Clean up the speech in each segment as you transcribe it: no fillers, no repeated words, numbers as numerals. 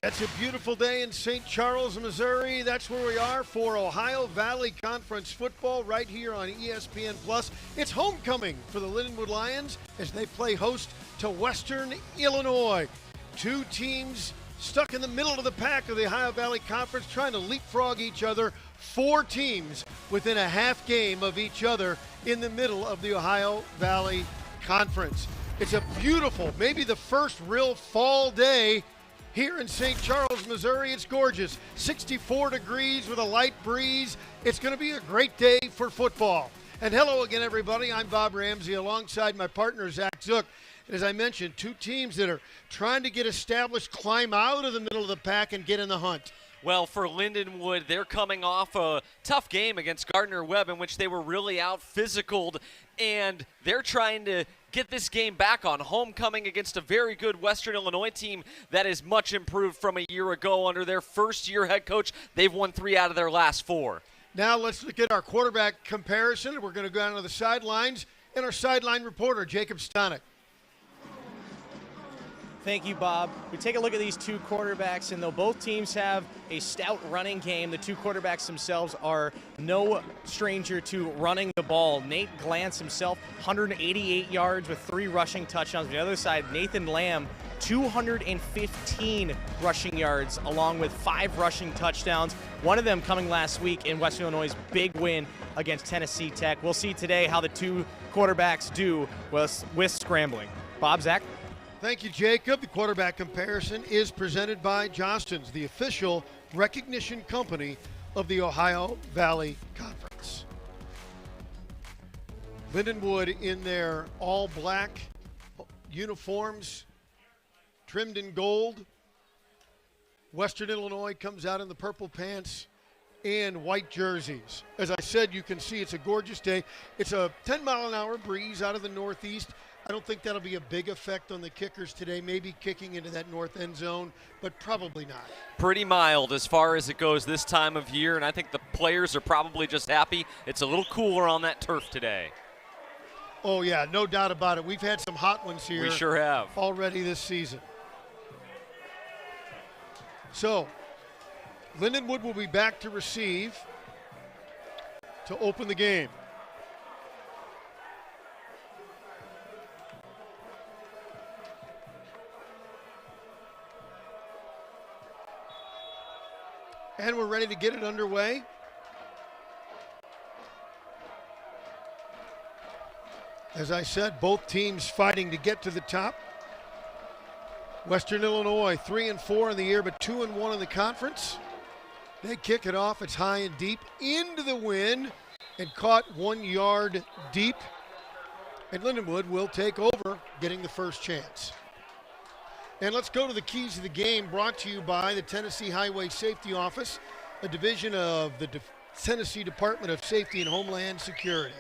It's a beautiful day in St. Charles, Missouri. That's where we are for Ohio Valley Conference football right here on ESPN+. It's homecoming for the Lindenwood Lions as they play host to Western Illinois. Two teams stuck in the middle of the pack of the Ohio Valley Conference trying to leapfrog each other. Four teams within a half game of each other in the middle of the Ohio Valley Conference. It's a beautiful, maybe the first real fall day here in St. Charles, Missouri. It's gorgeous. 64 degrees with a light breeze. It's going to be a great day for football. And hello again, everybody. I'm Bob Ramsey alongside my partner, Zach Zook. And as I mentioned, two teams that are trying to get established, climb out of the middle of the pack and get in the hunt. Well, for Lindenwood, they're coming off a tough game against Gardner-Webb in which they were really out-physicaled, and they're trying to get this game back on homecoming against a very good Western Illinois team that is much improved from a year ago under their first-year head coach. They've won 3 out of their last 4. Now let's look at our quarterback comparison. We're going to go down to the sidelines, and our sideline reporter, Jacob Stonick. Thank you, Bob. We take a look at these two quarterbacks, and though both teams have a stout running game, the two quarterbacks themselves are no stranger to running the ball. Nate Glantz himself, 188 yards with 3 rushing touchdowns. On the other side, Nathan Lamb, 215 rushing yards, along with 5 rushing touchdowns. One of them coming last week in Western Illinois' big win against Tennessee Tech. We'll see today how the two quarterbacks do with scrambling. Bob, Zach? Thank you, Jacob. The quarterback comparison is presented by Johnston's, the official recognition company of the Ohio Valley Conference. Lindenwood in their all-black uniforms, trimmed in gold. Western Illinois comes out in the purple pants and white jerseys. As I said, you can see it's a gorgeous day. It's a 10-mile-an-hour breeze out of the northeast. I don't think that'll be a big effect on the kickers today, maybe kicking into that north end zone, but probably not. Pretty mild as far as it goes this time of year, and I think the players are probably just happy it's a little cooler on that turf today. Oh, yeah, no doubt about it. We've had some hot ones here. We sure have. Already this season. So, Lindenwood will be back to receive to open the game. And we're ready to get it underway. As I said, both teams fighting to get to the top. Western Illinois 3-4 in the year, but 2-1 in the conference. They kick it off. It's high and deep into the wind and caught 1 yard deep. And Lindenwood will take over, getting the first chance. And let's go to the keys of the game, brought to you by the Tennessee Highway Safety Office, a division of the Tennessee Department of Safety and Homeland Security.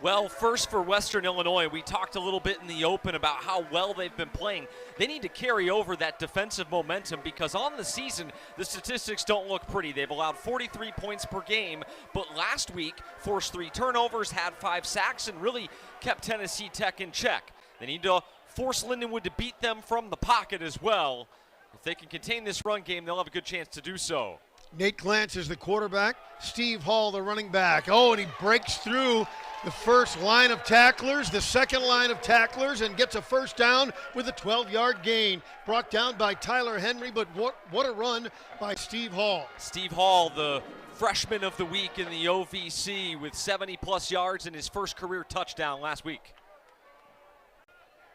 Well, first for Western Illinois, we talked a little bit in the open about how well they've been playing. They need to carry over that defensive momentum because on the season, the statistics don't look pretty. They've allowed 43 points per game, but last week forced 3 turnovers, had 5 sacks, and really kept Tennessee Tech in check. They need to force Lindenwood to beat them from the pocket as well. If they can contain this run game, they'll have a good chance to do so. Nate Glantz is the quarterback. Steve Hall, the running back. Oh, and he breaks through the first line of tacklers, the second line of tacklers, and gets a first down with a 12-yard gain. Brought down by Tyler Henry, but what a run by Steve Hall. Steve Hall, the freshman of the week in the OVC with 70-plus yards and his first career touchdown last week.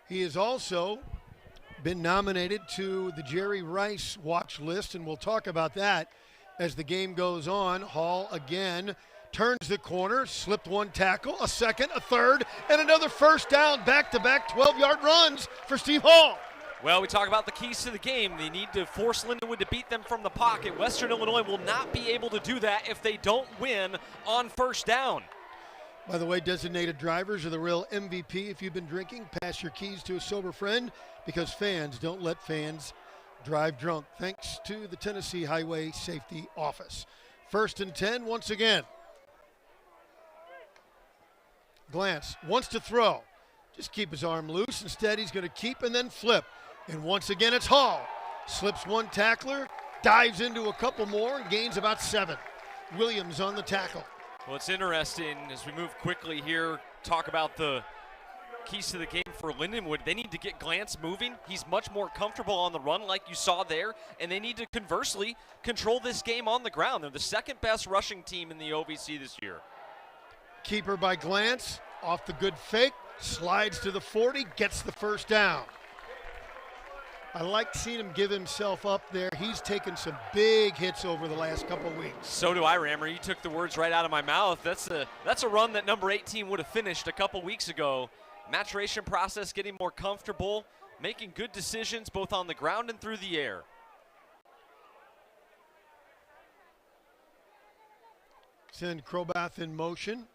He has also been nominated to the Jerry Rice watch list, and we'll talk about that as the game goes on. Hall again turns the corner, slipped one tackle, a second, a third, and another first down, back-to-back 12-yard runs for Steve Hall. Well, we talk about the keys to the game. They need to force Lindenwood to beat them from the pocket. Western Illinois will not be able to do that if they don't win on first down. By the way, designated drivers are the real MVP. If you've been drinking, pass your keys to a sober friend because fans don't let fans drive drunk. Thanks to the Tennessee Highway Safety Office. 1st and 10 once again. Glantz wants to throw. Just keep his arm loose. Instead, he's going to keep and then flip. And once again, it's Hall. Slips one tackler, dives into a couple more, and gains about 7. Williams on the tackle. Well, it's interesting as we move quickly here, talk about the keys to the game for Lindenwood. They need to get Glantz moving. He's much more comfortable on the run like you saw there, and they need to conversely control this game on the ground. They're the second best rushing team in the OVC this year. Keeper by Glantz, off the good fake, slides to the 40, gets the first down. I like seeing him give himself up there. He's taken some big hits over the last couple weeks. So do I, Rammer. You took the words right out of my mouth. That's a run that number 18 would have finished a couple weeks ago. Maturation process, getting more comfortable, making good decisions both on the ground and through the air. Send Krobath in motion.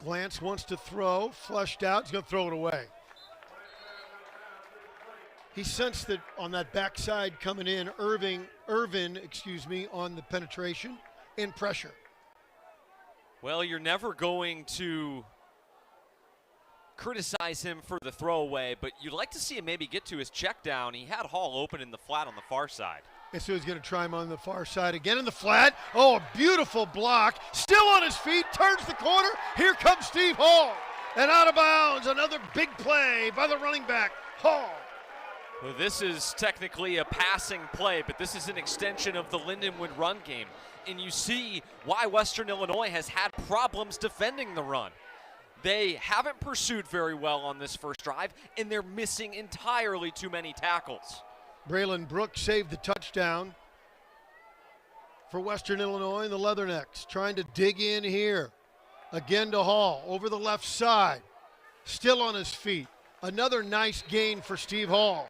Glantz wants to throw, flushed out, he's going to throw it away. He sensed that on that backside coming in, Irvin, on the penetration and pressure. Well, you're never going to criticize him for the throwaway, but you'd like to see him maybe get to his check down. He had Hall open in the flat on the far side. And so he's going to try him on the far side again in the flat. Oh, a beautiful block. Still on his feet, turns the corner. Here comes Steve Hall. And out of bounds, another big play by the running back, Hall. Well, this is technically a passing play, but this is an extension of the Lindenwood run game. And you see why Western Illinois has had problems defending the run. They haven't pursued very well on this first drive, and they're missing entirely too many tackles. Braylon Brooks saved the touchdown for Western Illinois and the Leathernecks. Trying to dig in here. Again to Hall, over the left side. Still on his feet. Another nice gain for Steve Hall.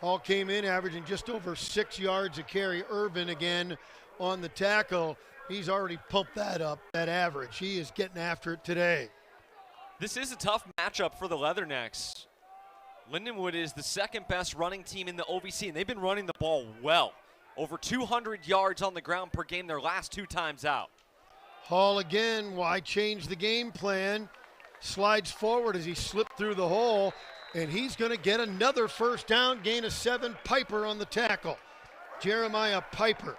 Hall came in averaging just over 6 yards a carry. Irvin again on the tackle. He's already pumped that up, that average. He is getting after it today. This is a tough matchup for the Leathernecks. Lindenwood is the second best running team in the OVC, and they've been running the ball well. Over 200 yards on the ground per game their last 2 times out. Hall again, why change the game plan? Slides forward as he slipped through the hole, and he's going to get another first down, gain of 7. Piper on the tackle. Jeremiah Piper.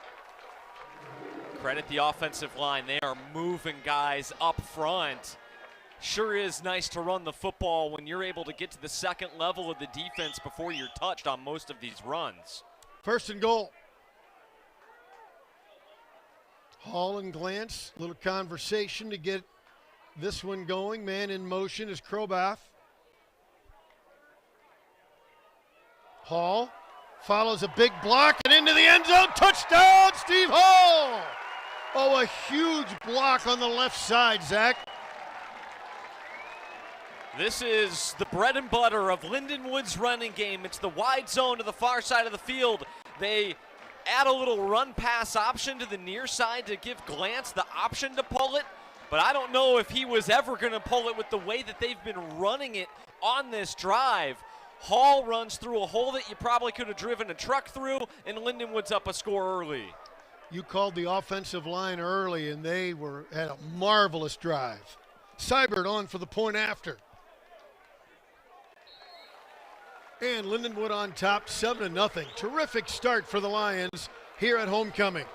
Credit the offensive line. They are moving guys up front. Sure is nice to run the football when you're able to get to the second level of the defense before you're touched on most of these runs. First and goal. Hall and Glantz, little conversation to get this one going. Man in motion is Krobath. Hall follows a big block and into the end zone. Touchdown, Steve Hall! Oh, a huge block on the left side, Zach. This is the bread and butter of Lindenwood's running game. It's the wide zone to the far side of the field. They add a little run pass option to the near side to give Glantz the option to pull it, but I don't know if he was ever going to pull it with the way that they've been running it on this drive. Hall runs through a hole that you probably could have driven a truck through, and Lindenwood's up a score early. You called the offensive line early, and they had a marvelous drive. Seibert on for the point after. And Lindenwood on top, 7-0. Terrific start for the Lions here at homecoming.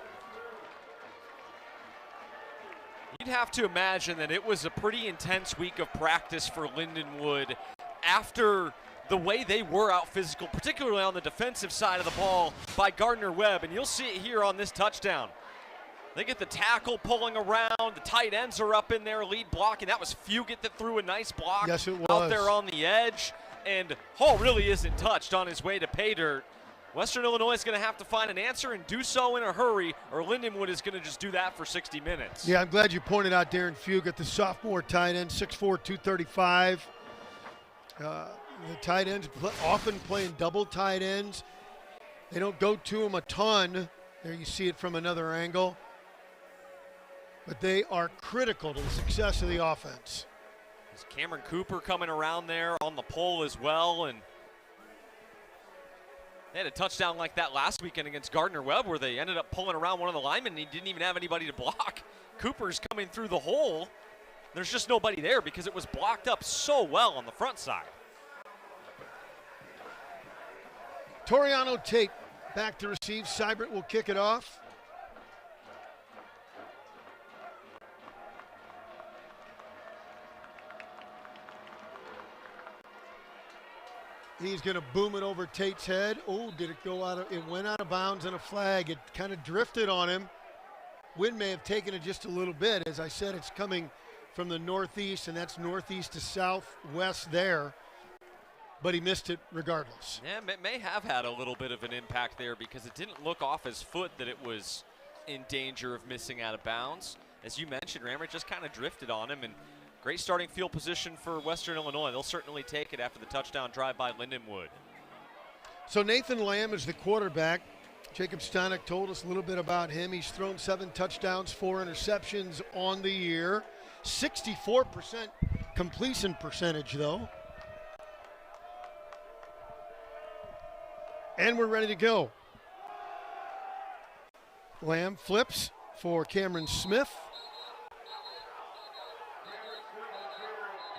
You'd have to imagine that it was a pretty intense week of practice for Lindenwood after the way they were out physical, particularly on the defensive side of the ball by Gardner Webb, and you'll see it here on this touchdown. They get the tackle pulling around, the tight ends are up in there, lead blocking. That was Fugit that threw a nice block yes, it was. Out there on the edge. And Hall really isn't touched on his way to pay dirt. Western Illinois is going to have to find an answer and do so in a hurry, or Lindenwood is going to just do that for 60 minutes. Yeah, I'm glad you pointed out Darren Fugit, the sophomore tight end, 6'4", 235. The tight ends often playing double tight ends. They don't go to him a ton. There you see it from another angle. But they are critical to the success of the offense. Cameron Cooper coming around there on the pole as well, and they had a touchdown like that last weekend against Gardner Webb where they ended up pulling around one of the linemen and he didn't even have anybody to block. Cooper's coming through the hole. There's just nobody there because it was blocked up so well on the front side. Toriano Tate back to receive. Seibert will kick it off. He's going to boom it over Tate's head. Oh, did it go out of, it went out of bounds on a flag. It kind of drifted on him. Wind may have taken it just a little bit. As I said, it's coming from the northeast, and that's northeast to southwest there. But he missed it regardless. Yeah, may have had a little bit of an impact there because it didn't look off his foot that it was in danger of missing out of bounds. As you mentioned, Rammer just kind of drifted on him, and great starting field position for Western Illinois. They'll certainly take it after the touchdown drive by Lindenwood. So Nathan Lamb is the quarterback. Jacob Stanek told us a little bit about him. He's thrown 7 touchdowns, 4 interceptions on the year. 64% completion percentage, though. And we're ready to go. Lamb flips for Cameron Smith.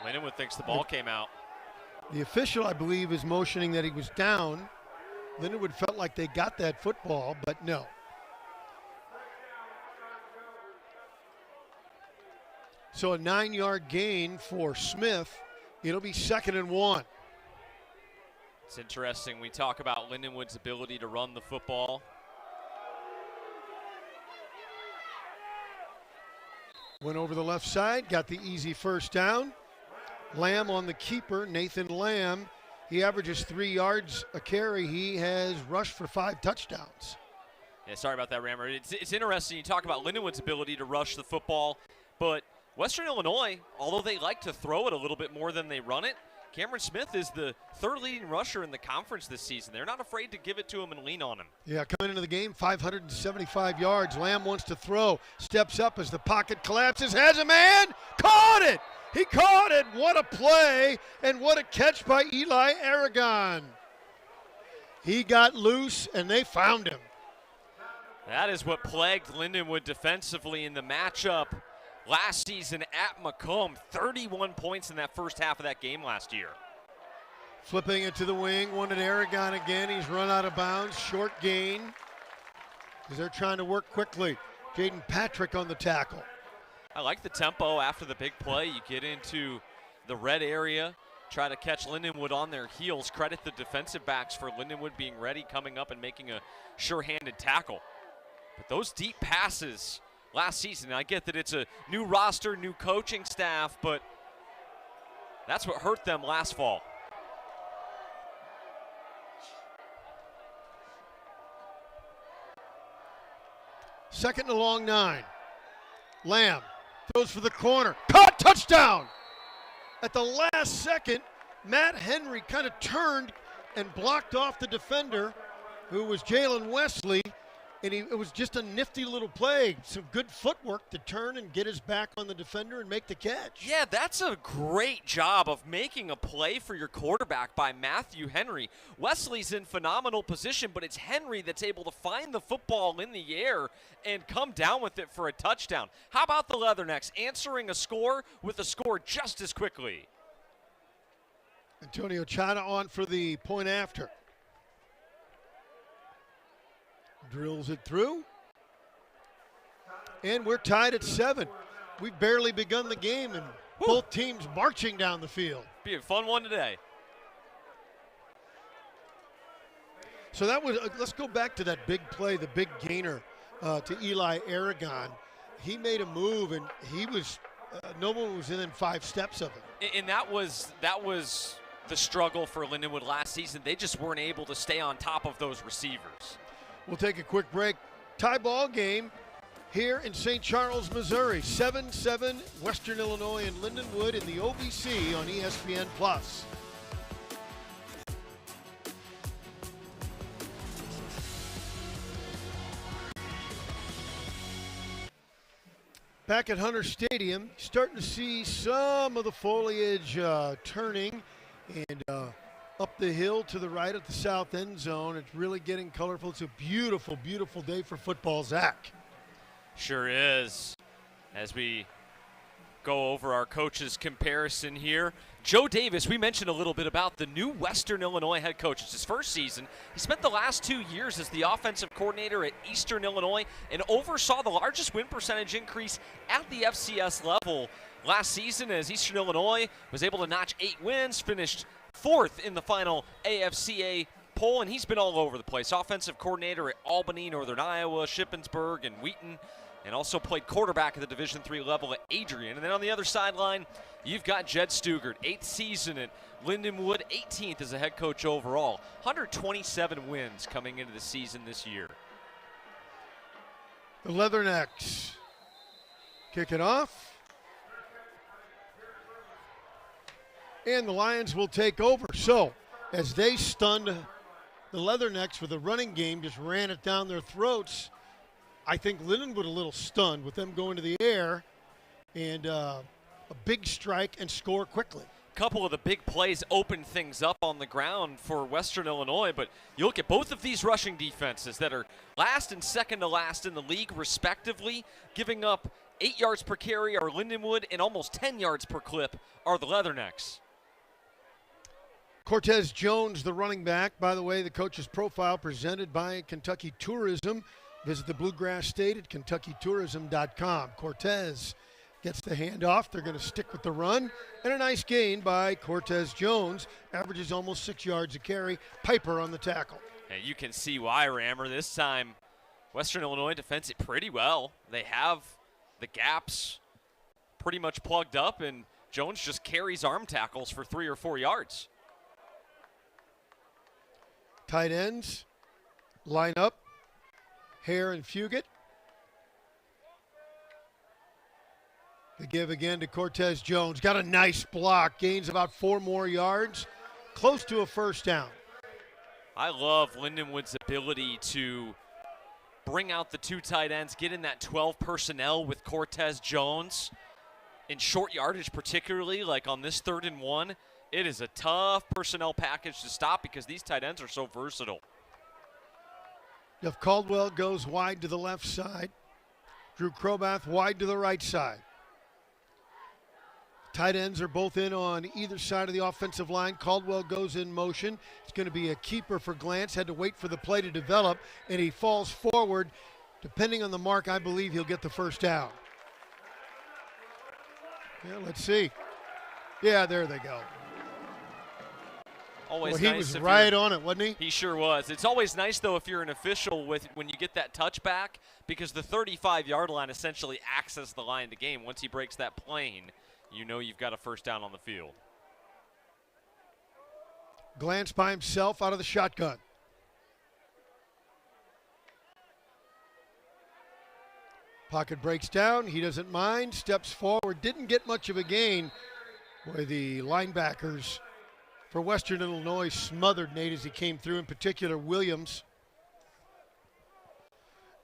Lindenwood thinks the ball came out. The official, I believe, is motioning that he was down. Lindenwood felt like they got that football, but no. So a 9-yard gain for Smith. It'll be 2nd and 1. It's interesting. We talk about Lindenwood's ability to run the football. Went over the left side, got the easy first down. Lamb on the keeper, Nathan Lamb. He averages 3 yards a carry. He has rushed for 5 touchdowns. Yeah, sorry about that, Rammer. It's interesting. You talk about Lindenwood's ability to rush the football, but Western Illinois, although they like to throw it a little bit more than they run it, Cameron Smith is the 3rd leading rusher in the conference this season. They're not afraid to give it to him and lean on him. Yeah, coming into the game, 575 yards. Lamb wants to throw, steps up as the pocket collapses, has a man, caught it! He caught it! What a play, and what a catch by Eli Aragon. He got loose, and they found him. That is what plagued Lindenwood defensively in the matchup last season at Macomb. 31 points in that first half of that game last year. Flipping it to the wing, wanted Aragon again. He's run out of bounds, short gain, because they're trying to work quickly. Jaden Patrick on the tackle. I like the tempo after the big play. You get into the red area, try to catch Lindenwood on their heels. Credit the defensive backs for Lindenwood being ready, coming up and making a sure-handed tackle. But those deep passes last season, I get that it's a new roster, new coaching staff, but that's what hurt them last fall. Second and a long 9. Lamb throws for the corner. Caught, touchdown! At the last second, Matt Henry kind of turned and blocked off the defender, who was Jalen Wesley, and it was just a nifty little play. Some good footwork to turn and get his back on the defender and make the catch. Yeah, that's a great job of making a play for your quarterback by Matthew Henry. Wesley's in phenomenal position, but it's Henry that's able to find the football in the air and come down with it for a touchdown. How about the Leathernecks answering a score with a score just as quickly? Antonio Chana on for the point after. Drills it through. And we're tied at 7. We've barely begun the game, and both teams marching down the field. Be a fun one today. So that was, let's go back to that big play, the big gainer to Eli Aragon. He made a move, and he was, no one was within 5 steps of him. And that was the struggle for Lindenwood last season. They just weren't able to stay on top of those receivers. We'll take a quick break. Tie ball game here in St. Charles, Missouri. 7-7 Western Illinois and Lindenwood in the OVC on ESPN+. Back at Hunter Stadium, starting to see some of the foliage turning, and up the hill to the right at the south end zone. It's really getting colorful. It's a beautiful, beautiful day for football, Zach. Sure is. As we Go over our coaches comparison here. Joe Davis, we mentioned a little bit about the new Western Illinois head coach. It's his first season. He spent the last 2 years as the offensive coordinator at Eastern Illinois and oversaw the largest win percentage increase at the FCS level last season, as Eastern Illinois was able to notch 8 wins, finished 4th in the final AFCA poll, and he's been all over the place. Offensive coordinator at Albany, Northern Iowa, Shippensburg, and Wheaton, and also played quarterback at the Division III level at Adrian. And then on the other sideline, you've got Jed Stugart, 8th season at Lindenwood, 18th as a head coach overall. 127 wins coming into the season this year. The Leathernecks kick it off. And the Lions will take over. So, as they stunned the Leathernecks with a running game, just ran it down their throats, I think Lindenwood a little stunned with them going to the air and a big strike and score quickly. Couple of the big plays opened things up on the ground for Western Illinois, but you look at both of these rushing defenses that are last and second to last in the league respectively, giving up 8 yards per carry are Lindenwood and almost 10 yards per clip are the Leathernecks. Cortez Jones, the running back. By the way, the coach's profile presented by Kentucky Tourism. Visit the Bluegrass State at KentuckyTourism.com. Cortez gets the handoff. They're going to stick with the run. And a nice gain by Cortez Jones. Averages almost 6 yards a carry. Piper on the tackle. And you can see why, Rammer. This time, Western Illinois defends it pretty well. They have the gaps pretty much plugged up, and Jones just carries arm tackles for 3 or 4 yards. Tight ends line up. Hare and Fugit. The give again to Cortez Jones. Got a nice block. Gains about 4 more yards. Close to a first down. I love Lindenwood's ability to bring out the 2 tight ends, get in that 12 personnel with Cortez Jones. In short yardage particularly, like on this 3rd and 1, it is a tough personnel package to stop because these tight ends are so versatile. Jeff Caldwell goes wide to the left side. Drew Krobath wide to the right side. Tight ends are both in on either side of the offensive line. Caldwell goes in motion. It's going to be a keeper for Glantz. Had to wait for the play to develop, and he falls forward. Depending on the mark, I believe he'll get the first down. Yeah, let's see. Yeah, there they go. Always well, nice. He was right on it, wasn't he? He sure was. It's always nice, though, if you're an official when you get that touchback, because the 35-yard line essentially acts as the line of the game. Once he breaks that plane, you know you've got a first down on the field. Glantz by himself out of the shotgun. Pocket breaks down. He doesn't mind. Steps forward. Didn't get much of a gain. Boy, the linebackers for Western Illinois smothered Nate as he came through, in particular Williams.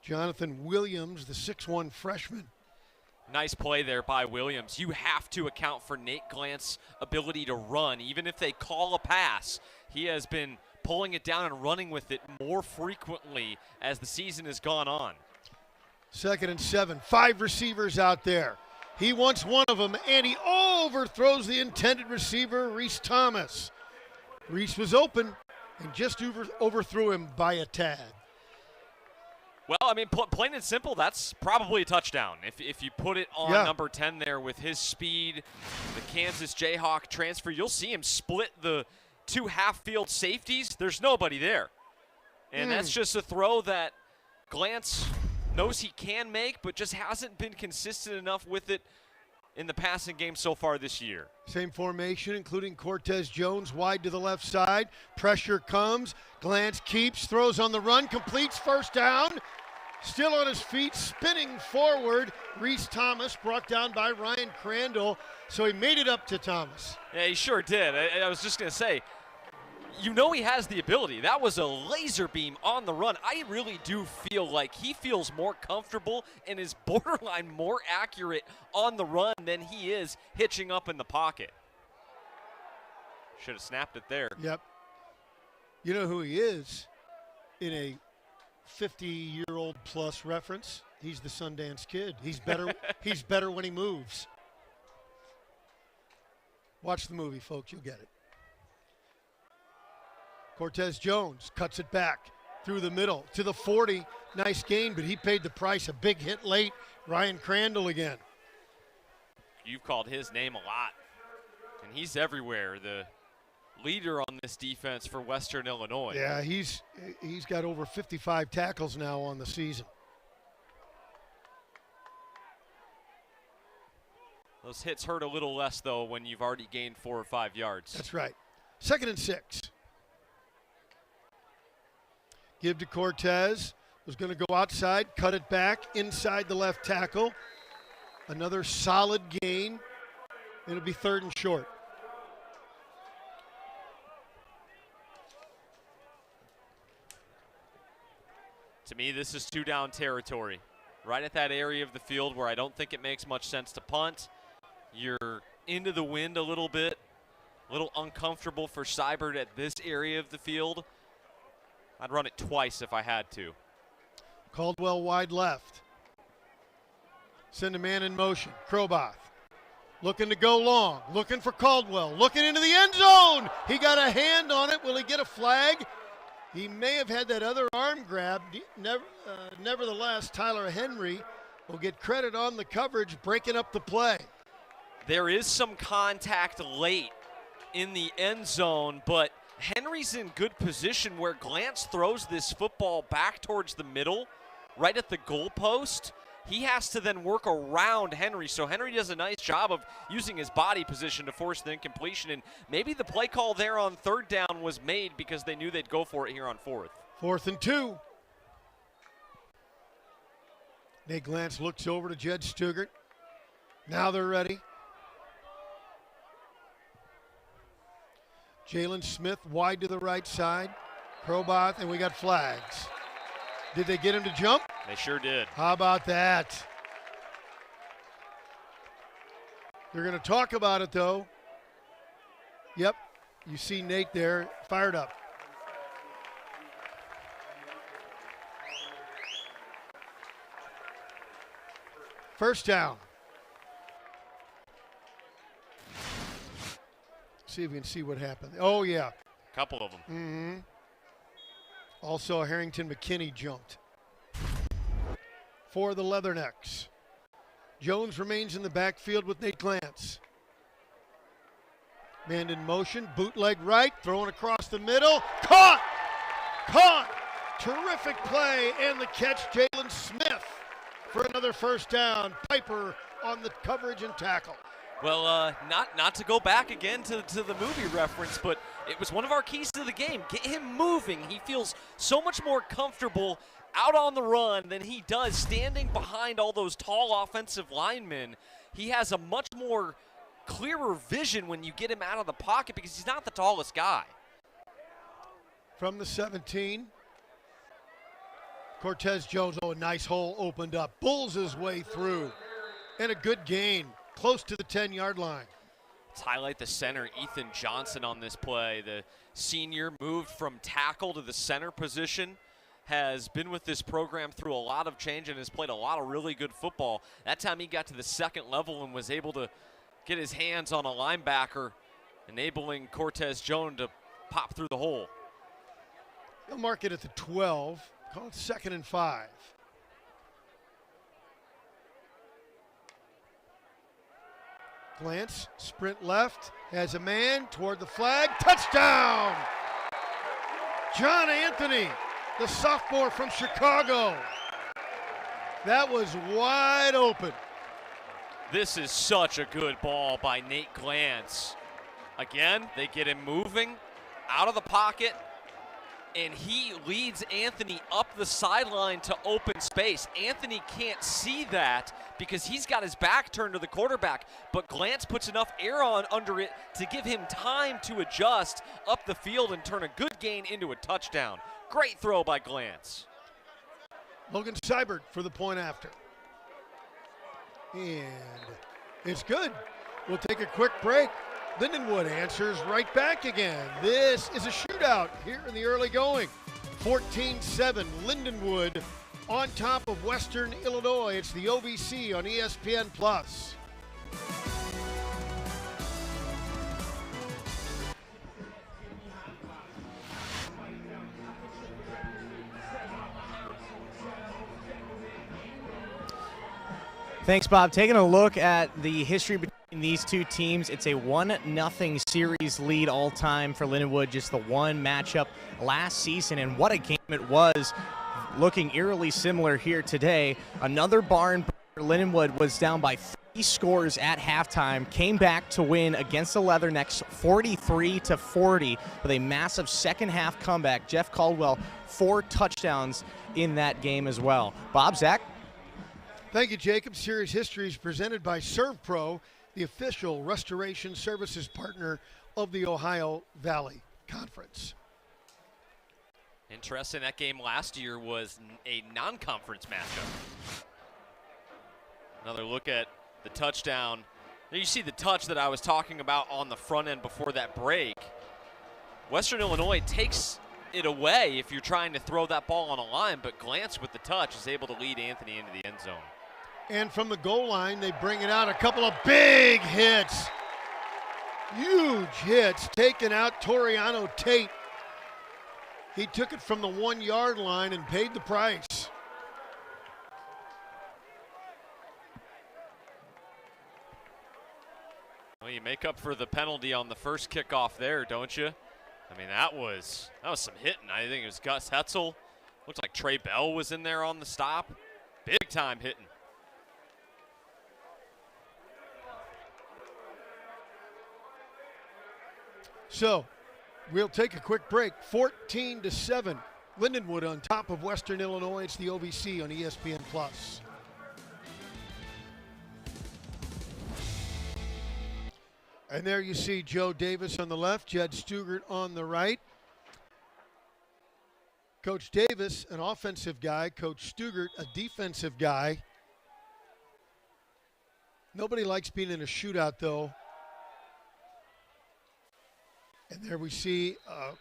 Jonathan Williams, the 6'1 freshman. Nice play there by Williams. You have to account for Nate Glantz's ability to run. Even if they call a pass, he has been pulling it down and running with it more frequently as the season has gone on. 2nd and 7. 5 receivers out there. He wants one of them, and he overthrows the intended receiver, Reese Thomas. Reese was open and just overthrew him by a tad. Well, I mean, plain and simple, that's probably a touchdown. If you put it on number 10 there with his speed, the Kansas Jayhawk transfer, you'll see him split the 2 half-field safeties. There's nobody there. And that's just a throw that Glantz knows he can make, but just hasn't been consistent enough with it in the passing game so far this year. Same formation, including Cortez Jones wide to the left side. Pressure comes. Glantz keeps, throws on the run, completes, first down. Still on his feet, spinning forward. Reese Thomas brought down by Ryan Crandall, so he made it up to Thomas. Yeah, he sure did. I was just going to say, you know he has the ability. That was a laser beam on the run. I really do feel like he feels more comfortable and is borderline more accurate on the run than he is hitching up in the pocket. Should have snapped it there. Yep. You know who he is in a 50-year-old plus reference? He's the Sundance Kid. He's better. He's better when he moves. Watch the movie, folks. You'll get it. Cortez Jones cuts it back through the middle to the 40. Nice gain, but he paid the price. A big hit late. Ryan Crandall again. You've called his name a lot, and he's everywhere. The leader on this defense for Western Illinois. Yeah, he's got over 55 tackles now on the season. Those hits hurt a little less, though, when you've already gained 4 or 5 yards. That's right. 2nd and 6. Give to Cortez. Was going to go outside, cut it back inside the left tackle. Another solid gain. It'll be 3rd and short. To me, this is 2-down territory. Right at that area of the field where I don't think it makes much sense to punt. You're into the wind a little bit. A little uncomfortable for Seibert at this area of the field. I'd run it twice if I had to. Caldwell wide left. Send a man in motion. Kroboth looking to go long. Looking for Caldwell. Looking into the end zone. He got a hand on it. Will he get a flag? He may have had that other arm grab. Nevertheless, Tyler Henry will get credit on the coverage, breaking up the play. There is some contact late in the end zone, but Henry's in good position where Glantz throws this football back towards the middle, right at the goalpost. He has to then work around Henry, so Henry does a nice job of using his body position to force the incompletion, and maybe the play call there on 3rd down was made because they knew they'd go for it here on 4th. 4th and 2. Nate Glantz looks over to Jed Stugart. Now they're ready. Jalen Smith wide to the right side. Kroboth, and we got flags. Did they get him to jump? They sure did. How about that? They're going to talk about it, though. Yep, you see Nate there, fired up. First down. See if we can see what happened. Oh, yeah. A couple of them. Mm-hmm. Also, Harrington McKinney jumped. For the Leathernecks. Jones remains in the backfield with Nate Glantz. Man in motion, bootleg right, throwing across the middle. Caught! Caught! Terrific play and the catch, Jalen Smith for another first down. Piper on the coverage and tackle. Well, not to go back again to the movie reference, but it was one of our keys to the game. Get him moving. He feels so much more comfortable out on the run than he does standing behind all those tall offensive linemen. He has a much more clearer vision when you get him out of the pocket because he's not the tallest guy. From the 17, Cortez Jones, a nice hole opened up. Bulls his way through. And a good gain, close to the 10-yard line. Let's highlight the center, Ethan Johnson, on this play. The senior moved from tackle to the center position, has been with this program through a lot of change and has played a lot of really good football. That time he got to the 2nd level and was able to get his hands on a linebacker, enabling Cortez Jones to pop through the hole. They'll mark it at the 12, call it 2nd and 5. Glantz, sprint left, has a man toward the flag, touchdown! John Anthony, the sophomore from Chicago. That was wide open. This is such a good ball by Nate Glantz. Again, they get him moving out of the pocket, and he leads Anthony up the sideline to open space. Anthony can't see that because he's got his back turned to the quarterback, but Glantz puts enough air on under it to give him time to adjust up the field and turn a good gain into a touchdown. Great throw by Glantz. Logan Seibert for the point after. And it's good. We'll take a quick break. Lindenwood answers right back again. This is a shootout here in the early going. 14-7, Lindenwood on top of Western Illinois. It's the OVC on ESPN+. Thanks, Bob. Taking a look at the history between these two teams, it's a 1-0 series lead all time for Lindenwood, just the one matchup last season, and what a game it was. Looking eerily similar here today. Another barn burner. Lindenwood was down by 3 scores at halftime, came back to win against the Leathernecks 43-40 with a massive second half comeback. Jeff Caldwell, 4 touchdowns in that game as well. Bob, Zach? Thank you, Jacob. Series History is presented by ServPro, the official restoration services partner of the Ohio Valley Conference. Interesting, that game last year was a non-conference matchup. Another look at the touchdown. There you see the touch that I was talking about on the front end before that break. Western Illinois takes it away if you're trying to throw that ball on a line, but Glantz with the touch is able to lead Anthony into the end zone. And from the goal line, they bring it out. A couple of big hits. Huge hits. Taking out Toriano Tate. He took it from the 1-yard line and paid the price. Well, you make up for the penalty on the first kickoff there, don't you? I mean, that was some hitting. I think it was Gus Hetzel. Looks like Trey Bell was in there on the stop. Big time hitting. So, we'll take a quick break. 14-7. Lindenwood on top of Western Illinois. It's the OVC on ESPN+. And there you see Joe Davis on the left, Jed Stugart on the right. Coach Davis, an offensive guy. Coach Stugart, a defensive guy. Nobody likes being in a shootout, though. And there we see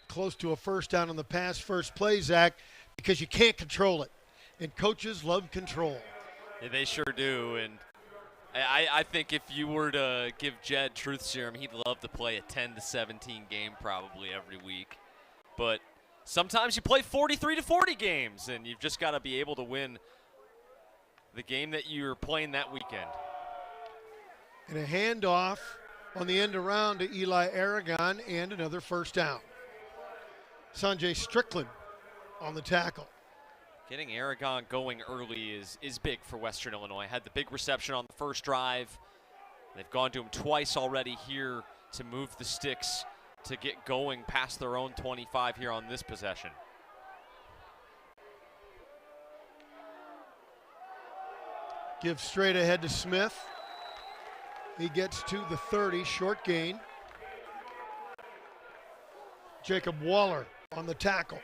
close to a first down on the pass first play, Zach, because you can't control it. And coaches love control. Yeah, they sure do. And I think if you were to give Jed truth serum, he'd love to play a 10-17 game probably every week. But sometimes you play 43-40 games, and you've just got to be able to win the game that you're playing that weekend. And a handoff on the end around to Eli Aragon, and another first down. Sanjay Strickland on the tackle. Getting Aragon going early is big for Western Illinois. Had the big reception on the first drive. They've gone to him twice already here to move the sticks to get going past their own 25 here on this possession. Give straight ahead to Smith. He gets to the 30, short gain. Jacob Waller on the tackle.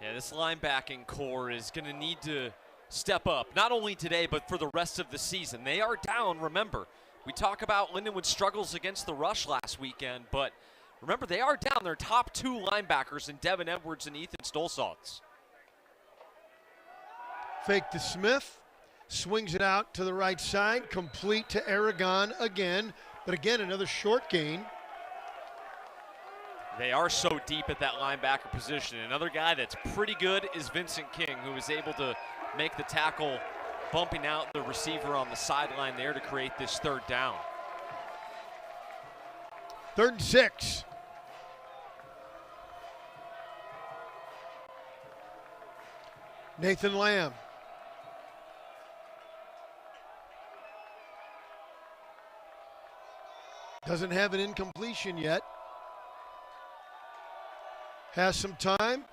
Yeah, this linebacking core is going to need to step up, not only today, but for the rest of the season. They are down, remember. We talk about Lindenwood's struggles against the rush last weekend, but remember, they are down their top 2 linebackers in Devin Edwards and Ethan Stolzaltz. Fake to Smith. Swings it out to the right side, complete to Aragon again, but again, another short gain. They are so deep at that linebacker position. Another guy that's pretty good is Vincent King, who is able to make the tackle, bumping out the receiver on the sideline there to create this third down. 3rd and 6. Nathan Lamb. Doesn't have an incompletion yet. Has some time.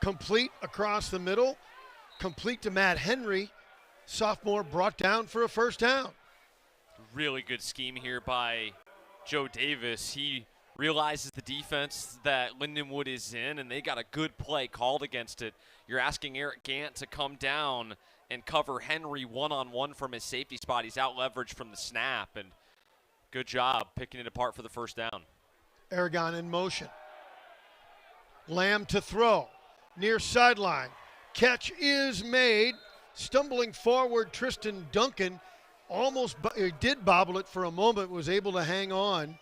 Complete across the middle. Complete to Matt Henry. Sophomore brought down for a first down. Really good scheme here by Joe Davis. He realizes the defense that Lindenwood is in, and they got a good play called against it. You're asking Eric Gant to come down and cover Henry one-on-one from his safety spot. He's out-leveraged from the snap, and good job picking it apart for the first down. Aragon in motion. Lamb to throw. Near sideline. Catch is made. Stumbling forward, Tristan Duncan almost did bobble it for a moment, was able to hang on.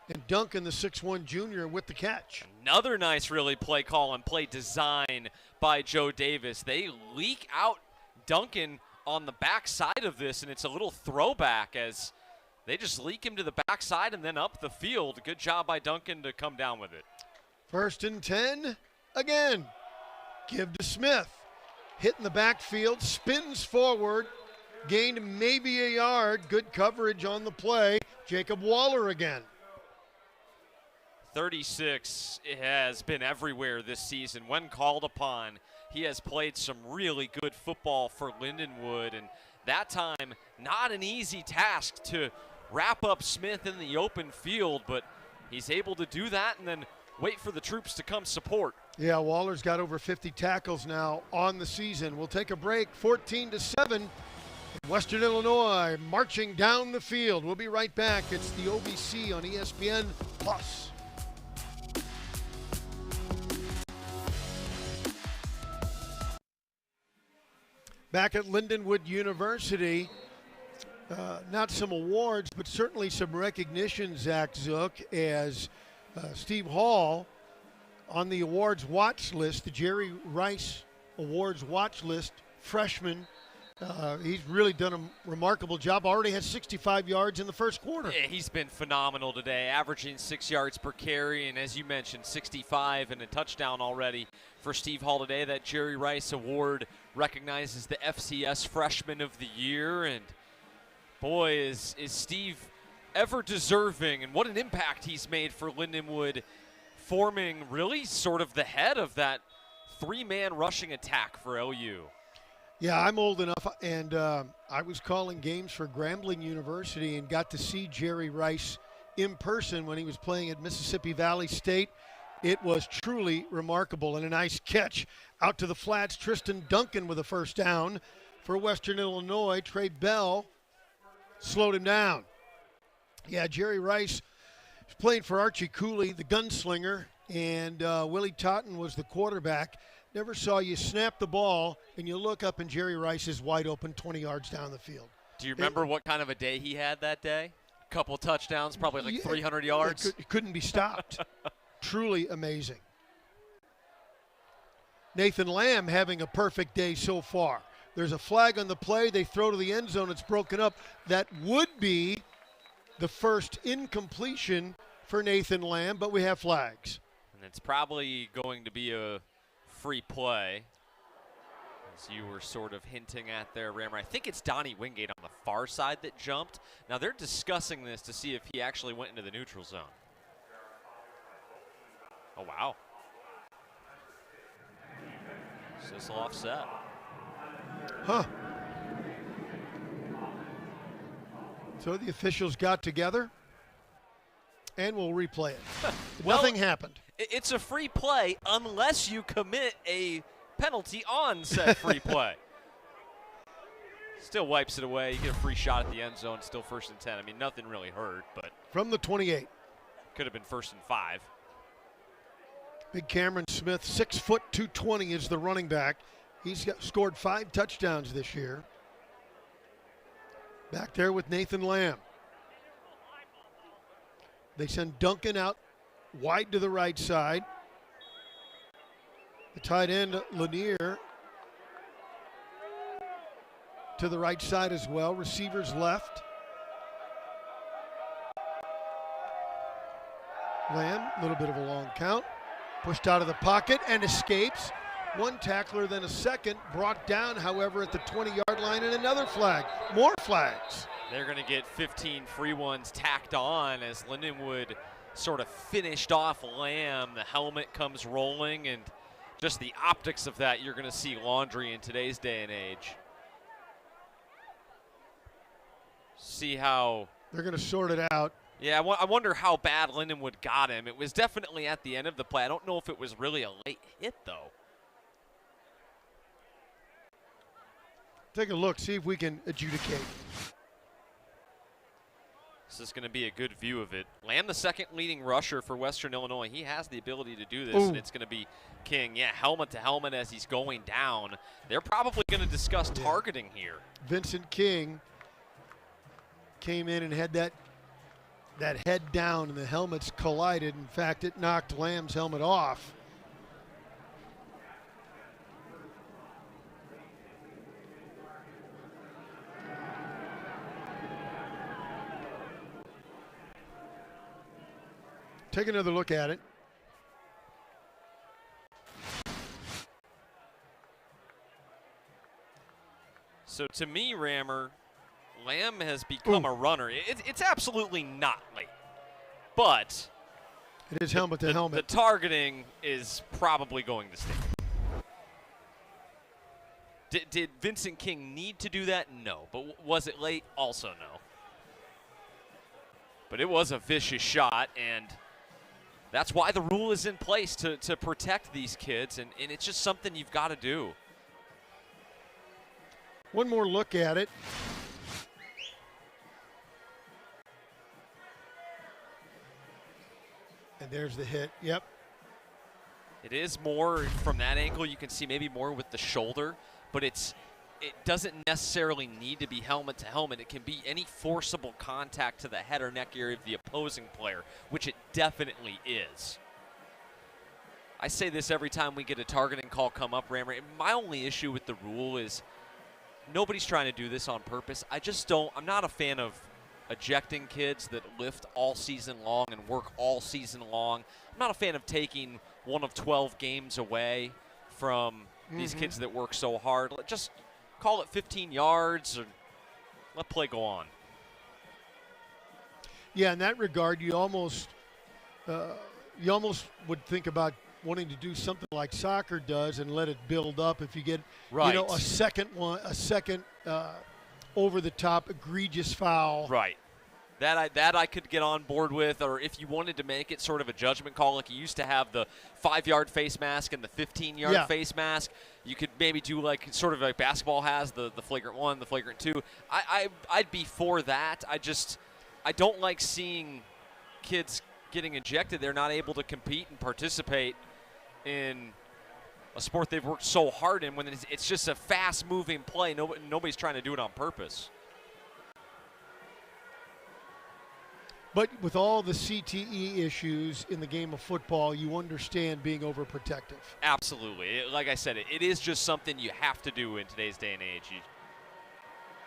And Duncan, the 6'1 junior, with the catch. Another nice really play call and play design by Joe Davis. They leak out Duncan on the backside of this, and it's a little throwback as they just leak him to the backside and then up the field. Good job by Duncan to come down with it. 1st and 10 again. Give to Smith. Hit in the backfield, spins forward, gained maybe a yard. Good coverage on the play. Jacob Waller again. 36 has been everywhere this season. When called upon, he has played some really good football for Lindenwood, and that time, not an easy task to wrap up Smith in the open field, but he's able to do that and then wait for the troops to come support. Yeah, Waller's got over 50 tackles now on the season. We'll take a break. 14-7. Western Illinois marching down the field. We'll be right back. It's the OVC on ESPN Plus. Back at Lindenwood University, not some awards, but certainly some recognition, Zach Zook, as Steve Hall on the awards watch list, the Jerry Rice Awards watch list, freshman. He's really done a remarkable job. Already has 65 yards in the first quarter. Yeah, he's been phenomenal today, averaging 6 yards per carry, and as you mentioned, 65 and a touchdown already for Steve Hall today. That Jerry Rice Award recognizes the FCS Freshman of the Year, and boy, is Steve ever deserving, and what an impact he's made for Lindenwood, forming really sort of the head of that three-man rushing attack for LU. Yeah, I'm old enough, and I was calling games for Grambling University and got to see Jerry Rice in person when he was playing at Mississippi Valley State. It was truly remarkable, and a nice catch out to the flats. Tristan Duncan with a first down for Western Illinois. Trey Bell slowed him down. Yeah, Jerry Rice was playing for Archie Cooley, the gunslinger, and Willie Totten was the quarterback. Never saw you snap the ball and you look up and Jerry Rice is wide open 20 yards down the field. Do you remember what kind of a day he had that day? Couple touchdowns, probably like 300 yards. It couldn't be stopped. Truly amazing. Nathan Lamb having a perfect day so far. There's a flag on the play. They throw to the end zone. It's broken up. That would be the first incompletion for Nathan Lamb, but we have flags. And it's probably going to be a free play, as you were sort of hinting at there, Rammer. I think it's Donnie Wingate on the far side that jumped. Now they're discussing this to see if he actually went into the neutral zone. Oh, wow. Sissel offset. Huh. So the officials got together, and we'll replay it. Well, Nothing happened. It's a free play unless you commit a penalty on said free play. Still wipes it away. You get a free shot at the end zone. Still 1st and 10. I mean, nothing really hurt, but from the 28. Could have been 1st and 5. Big Cameron Smith, 6 foot 220 is the running back. He's scored 5 touchdowns this year. Back there with Nathan Lamb. They send Duncan out wide to the right side. The tight end, Lanier, to the right side as well. Receivers left. Lamb, a little bit of a long count. Pushed out of the pocket and escapes. One tackler, then a second. Brought down, however, at the 20-yard line, and another flag. More flags. They're going to get 15 free ones tacked on as Lindenwood sort of finished off Lamb. The helmet comes rolling, and just the optics of that, you're going to see laundry in today's day and age. See how they're going to sort it out. Yeah, I wonder how bad Lindenwood got him. It was definitely at the end of the play. I don't know if it was really a late hit, though. Take a look, see if we can adjudicate. This is going to be a good view of it. Lamb, the second leading rusher for Western Illinois. He has the ability to do this, and it's going to be King. Yeah, helmet to helmet as he's going down. They're probably going to discuss targeting here. Vincent King came in and had that head down, and the helmets collided. In fact, it knocked Lamb's helmet off. Take another look at it. So to me, Rammer, Lamb has become a runner. It's absolutely not late, but it is helmet to helmet. The targeting is probably going to stay. Did Vincent King need to do that? No. But was it late? Also no. But it was a vicious shot, and that's why the rule is in place to protect these kids, and it's just something you've got to do. One more look at it. And there's the hit. Yep. It is more from that angle. You can see maybe more with the shoulder, but it doesn't necessarily need to be helmet to helmet. It can be any forcible contact to the head or neck area of the opposing player, which it definitely is. I say this every time we get a targeting call come up, Rammer. My only issue with the rule is nobody's trying to do this on purpose. I'm not a fan of ejecting kids that lift all season long and work all season long. I'm not a fan of taking one of 12 games away from these kids that work so hard. Just call it 15 yards or let play go on. Yeah, in that regard, you almost would think about wanting to do something like soccer does and let it build up. If you get a second over the top egregious foul. Right. That I could get on board with, or if you wanted to make it sort of a judgment call, like you used to have the 5-yard face mask and the 15-yard face mask, you could maybe do like sort of like basketball has the flagrant 1, the flagrant 2. I'd be for that. I don't like seeing kids getting ejected. They're not able to compete and participate in a sport they've worked so hard in when it's just a fast-moving play. Nobody's trying to do it on purpose. But with all the CTE issues in the game of football, you understand being overprotective. Absolutely. Like I said, it is just something you have to do in today's day and age. You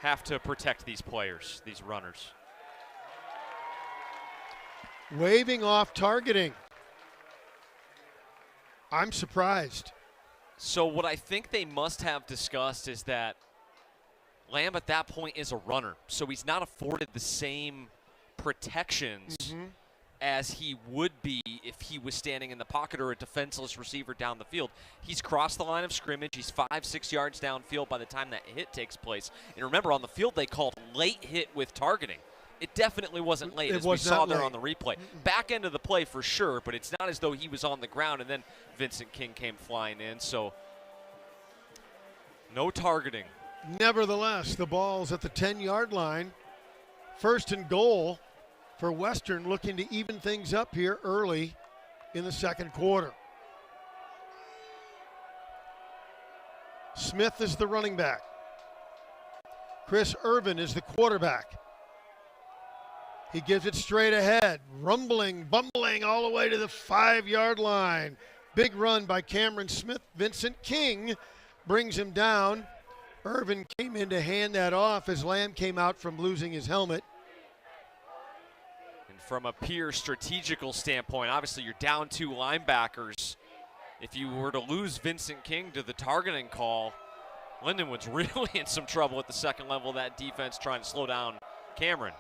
have to protect these players, these runners. Waving off targeting. I'm surprised. So what I think they must have discussed is that Lamb at that point is a runner, so he's not afforded the same protections as he would be if he was standing in the pocket or a defenseless receiver down the field. He's crossed the line of scrimmage. He's 5-6 yards downfield by the time that hit takes place. And remember, on the field they called late hit with targeting. It definitely wasn't late, as we saw there on the replay. Back end of the play for sure, but it's not as though he was on the ground and then Vincent King came flying in. So no targeting. Nevertheless, the ball's at the 10-yard line. First and goal for Western, looking to even things up here early in the second quarter. Smith is the running back. Chris Irvin is the quarterback. He gives it straight ahead, bumbling all the way to the 5-yard line. Big run by Cameron Smith. Vincent King brings him down. Irvin came in to hand that off as Lamb came out from losing his helmet. And from a pure strategical standpoint, obviously you're down 2 linebackers. If you were to lose Vincent King to the targeting call, Lindenwood's really in some trouble at the second level of that defense trying to slow down Cameron.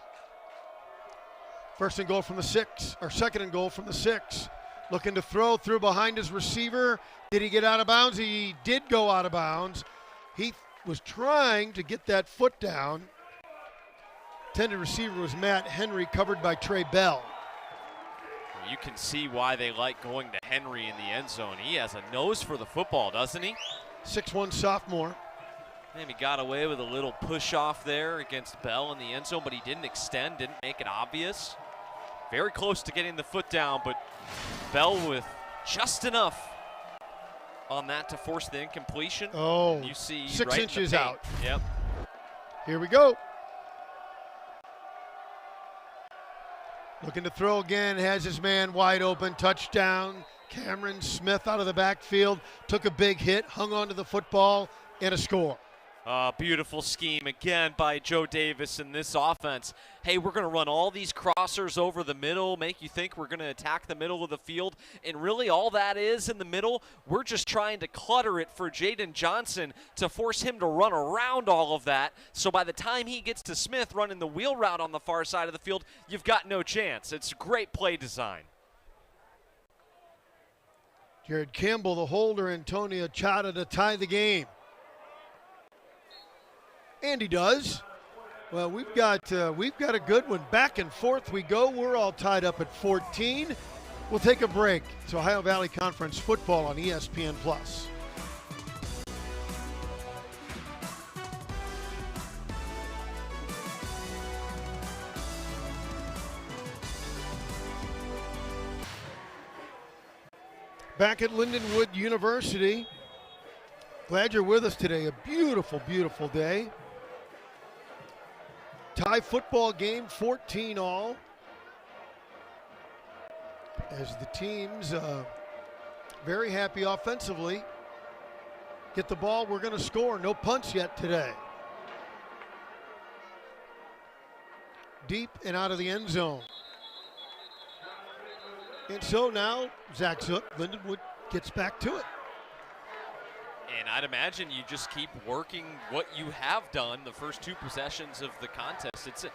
First and goal from the 6, or second and goal from the 6. Looking to throw through behind his receiver. Did he get out of bounds? He did go out of bounds. He was trying to get that foot down. Intended receiver was Matt Henry, covered by Trey Bell. You can see why they like going to Henry in the end zone. He has a nose for the football, doesn't he? 6'1 sophomore. And he got away with a little push off there against Bell in the end zone, but he didn't extend, didn't make it obvious. Very close to getting the foot down, but Bell with just enough on that to force the incompletion. Oh, you see 6 right inches in the paint. out. Yep. Here we go. Looking to throw again, has his man wide open, touchdown. Cameron Smith out of the backfield, took a big hit, hung onto the football, and a score. Beautiful scheme again by Joe Davis in this offense. Hey, we're going to run all these crossers over the middle, make you think we're going to attack the middle of the field. And really all that is in the middle, we're just trying to clutter it for Jaden Johnson to force him to run around all of that. So by the time he gets to Smith running the wheel route on the far side of the field, you've got no chance. It's great play design. Jared Campbell, the holder, Antonio Chata to tie the game. And he does. Well, we've got a good one. Back and forth we go. We're all tied up at 14. We'll take a break. It's Ohio Valley Conference football on ESPN+. Back at Lindenwood University. Glad you're with us today. A beautiful, beautiful day. Tie football game, 14 all. As the teams very happy offensively. Get the ball, we're going to score. No punts yet today. Deep and out of the end zone. And so now, Zach Zook, Lindenwood gets back to it. And I'd imagine you just keep working what you have done the first two possessions of the contest.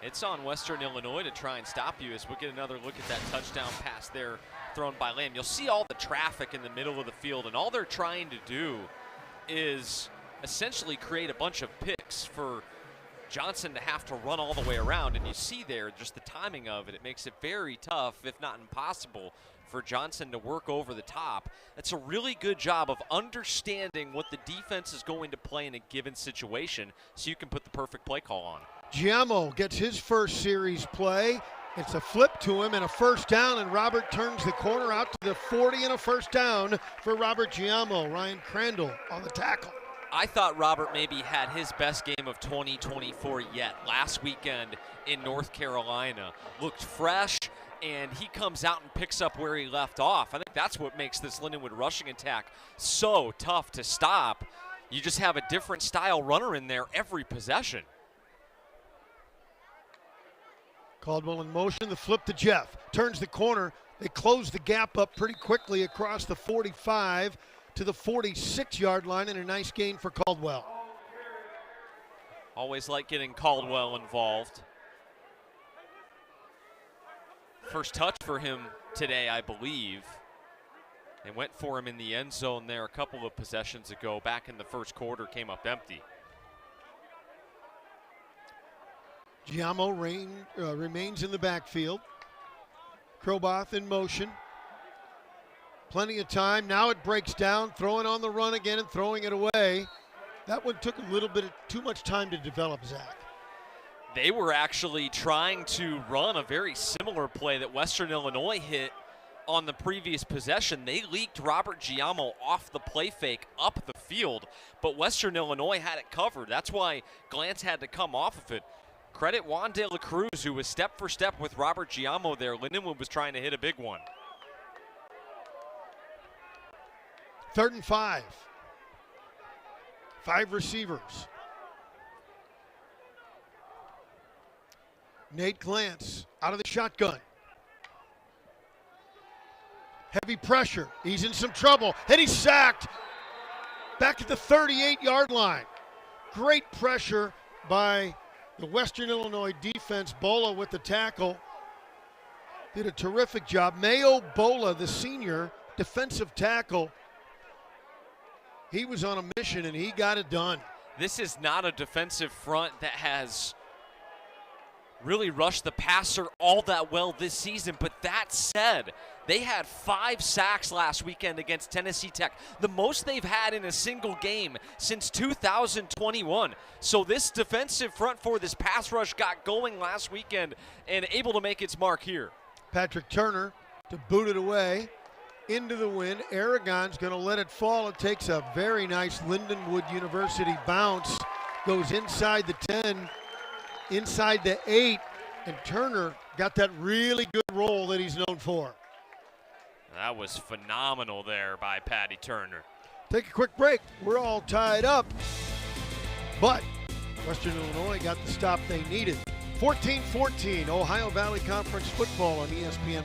It's on Western Illinois to try and stop you as we get another look at that touchdown pass there thrown by Lamb. You'll see all the traffic in the middle of the field, and all they're trying to do is essentially create a bunch of picks for Johnson to have to run all the way around. And you see there just the timing of it. It makes it very tough, if not impossible, for Johnson to work over the top. That's a really good job of understanding what the defense is going to play in a given situation so you can put the perfect play call on. Giammo gets his first series play. It's a flip to him and a first down, and Robert turns the corner out to the 40 and a first down for Robert Giammo. Ryan Crandall on the tackle. I thought Robert maybe had his best game of 2024 yet. Last weekend in North Carolina. Looked fresh, and he comes out and picks up where he left off. I think that's what makes this Lindenwood rushing attack so tough to stop. You just have a different style runner in there every possession. Caldwell in motion, the flip to Jeff. Turns the corner. They close the gap up pretty quickly across the 45 to the 46-yard line, and a nice gain for Caldwell. Always like getting Caldwell involved. First touch for him today, I believe. They went for him in the end zone there a couple of possessions ago. Back in the first quarter, came up empty. Giammo remains in the backfield. Kroboth in motion. Plenty of time. Now it breaks down, throwing on the run again and throwing it away. That one took a little bit of too much time to develop, Zach. They were actually trying to run a very similar play that Western Illinois hit on the previous possession. They leaked Robert Giammo off the play fake up the field, but Western Illinois had it covered. That's why Glantz had to come off of it. Credit Juan De La Cruz, who was step for step with Robert Giammo there. Lindenwood was trying to hit a big one. 3rd and 5. 5 receivers. Nate Glantz out of the shotgun. Heavy pressure. He's in some trouble, and he's sacked back at the 38-yard line. Great pressure by the Western Illinois defense. Bola with the tackle. Did a terrific job. Mayo Bola, the senior defensive tackle, he was on a mission, and he got it done. This is not a defensive front that has really rushed the passer all that well this season. But that said, they had 5 sacks last weekend against Tennessee Tech, the most they've had in a single game since 2021. So this defensive front for this pass rush got going last weekend and able to make its mark here. Patrick Turner to boot it away into the wind. Aragon's going to let it fall. It takes a very nice Lindenwood University bounce, goes inside the 10, inside the 8, and Turner got that really good roll that he's known for. That was phenomenal there by Patty Turner. Take a quick break. We're all tied up. but Western Illinois got the stop they needed. 14-14, Ohio Valley Conference football on ESPN+.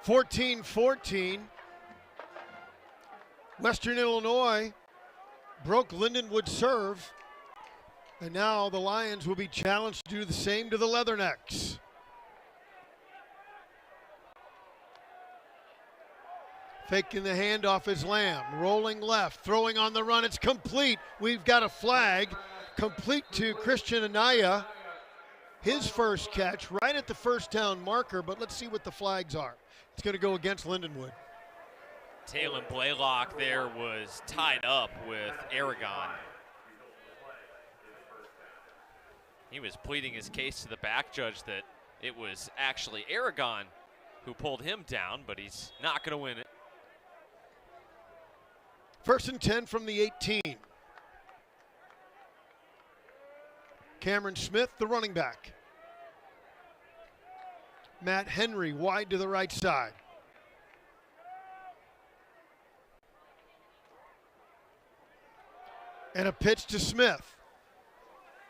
14-14, Western Illinois broke Lindenwood's serve, and now the Lions will be challenged to do the same to the Leathernecks. Faking the handoff is Lamb, rolling left, throwing on the run, it's complete. We've got a flag, complete to Christian Anaya. His first catch, right at the first down marker, but let's see what the flags are. It's going to go against Lindenwood. Talon Blaylock there was tied up with Aragon. He was pleading his case to the back judge that it was actually Aragon who pulled him down, but he's not going to win it. 1st and 10 from the 18. Cameron Smith, the running back. Matt Henry wide to the right side. And a pitch to Smith.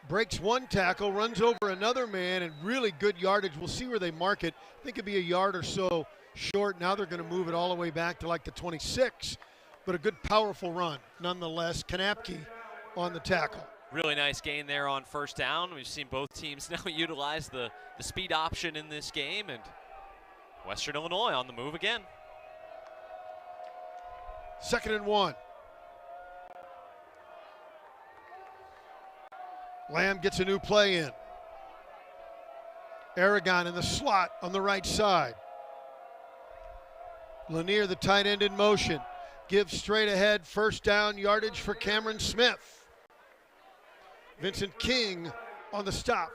Breaks one tackle, runs over another man, and really good yardage. We'll see where they mark it. I think it'd be a yard or so short. Now they're going to move it all the way back to like the 26. But a good, powerful run, nonetheless. Kanapke on the tackle. Really nice gain there on first down. We've seen both teams now utilize the speed option in this game, and Western Illinois on the move again. 2nd and 1. Lamb gets a new play in. Aragon in the slot on the right side. Lanier, the tight end, in motion. Gives straight ahead, first down yardage for Cameron Smith. Vincent King on the stop.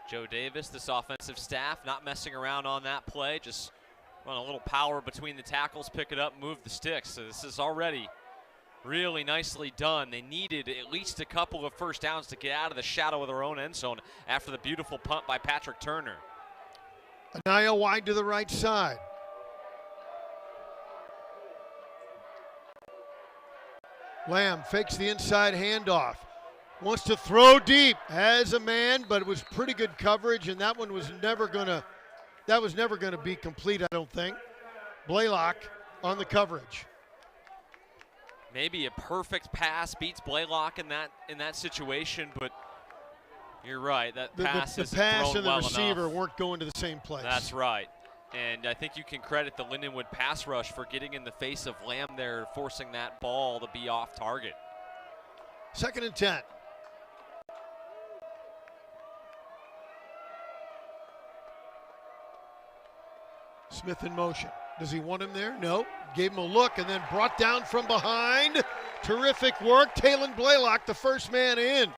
Joe Davis, this offensive staff, not messing around on that play, just run a little power between the tackles, pick it up, move the sticks. So this is already really nicely done. They needed at least a couple of first downs to get out of the shadow of their own end zone after the beautiful punt by Patrick Turner. Anaya wide to the right side. Lamb fakes the inside handoff. Wants to throw deep. Has a man, but it was pretty good coverage, and that one was never gonna be complete, I don't think. Blaylock on the coverage. Maybe a perfect pass beats Blaylock in that situation, but you're right. That pass the isn't pass thrown and the well receiver enough. weren't going to the same place. That's right. And I think you can credit the Lindenwood pass rush for getting in the face of Lamb there, forcing that ball to be off target. 2nd and 10. Smith in motion. Does he want him there? No. Gave him a look and then brought down from behind. Terrific work. Talon Blaylock, the first man in.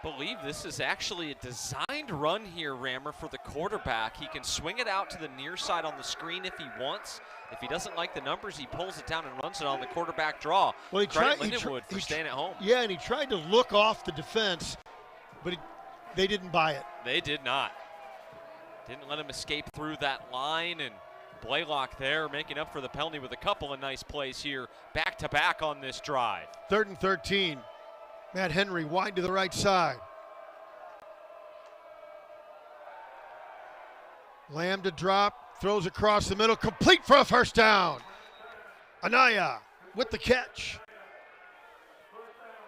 Believe this is actually a designed run here, Rammer, for the quarterback. He can swing it out to the near side on the screen if he wants. If he doesn't like the numbers, he pulls it down and runs it on the quarterback draw. Well, he tried Lindenwood for staying at home. Yeah, and he tried to look off the defense, but they didn't buy it. They did not. Didn't let him escape through that line, and Blaylock there making up for the penalty with a couple of nice plays here, back-to-back on this drive. 3rd and 13. Matt Henry wide to the right side. Lamb to drop, throws across the middle, complete for a first down. Anaya with the catch.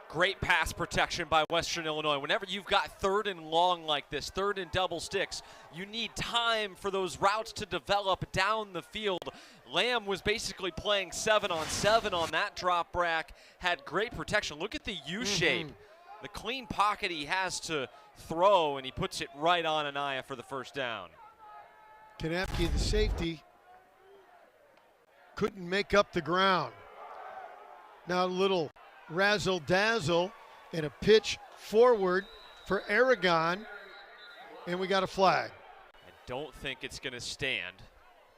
Great pass protection by Western Illinois. Whenever you've got 3rd and long like this, 3rd and double sticks, you need time for those routes to develop down the field. Lamb was basically playing 7-on-7 on that drop back, had great protection. Look at the U-shape, the clean pocket he has to throw, and he puts it right on Anaya for the first down. Kanapke, the safety, couldn't make up the ground. Now a little razzle-dazzle and a pitch forward for Aragon, and we got a flag. I don't think it's going to stand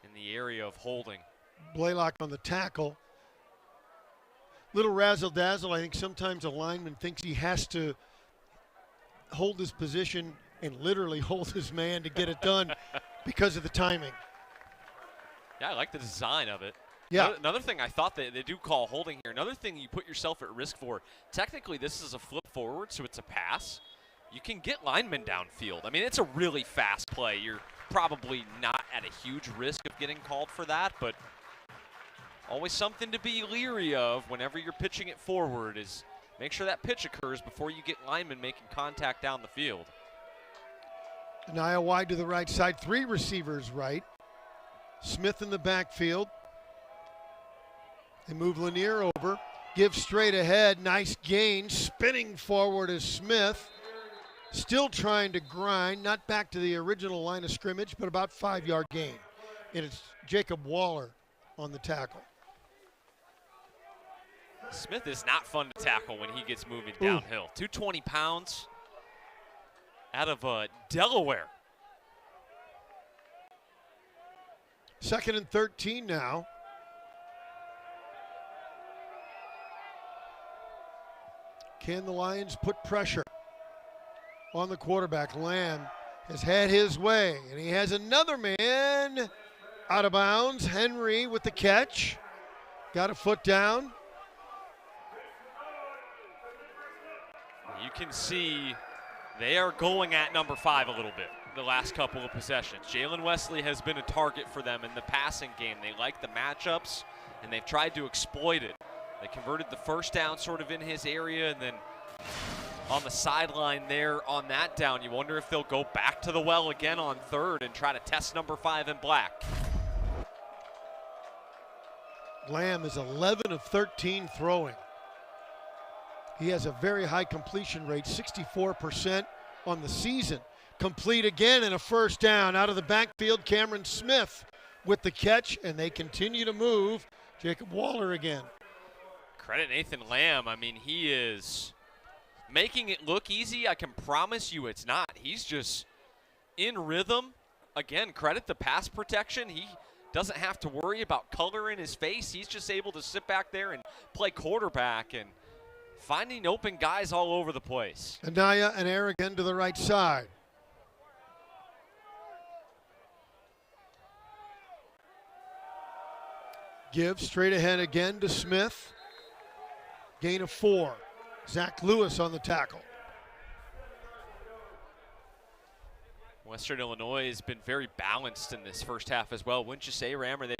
in the area of holding. Blaylock on the tackle. Little razzle-dazzle. I think sometimes a lineman thinks he has to hold his position and literally hold his man to get it done because of the timing. Yeah, I like the design of it. Yeah. Another thing I thought they do call holding here. Another thing you put yourself at risk for. Technically, this is a flip forward, so it's a pass. You can get linemen downfield. I mean, it's a really fast play. You're probably not at a huge risk of getting called for that, but always something to be leery of whenever you're pitching it forward is make sure that pitch occurs before you get linemen making contact down the field. Anaya wide to the right side. 3 receivers right. Smith in the backfield. They move Lanier over. Give straight ahead. Nice gain. Spinning forward is Smith. Still trying to grind. Not back to the original line of scrimmage, but about 5-yard gain. And it's Jacob Waller on the tackle. Smith is not fun to tackle when he gets moving downhill. 220 pounds out of Delaware. 2nd and 13 now. Can the Lions put pressure on the quarterback? Lamb has had his way, and he has another man out of bounds. Henry with the catch. Got a foot down. You can see they are going at number 5 a little bit the last couple of possessions. Jalen Wesley has been a target for them in the passing game. They like the matchups, and they've tried to exploit it. They converted the first down sort of in his area, and then on the sideline there on that down, you wonder if they'll go back to the well again on 3rd and try to test number 5 in black. Lamb is 11 of 13 throwing. He has a very high completion rate, 64% on the season. Complete again and a first down. Out of the backfield, Cameron Smith with the catch, and they continue to move. Jacob Waller again. Credit Nathan Lamb. I mean, he is making it look easy. I can promise you it's not. He's just in rhythm. Again, credit the pass protection. He doesn't have to worry about color in his face. He's just able to sit back there and play quarterback and finding open guys all over the place. Anaya and Air again to the right side. Give straight ahead again to Smith. Gain of 4. Zach Lewis on the tackle. Western Illinois has been very balanced in this first half as well. Wouldn't you say, Rammer? They've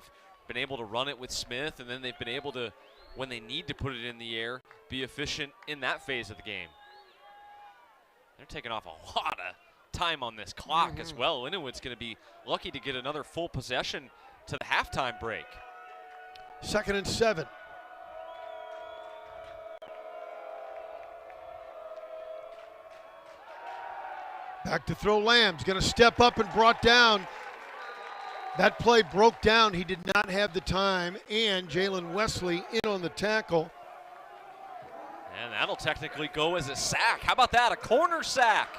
been able to run it with Smith, and then they've been able to, when they need to put it in the air, be efficient in that phase of the game. They're taking off a lot of time on this clock as well. Lindenwood's going to be lucky to get another full possession to the halftime break. 2nd and 7. Back to throw. Lamb's going to step up and brought down. That play broke down. He did not have the time, and Jalen Wesley in on the tackle. And that'll technically go as a sack. How about that? A corner sack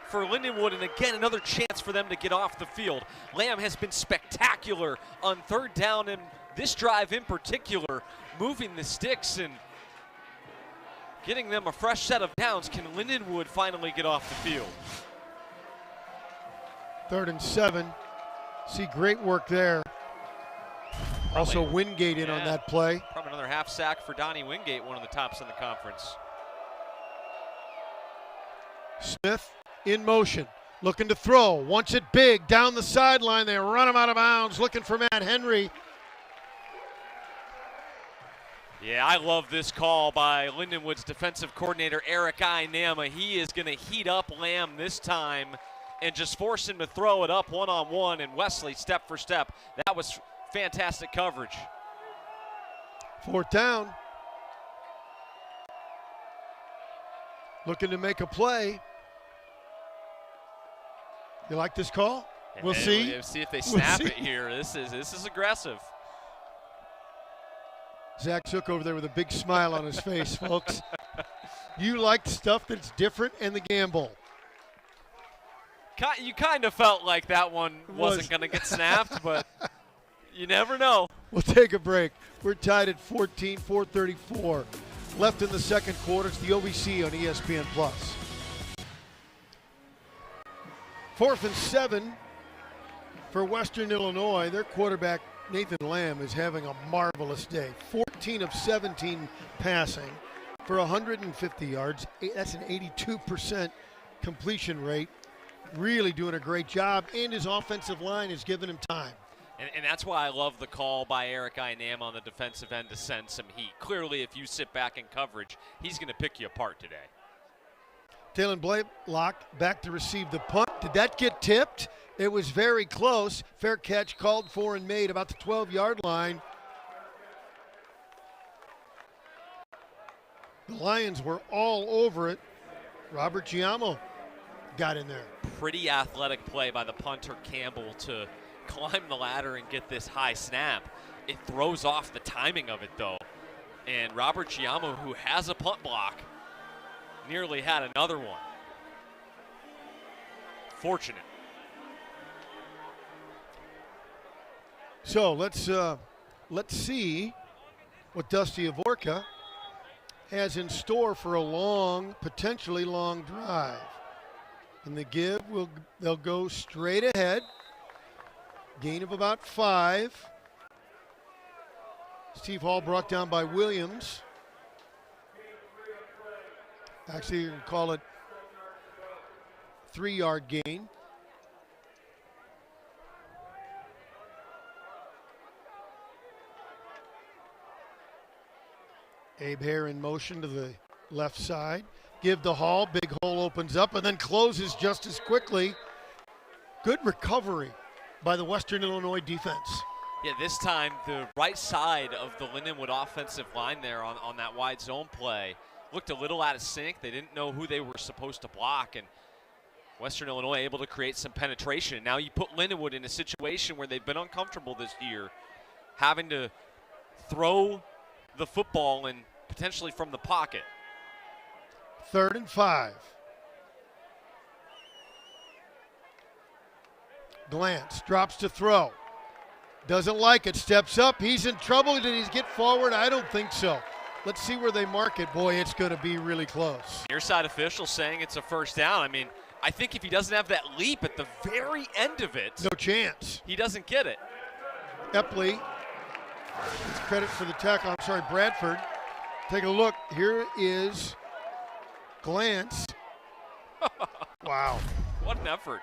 for Lindenwood, and again, another chance for them to get off the field. Lamb has been spectacular on 3rd down in this drive in particular, moving the sticks and getting them a fresh set of downs. Can Lindenwood finally get off the field? 3rd and 7. See great work there. Also Wingate in on that play. Probably another half sack for Donnie Wingate, one of the tops in the conference. Smith in motion, looking to throw. Wants it big, down the sideline. They run him out of bounds, looking for Matt Henry. Yeah, I love this call by Lindenwood's defensive coordinator, Eric Inama. He is going to heat up Lamb this time and just force him to throw it up one-on-one, and Wesley step for step. That was fantastic coverage. 4th down. Looking to make a play. You like this call? We'll see. We'll see if they snap it here. This is aggressive. Zach Zook over there with a big smile on his face, folks. You like stuff that's different and the gamble. You kind of felt like that one wasn't going to get snapped, but you never know. We'll take a break. We're tied at 14, 4:34 left in the second quarter. It's the OVC on ESPN+. 4th and 7 for Western Illinois. Their quarterback Nathan Lamb is having a marvelous day. 14 of 17 passing for 150 yards. That's an 82% completion rate. Really doing a great job, and his offensive line is giving him time. And that's why I love the call by Eric Inam on the defensive end to send some heat. Clearly, if you sit back in coverage, he's going to pick you apart today. Talon Blaylock back to receive the punt. Did that get tipped? It was very close. Fair catch called for and made about the 12-yard line. The Lions were all over it. Robert Giammo got in there. Pretty athletic play by the punter Campbell to climb the ladder and get this high snap. It throws off the timing of it, though. And Robert Giammo, who has a punt block, nearly had another one. Fortunate. So let's see what Dusty Avorka has in store for a long, potentially long drive. And the give, they'll go straight ahead. Gain of about 5. Steve Hall brought down by Williams. Actually, you can call it 3-yard gain. Abe Hare in motion to the left side. Give to Hall. Big hole opens up and then closes just as quickly. Good recovery by the Western Illinois defense. Yeah, this time the right side of the Lindenwood offensive line there on that wide zone play looked a little out of sync. They didn't know who they were supposed to block, and Western Illinois able to create some penetration. Now you put Lindenwood in a situation where they've been uncomfortable this year, having to throw the football and potentially from the pocket. 3rd and 5. Glance, drops to throw. Doesn't like it, steps up. He's in trouble. Did he get forward? I don't think so. Let's see where they mark it. Boy, it's going to be really close. Near side official saying it's a first down. I mean, I think if he doesn't have that leap at the very end of it, no chance. He doesn't get it. Epley, credit for the tackle. I'm sorry, Bradford. Take a look. Here is Glance. Wow. What an effort.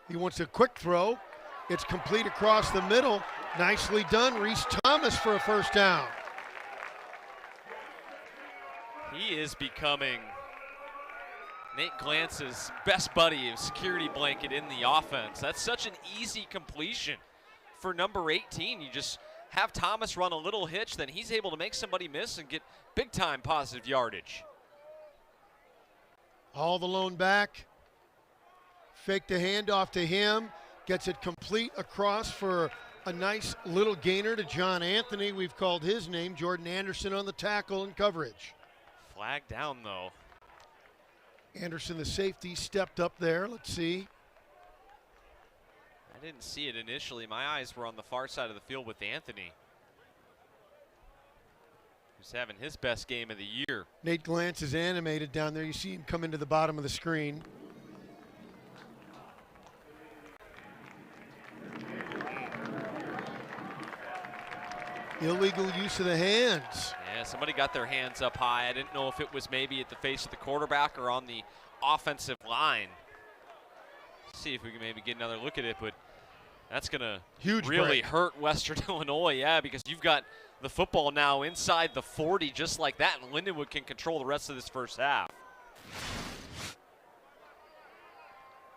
He wants a quick throw. It's complete across the middle. Nicely done. Reese Thomas for a first down. He is becoming Nate Glance's best buddy, of security blanket in the offense. That's such an easy completion for number 18. You just have Thomas run a little hitch, then he's able to make somebody miss and get big-time positive yardage. All the lone back. Fake the handoff to him. Gets it complete across for a nice little gainer to John Anthony. We've called his name. Jordan Anderson on the tackle and coverage. Flag down, though. Anderson, the safety, stepped up there. Let's see. I didn't see it initially. My eyes were on the far side of the field with Anthony, who's having his best game of the year. Nate Glance is animated down there. You see him come into the bottom of the screen. Illegal use of the hands. Yeah, somebody got their hands up high. I didn't know if it was maybe at the face of the quarterback or on the offensive line. See if we can maybe get another look at it, but that's going to really hurt Western Illinois, yeah, because you've got the football now inside the 40 just like that, and Lindenwood can control the rest of this first half.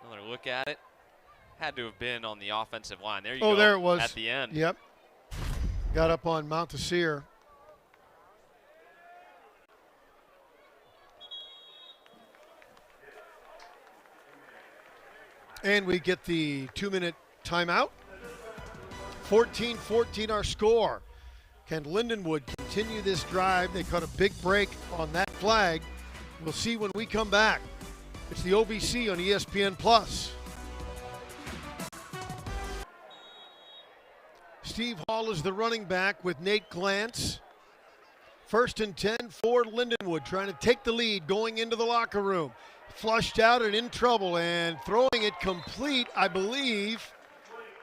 Another look at it. Had to have been on the offensive line. There you go. Oh, there it was. At the end. Yep. Got up on Montesir. And we get the 2-minute timeout. 14-14 our score. Can Lindenwood continue this drive? They caught a big break on that flag. We'll see when we come back. It's the OVC on ESPN+. Steve Hall is the running back with Nate Glance. 1st and 10 for Lindenwood, trying to take the lead going into the locker room. Flushed out and in trouble, and throwing it complete, I believe,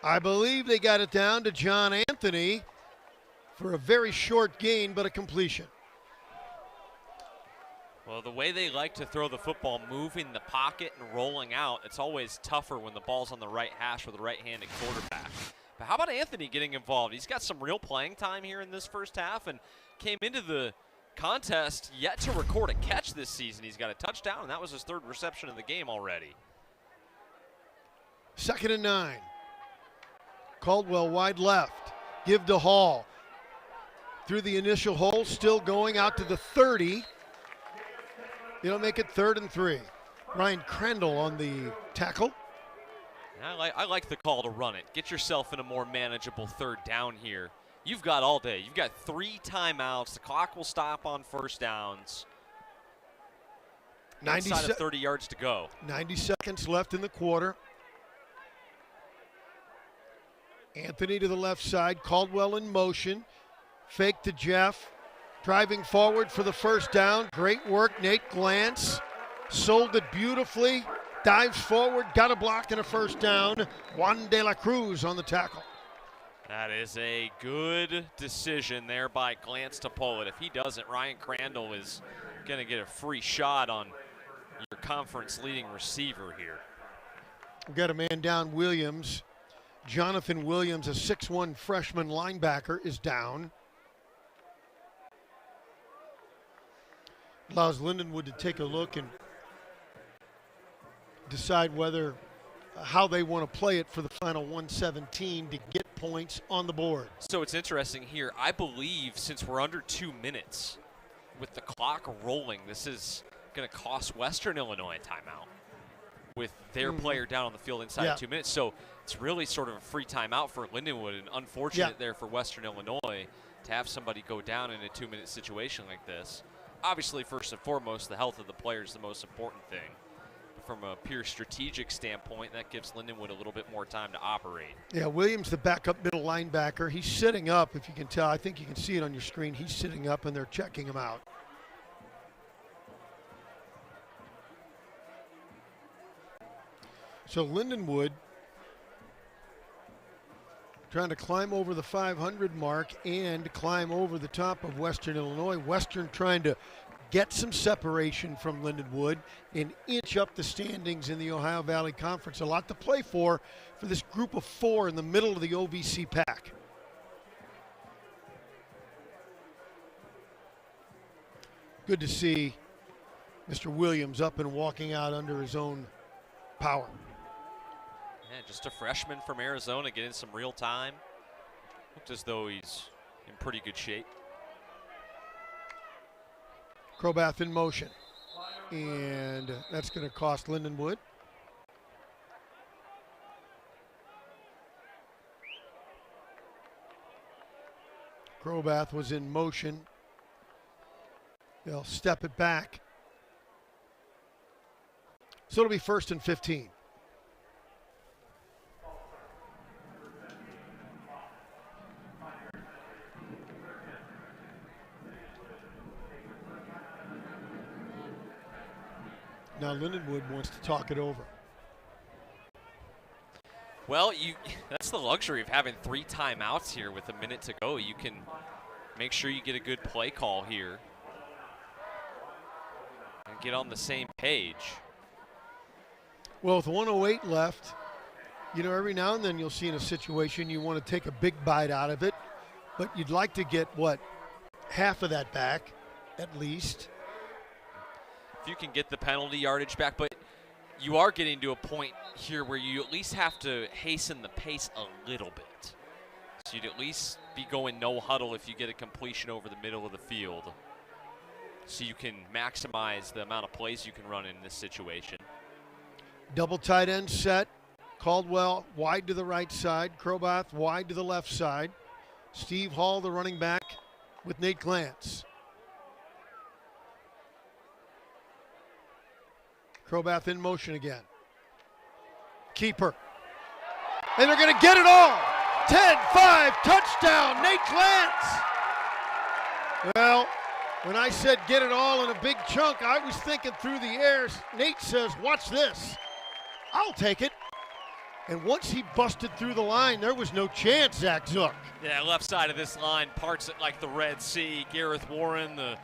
I believe they got it down to John Anthony for a very short gain, but a completion. Well, the way they like to throw the football, moving the pocket and rolling out, it's always tougher when the ball's on the right hash with a right-handed quarterback. But how about Anthony getting involved? He's got some real playing time here in this first half and came into the contest yet to record a catch this season. He's got a touchdown, and that was his third reception of the game already. 2nd and 9. Caldwell wide left. Give to Hall. Through the initial hole, still going out to the 30. It'll make it 3rd and 3. Ryan Crandall on the tackle. I like the call to run it. Get yourself in a more manageable 3rd down here. You've got all day. You've got 3 timeouts. The clock will stop on first downs. Inside of 30 yards to go. 90 seconds left in the quarter. Anthony to the left side. Caldwell in motion. Fake to Jeff. Driving forward for the first down. Great work, Nate Glantz. Sold it beautifully. Dives forward, got a block and a first down. Juan de la Cruz on the tackle. That is a good decision there by Glantz to pull it. If he doesn't, Ryan Crandall is going to get a free shot on your conference leading receiver here. We've got a man down, Williams. Jonathan Williams, a 6'1 freshman linebacker, is down. Allows Lindenwood to take a look and decide whether how they want to play it for the final 117 to get points on the board. So it's interesting here. I believe since we're under 2 minutes with the clock rolling, this is going to cost Western Illinois a timeout with their player down on the field inside of 2 minutes. So it's really sort of a free timeout for Lindenwood, and unfortunate there for Western Illinois to have somebody go down in a 2-minute situation like this. Obviously, first and foremost, the health of the player is the most important thing. But from a pure strategic standpoint, that gives Lindenwood a little bit more time to operate. Yeah, Williams, the backup middle linebacker, he's sitting up, if you can tell. I think you can see it on your screen. He's sitting up, and they're checking him out. So Lindenwood trying to climb over the 500 mark and climb over the top of Western Illinois. Western trying to get some separation from Lindenwood and inch up the standings in the Ohio Valley Conference. A lot to play for this group of 4 in the middle of the OVC pack. Good to see Mr. Williams up and walking out under his own power. Yeah, just a freshman from Arizona getting some real time. Looked as though he's in pretty good shape. Crobath in motion. And that's going to cost Lindenwood. Crobath was in motion. They'll step it back. So it'll be 1st and 15. Now Lindenwood wants to talk it over. Well, that's the luxury of having 3 timeouts here with a minute to go. You can make sure you get a good play call here and get on the same page. Well, with 1:08 left, you know, every now and then you'll see in a situation you want to take a big bite out of it, but you'd like to get, what, half of that back at least. If you can get the penalty yardage back, but you are getting to a point here where you at least have to hasten the pace a little bit. So you'd at least be going no huddle if you get a completion over the middle of the field, so you can maximize the amount of plays you can run in this situation. Double tight end set. Caldwell wide to the right side. Crobath wide to the left side. Steve Hall, the running back, with Nate Glantz. Crobath in motion again. Keeper. And they're going to get it all. 10-5, touchdown, Nate Glantz. Well, when I said get it all in a big chunk, I was thinking through the air. Nate says, watch this. I'll take it. And once he busted through the line, there was no chance, Zach Zook. Yeah, left side of this line parts it like the Red Sea. Gareth Warren, the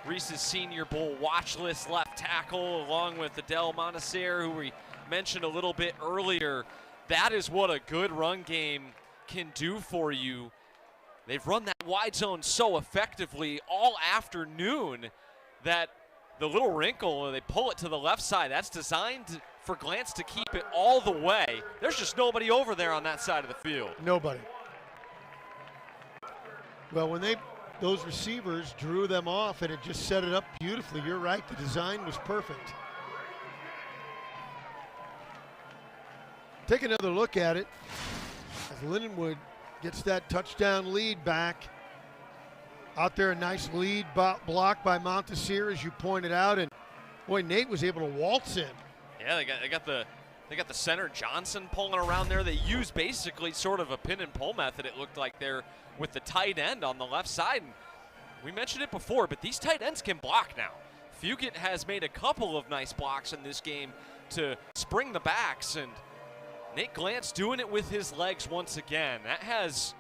Reese's Senior Bowl watch list left tackle, along with Adele Montesser, who we mentioned a little bit earlier. That is what a good run game can do for you. They've run that wide zone so effectively all afternoon that the little wrinkle, they pull it to the left side. That's designed for Glantz to keep it all the way. There's just nobody over there on that side of the field. Nobody. Well, when those receivers drew them off and it just set it up beautifully. You're right, the design was perfect. Take another look at it as Lindenwood gets that touchdown lead back. Out there, a nice lead block by Montesser, as you pointed out, and boy, Nate was able to waltz in. Yeah, they got the center Johnson pulling around there. They used basically sort of a pin and pull method, it looked like, there with the tight end on the left side. And we mentioned it before, but these tight ends can block now. Fugit has made a couple of nice blocks in this game to spring the backs, and Nate Glantz doing it with his legs once again. That has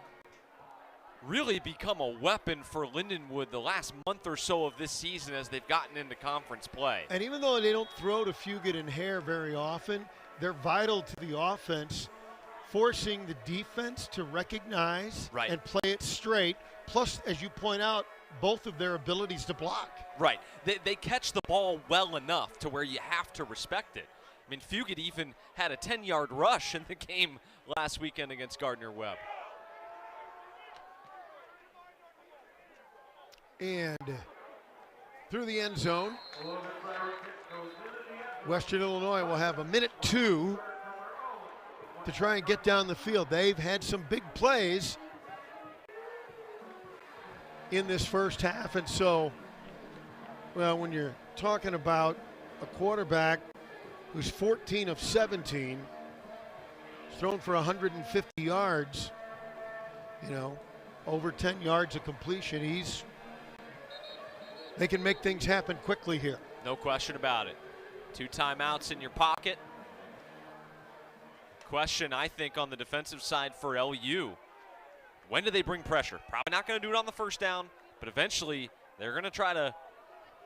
really become a weapon for Lindenwood the last month or so of this season as they've gotten into conference play. And even though they don't throw to Fugit and Hare very often, they're vital to the offense, forcing the defense to recognize and play it straight. Plus, as you point out, both of their abilities to block. Right. They catch the ball well enough to where you have to respect it. I mean, Fugit even had a 10-yard rush in the game last weekend against Gardner-Webb. And through the end zone, Western Illinois will have a minute 2 to try and get down the field. They've had some big plays in this first half, and so, well, when you're talking about a quarterback who's 14 of 17, thrown for 150 yards, you know, over 10 yards of completion, they can make things happen quickly here. No question about it. 2 timeouts in your pocket. Question, I think, on the defensive side for LU. When do they bring pressure? Probably not going to do it on the first down, but eventually they're going to try to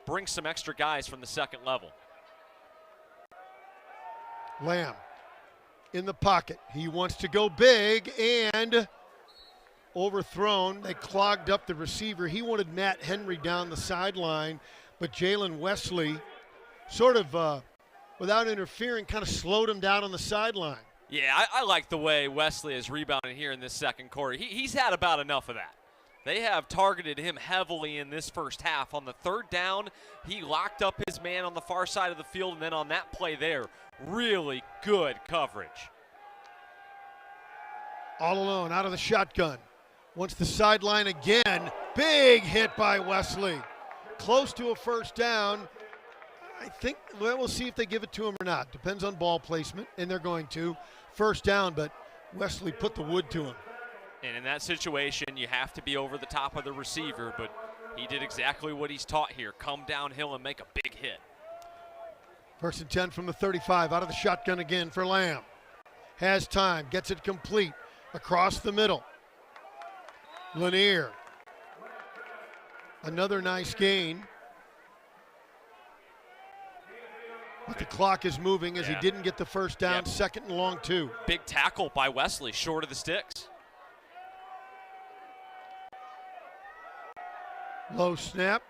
bring some extra guys from the second level. Lamb in the pocket. He wants to go big and overthrown. They clogged up the receiver. He wanted Matt Henry down the sideline, but Jalen Wesley sort of, without interfering, kind of slowed him down on the sideline. Yeah, I like the way Wesley is rebounding here in this second quarter. He's had about enough of that. They have targeted him heavily in this first half. On the third down, he locked up his man on the far side of the field, and then on that play there, really good coverage. All alone, out of the shotgun. Wants the sideline again. Big hit by Wesley. Close to a first down. I think, well, we'll see if they give it to him or not. Depends on ball placement, and they're going to. First down, but Wesley put the wood to him. And in that situation, you have to be over the top of the receiver, but he did exactly what he's taught here. Come downhill and make a big hit. First and 10 from the 35, out of the shotgun again for Lamb. Has time, gets it complete. Across the middle. Lanier. Another nice gain. But the clock is moving as he didn't get the first down. Second and long 2. Big tackle by Wesley, short of the sticks. Low snap.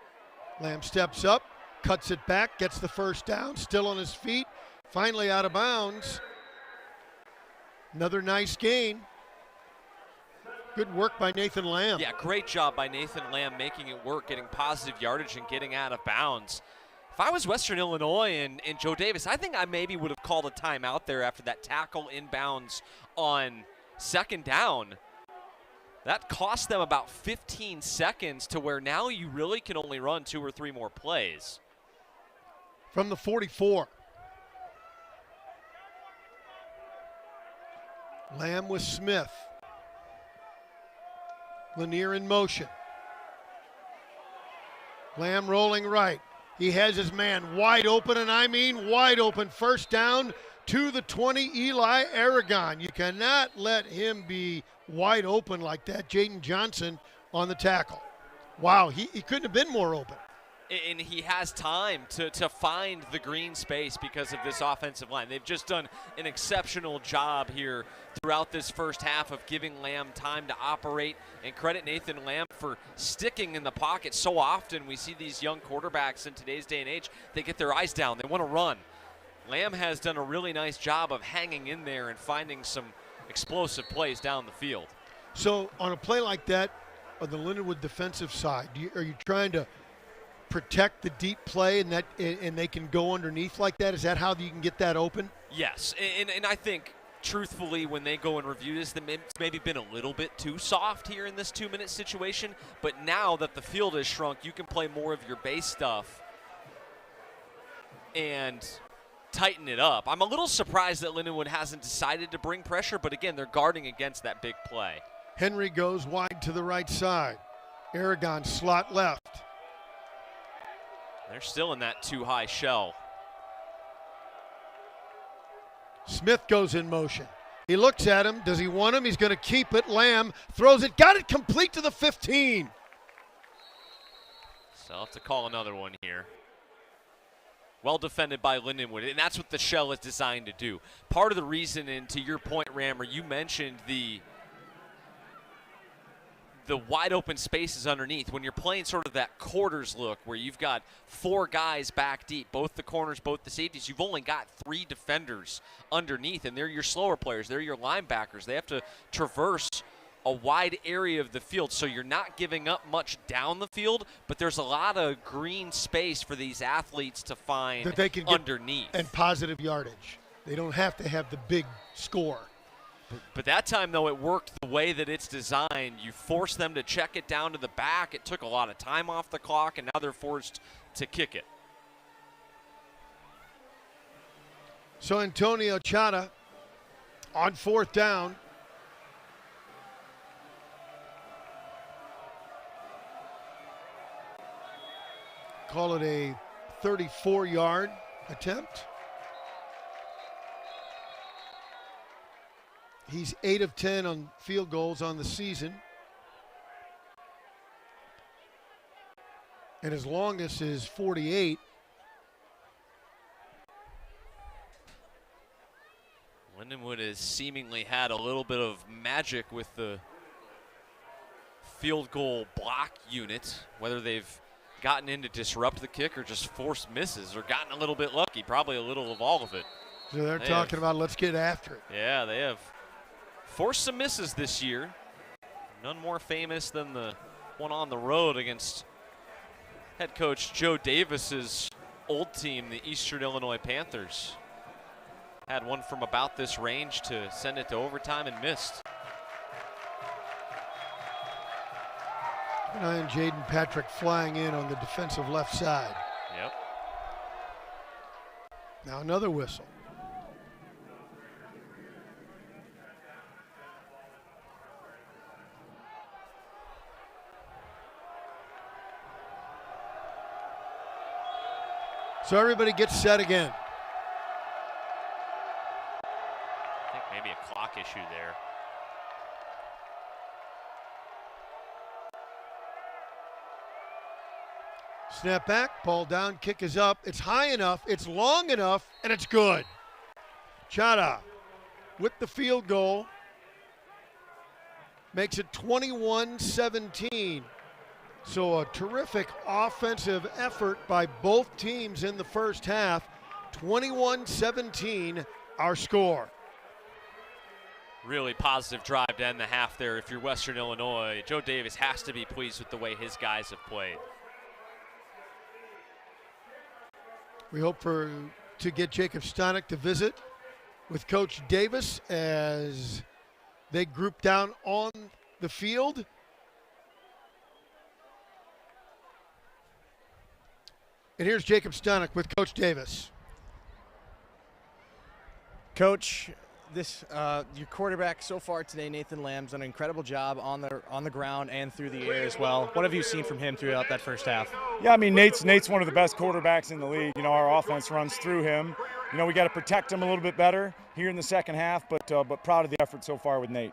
Lamb steps up, cuts it back, gets the first down, still on his feet, finally out of bounds. Another nice gain. Good work by Nathan Lamb. Yeah, great job by Nathan Lamb making it work, getting positive yardage and getting out of bounds. If I was Western Illinois and Joe Davis, I think I maybe would have called a timeout there after that tackle inbounds on second down. That cost them about 15 seconds to where now you really can only run 2 or 3 more plays. From the 44. Lamb with Smith. Lanier in motion. Lamb rolling right. He has his man wide open, and I mean wide open. First down, To the 20, Eli Aragon. You cannot let him be wide open like that. Jaden Johnson on the tackle. Wow, he couldn't have been more open. And he has time to find the green space because of this offensive line. They've just done an exceptional job here throughout this first half of giving Lamb time to operate. And credit Nathan Lamb for sticking in the pocket. So often we see these young quarterbacks in today's day and age, they get their eyes down. They want to run. Lamb has done a really nice job of hanging in there and finding some explosive plays down the field. So on a play like that, on the Lindenwood defensive side, are you trying to protect the deep play and they can go underneath like that? Is that how you can get that open? Yes, and I think truthfully when they go and review this, it's maybe been a little bit too soft here in this 2-minute situation, but now that the field has shrunk, you can play more of your base stuff and tighten it up. I'm a little surprised that Lindenwood hasn't decided to bring pressure, but again, they're guarding against that big play. Henry goes wide to the right side. Aragon slot left. They're still in that too high shell. Smith goes in motion. He looks at him. Does he want him? He's going to keep it. Lamb throws it. Got it complete to the 15. So I'll have to call another one here. Well defended by Lindenwood, and that's what the shell is designed to do. Part of the reason, and to your point, Rammer, you mentioned the wide open spaces underneath. When you're playing sort of that quarters look where you've got 4 guys back deep, both the corners, both the safeties, you've only got 3 defenders underneath, and they're your slower players. They're your linebackers. They have to traverse a wide area of the field, so you're not giving up much down the field, but there's a lot of green space for these athletes to find that they can underneath. And positive yardage. They don't have to have the big score. But that time, though, it worked the way that it's designed. You force them to check it down to the back. It took a lot of time off the clock, and now they're forced to kick it. So Antonio Chata on 4th down. Call it a 34-yard attempt. He's 8 of 10 on field goals on the season. And his longest is 48. Lindenwood has seemingly had a little bit of magic with the field goal block unit, whether they've gotten in to disrupt the kick or just forced misses or gotten a little bit lucky, probably a little of all of it. So they're talking about let's get after it. Yeah, they have forced some misses this year. None more famous than the one on the road against head coach Joe Davis's old team, the Eastern Illinois Panthers. Had one from about this range to send it to overtime and missed. And Jaden Patrick flying in on the defensive left side. Yep. Now another whistle. So everybody gets set again. I think maybe a clock issue there. Snap back, ball down, kick is up. It's high enough, it's long enough, and it's good. Chata with the field goal makes it 21-17. So a terrific offensive effort by both teams in the first half. 21-17, our score. Really positive drive to end the half there. If you're Western Illinois, Joe Davis has to be pleased with the way his guys have played. We hope to get Jacob Stanek to visit with Coach Davis as they group down on the field. And here's Jacob Stanek with Coach Davis. Coach, Your quarterback so far today, Nathan Lamb's done an incredible job on the ground and through the air as well. What have you seen from him throughout that first half? Yeah, I mean, Nate's one of the best quarterbacks in the league. Our offense runs through him. We got to protect him a little bit better here in the second half, but proud of the effort so far with Nate.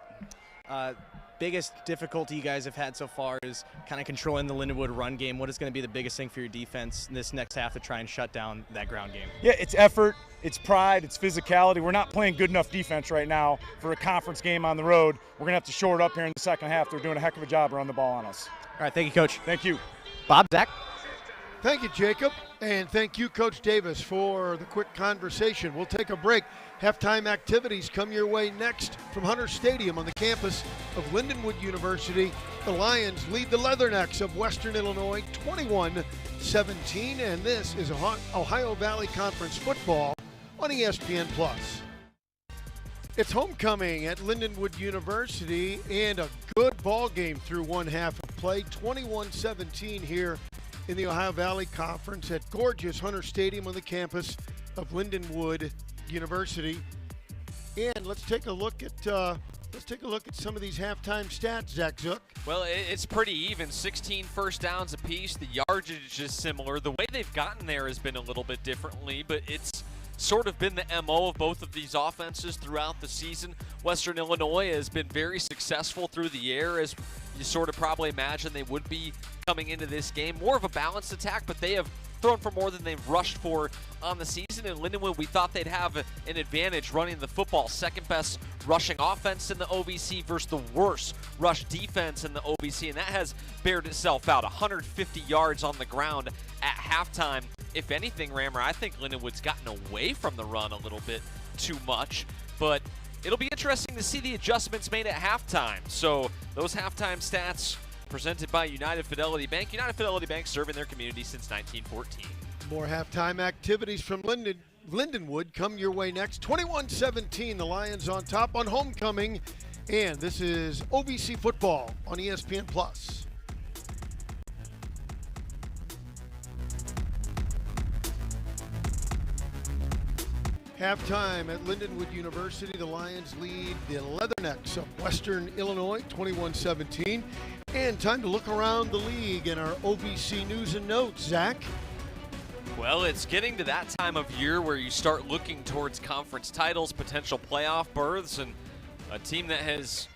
Biggest difficulty you guys have had so far is kind of controlling the Lindenwood run game. What is going to be the biggest thing for your defense in this next half to try and shut down that ground game? Yeah, it's effort, it's pride, it's physicality. We're not playing good enough defense right now for a conference game on the road. We're going to have to shore it up here in the second half. They're doing a heck of a job around the ball on us. All right, thank you, Coach. Thank you. Bob, Zach? Thank you, Jacob, and thank you, Coach Davis, for the quick conversation. We'll take a break. Halftime activities come your way next from Hunter Stadium on the campus of Lindenwood University. The Lions lead the Leathernecks of Western Illinois 21-17, and this is Ohio Valley Conference football on ESPN+. It's homecoming at Lindenwood University, and a good ball game through one half of play, 21-17 here in the Ohio Valley Conference at gorgeous Hunter Stadium on the campus of Lindenwood University. And let's take a look at some of these halftime stats, Zach Zook. Well, it's pretty even. 16 first downs apiece. The yardage is similar. The way they've gotten there has been a little bit differently, but it's sort of been the MO of both of these offenses throughout the season. Western Illinois has been very successful through the air, as you sort of probably imagine they would be coming into this game. More of a balanced attack, but they have thrown for more than they've rushed for on the season. In Lindenwood, we thought they'd have an advantage running the football. Second best rushing offense in the OVC versus the worst rush defense in the OVC, and that has bared itself out. 150 yards on the ground at halftime. If anything, Rammer, I think Lindenwood's gotten away from the run a little bit too much, but it'll be interesting to see the adjustments made at halftime. So those halftime stats presented by United Fidelity Bank. United Fidelity Bank serving their community since 1914. More halftime activities from Lindenwood come your way next. 21-17, the Lions on top on homecoming. And this is OVC football on ESPN+. Halftime at Lindenwood University, the Lions lead the Leathernecks of Western Illinois 21-17. And time to look around the league and our OVC news and notes. Zach? Well, it's getting to that time of year where you start looking towards conference titles, potential playoff berths, and a team that has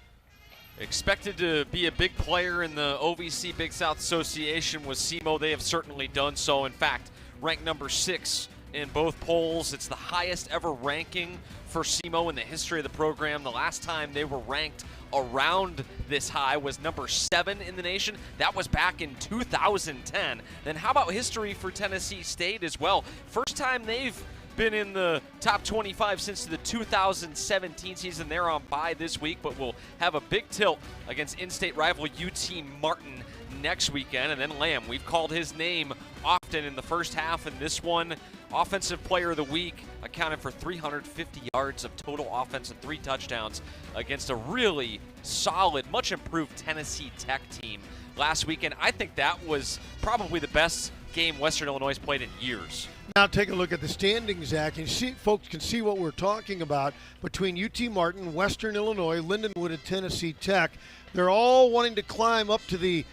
expected to be a big player in the OVC Big South Association was SEMO. They have certainly done so. In fact, ranked number 6 in both polls. It's the highest ever ranking for SEMO in the history of the program. The last time they were ranked around this high was number 7 in the nation. That was back in 2010. Then how about history for Tennessee State as well? First time they've been in the top 25 since the 2017 season. They're on bye this week, but will have a big tilt against in-state rival UT Martin next weekend. And then Lamb, we've called his name often in the first half, and this one, Offensive Player of the Week, accounted for 350 yards of total offense and 3 touchdowns against a really solid, much improved Tennessee Tech team last weekend. I think that was probably the best game Western Illinois has played in years. Now take a look at the standings, Zach, and folks can see what we're talking about between UT Martin, Western Illinois, Lindenwood, and Tennessee Tech. They're all wanting to climb up to the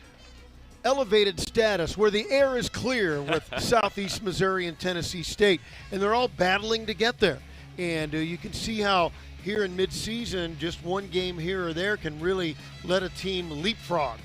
elevated status where the air is clear with Southeast Missouri and Tennessee State, and they're all battling to get there. And you can see how here in midseason, just one game here or there can really let a team leapfrog.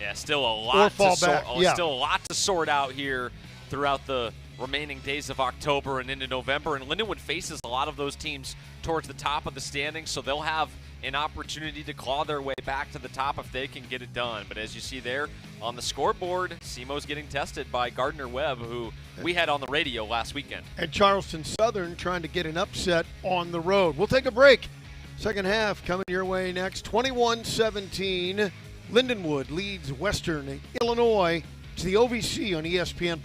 Yeah, still a lot Still a lot to sort out here throughout the remaining days of October and into November. And Lindenwood faces a lot of those teams towards the top of the standings, so they'll have an opportunity to claw their way back to the top if they can get it done. But as you see there on the scoreboard, SEMO's getting tested by Gardner Webb, who we had on the radio last weekend. And Charleston Southern trying to get an upset on the road. We'll take a break. Second half coming your way next. 21-17. Lindenwood leads Western Illinois to the OVC on ESPN+.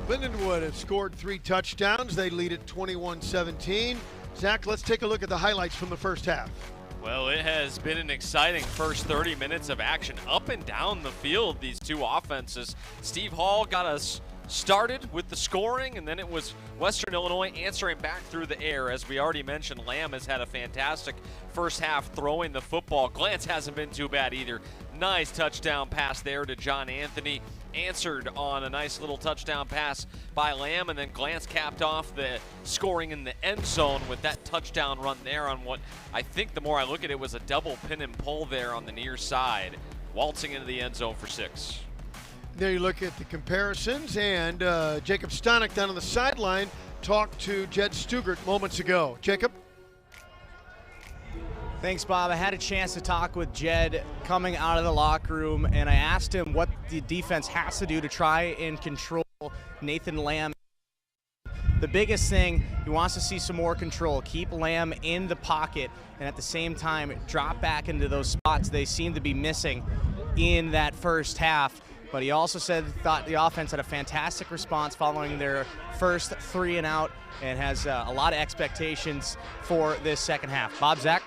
Lindenwood has scored 3 touchdowns. They lead at 21-17. Zach, let's take a look at the highlights from the first half. Well, it has been an exciting first 30 minutes of action up and down the field, these two offenses. Steve Hall got us started with the scoring, and then it was Western Illinois answering back through the air. As we already mentioned, Lamb has had a fantastic first half throwing the football. Glantz hasn't been too bad either. Nice touchdown pass there to John Anthony. Answered on a nice little touchdown pass by Lamb, and then Glantz capped off the scoring in the end zone with that touchdown run there on what I think, the more I look at it, was a double pin and pull there on the near side, waltzing into the end zone for 6. There you look at the comparisons, and Jacob Stanek down on the sideline talked to Jed Stugart moments ago. Jacob? Thanks, Bob. I had a chance to talk with Jed coming out of the locker room, and I asked him what the defense has to do to try and control Nathan Lamb. The biggest thing, he wants to see some more control, keep Lamb in the pocket, and at the same time drop back into those spots they seem to be missing in that first half. But he also said thought the offense had a fantastic response following their first 3 and out, and has a lot of expectations for this second half. Bob, Zach?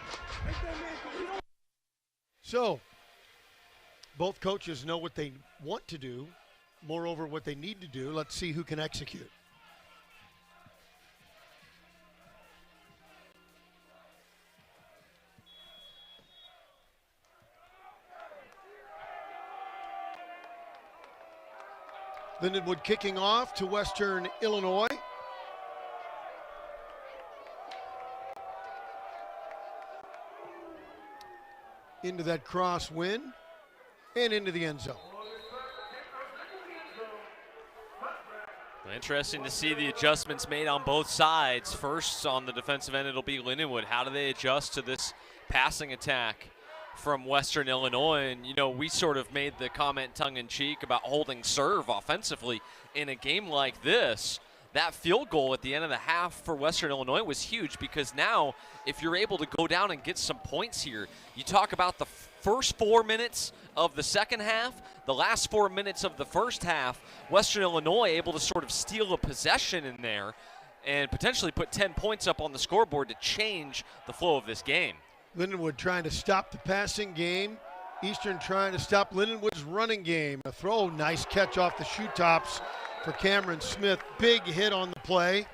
So, both coaches know what they want to do, moreover what they need to do. Let's see who can execute. Lindenwood kicking off to Western Illinois. Into that cross win and into the end zone. Interesting to see the adjustments made on both sides. First, on the defensive end, it'll be Lindenwood. How do they adjust to this passing attack from Western Illinois? And, you know, we sort of made the comment tongue-in-cheek about holding serve offensively in a game like this. That field goal at the end of the half for Western Illinois was huge, because now if you're able to go down and get some points here, you talk about the first 4 minutes of the second half, the last 4 minutes of the first half, Western Illinois able to sort of steal a possession in there and potentially put 10 points up on the scoreboard to change the flow of this game. Lindenwood trying to stop the passing game. Eastern trying to stop Lindenwood's running game. A throw, nice catch off the shoe tops for Cameron Smith. Big hit on the play.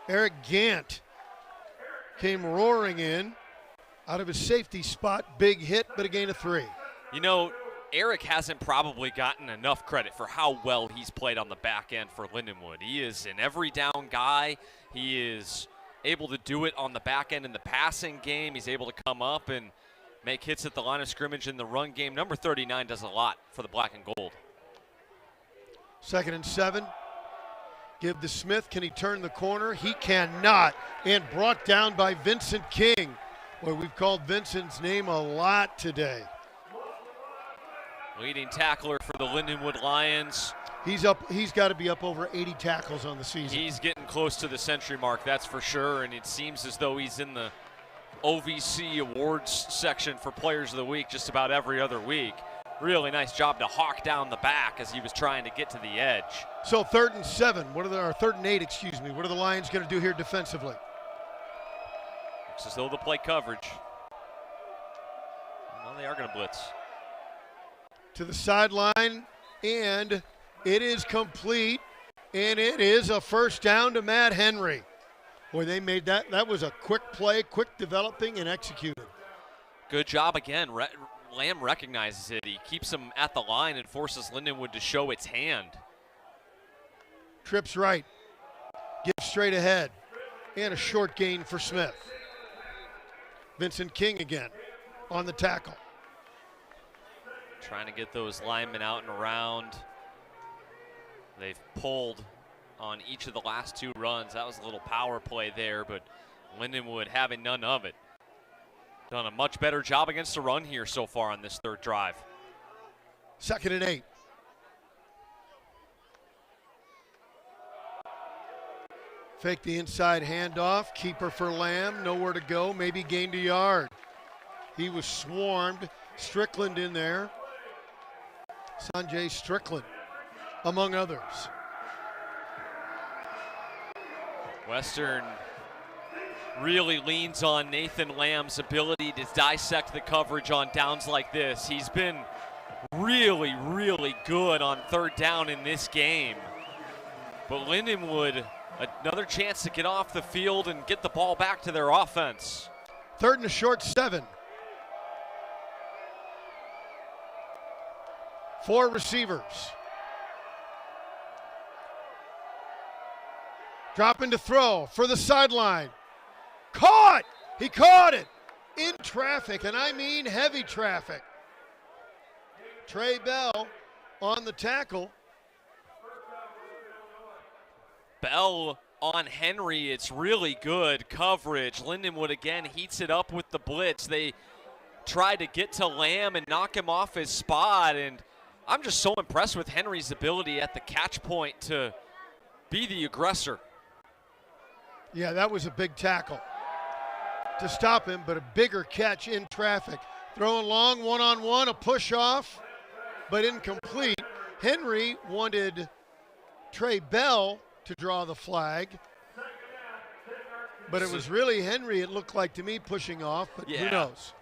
Eric Gant came roaring in out of his safety spot. Big hit, but a gain of 3. You know, Eric hasn't probably gotten enough credit for how well he's played on the back end for Lindenwood. He is an every down guy. He is able to do it on the back end in the passing game. He's able to come up and make hits at the line of scrimmage in the run game. Number 39 does a lot for the black and gold. 2nd and 7. Give to Smith. Can he turn the corner? He cannot. And brought down by Vincent King. Boy, we've called Vincent's name a lot today. Leading tackler for the Lindenwood Lions. He's got to be up over 80 tackles on the season. He's getting close to the century mark, that's for sure. And it seems as though he's in the OVC awards section for Players of the Week just about every other week. Really nice job to hawk down the back as he was trying to get to the edge. So 3rd and 7. Or 3rd and 8, excuse me. What are the Lions going to do here defensively? Looks as though they'll play coverage. Well, they are going to blitz. To the sideline, and it is complete, and it is a first down to Matt Henry. Boy, they made that. That was a quick play, quick developing, and executed. Good job again. Lamb recognizes it. He keeps him at the line and forces Lindenwood to show its hand. Trips right. Gives straight ahead. And a short gain for Smith. Vincent King again on the tackle. Trying to get those linemen out and around. They've pulled on each of the last 2 runs. That was a little power play there, but Lindenwood having none of it. Done a much better job against the run here so far on this 3rd drive. 2nd and 8. Fake the inside handoff. Keeper for Lamb. Nowhere to go. Maybe gained a yard. He was swarmed. Strickland in there. Sanjay Strickland, among others. Western really leans on Nathan Lamb's ability to dissect the coverage on downs like this. He's been really, really good on 3rd down in this game. But Lindenwood, another chance to get off the field and get the ball back to their offense. 3rd and a short 7. 4 receivers. Dropping to throw for the sideline. Caught! He caught it in traffic, and I mean heavy traffic. Trey Bell on the tackle. Bell on Henry, it's really good coverage. Lindenwood again heats it up with the blitz. They try to get to Lamb and knock him off his spot, and I'm just so impressed with Henry's ability at the catch point to be the aggressor. Yeah, that was a big tackle to stop him, but a bigger catch in traffic. Throwing long, one-on-one, a push-off, but incomplete. Henry wanted Trey Bell to draw the flag, but it was really Henry, it looked like to me, pushing off, but who knows?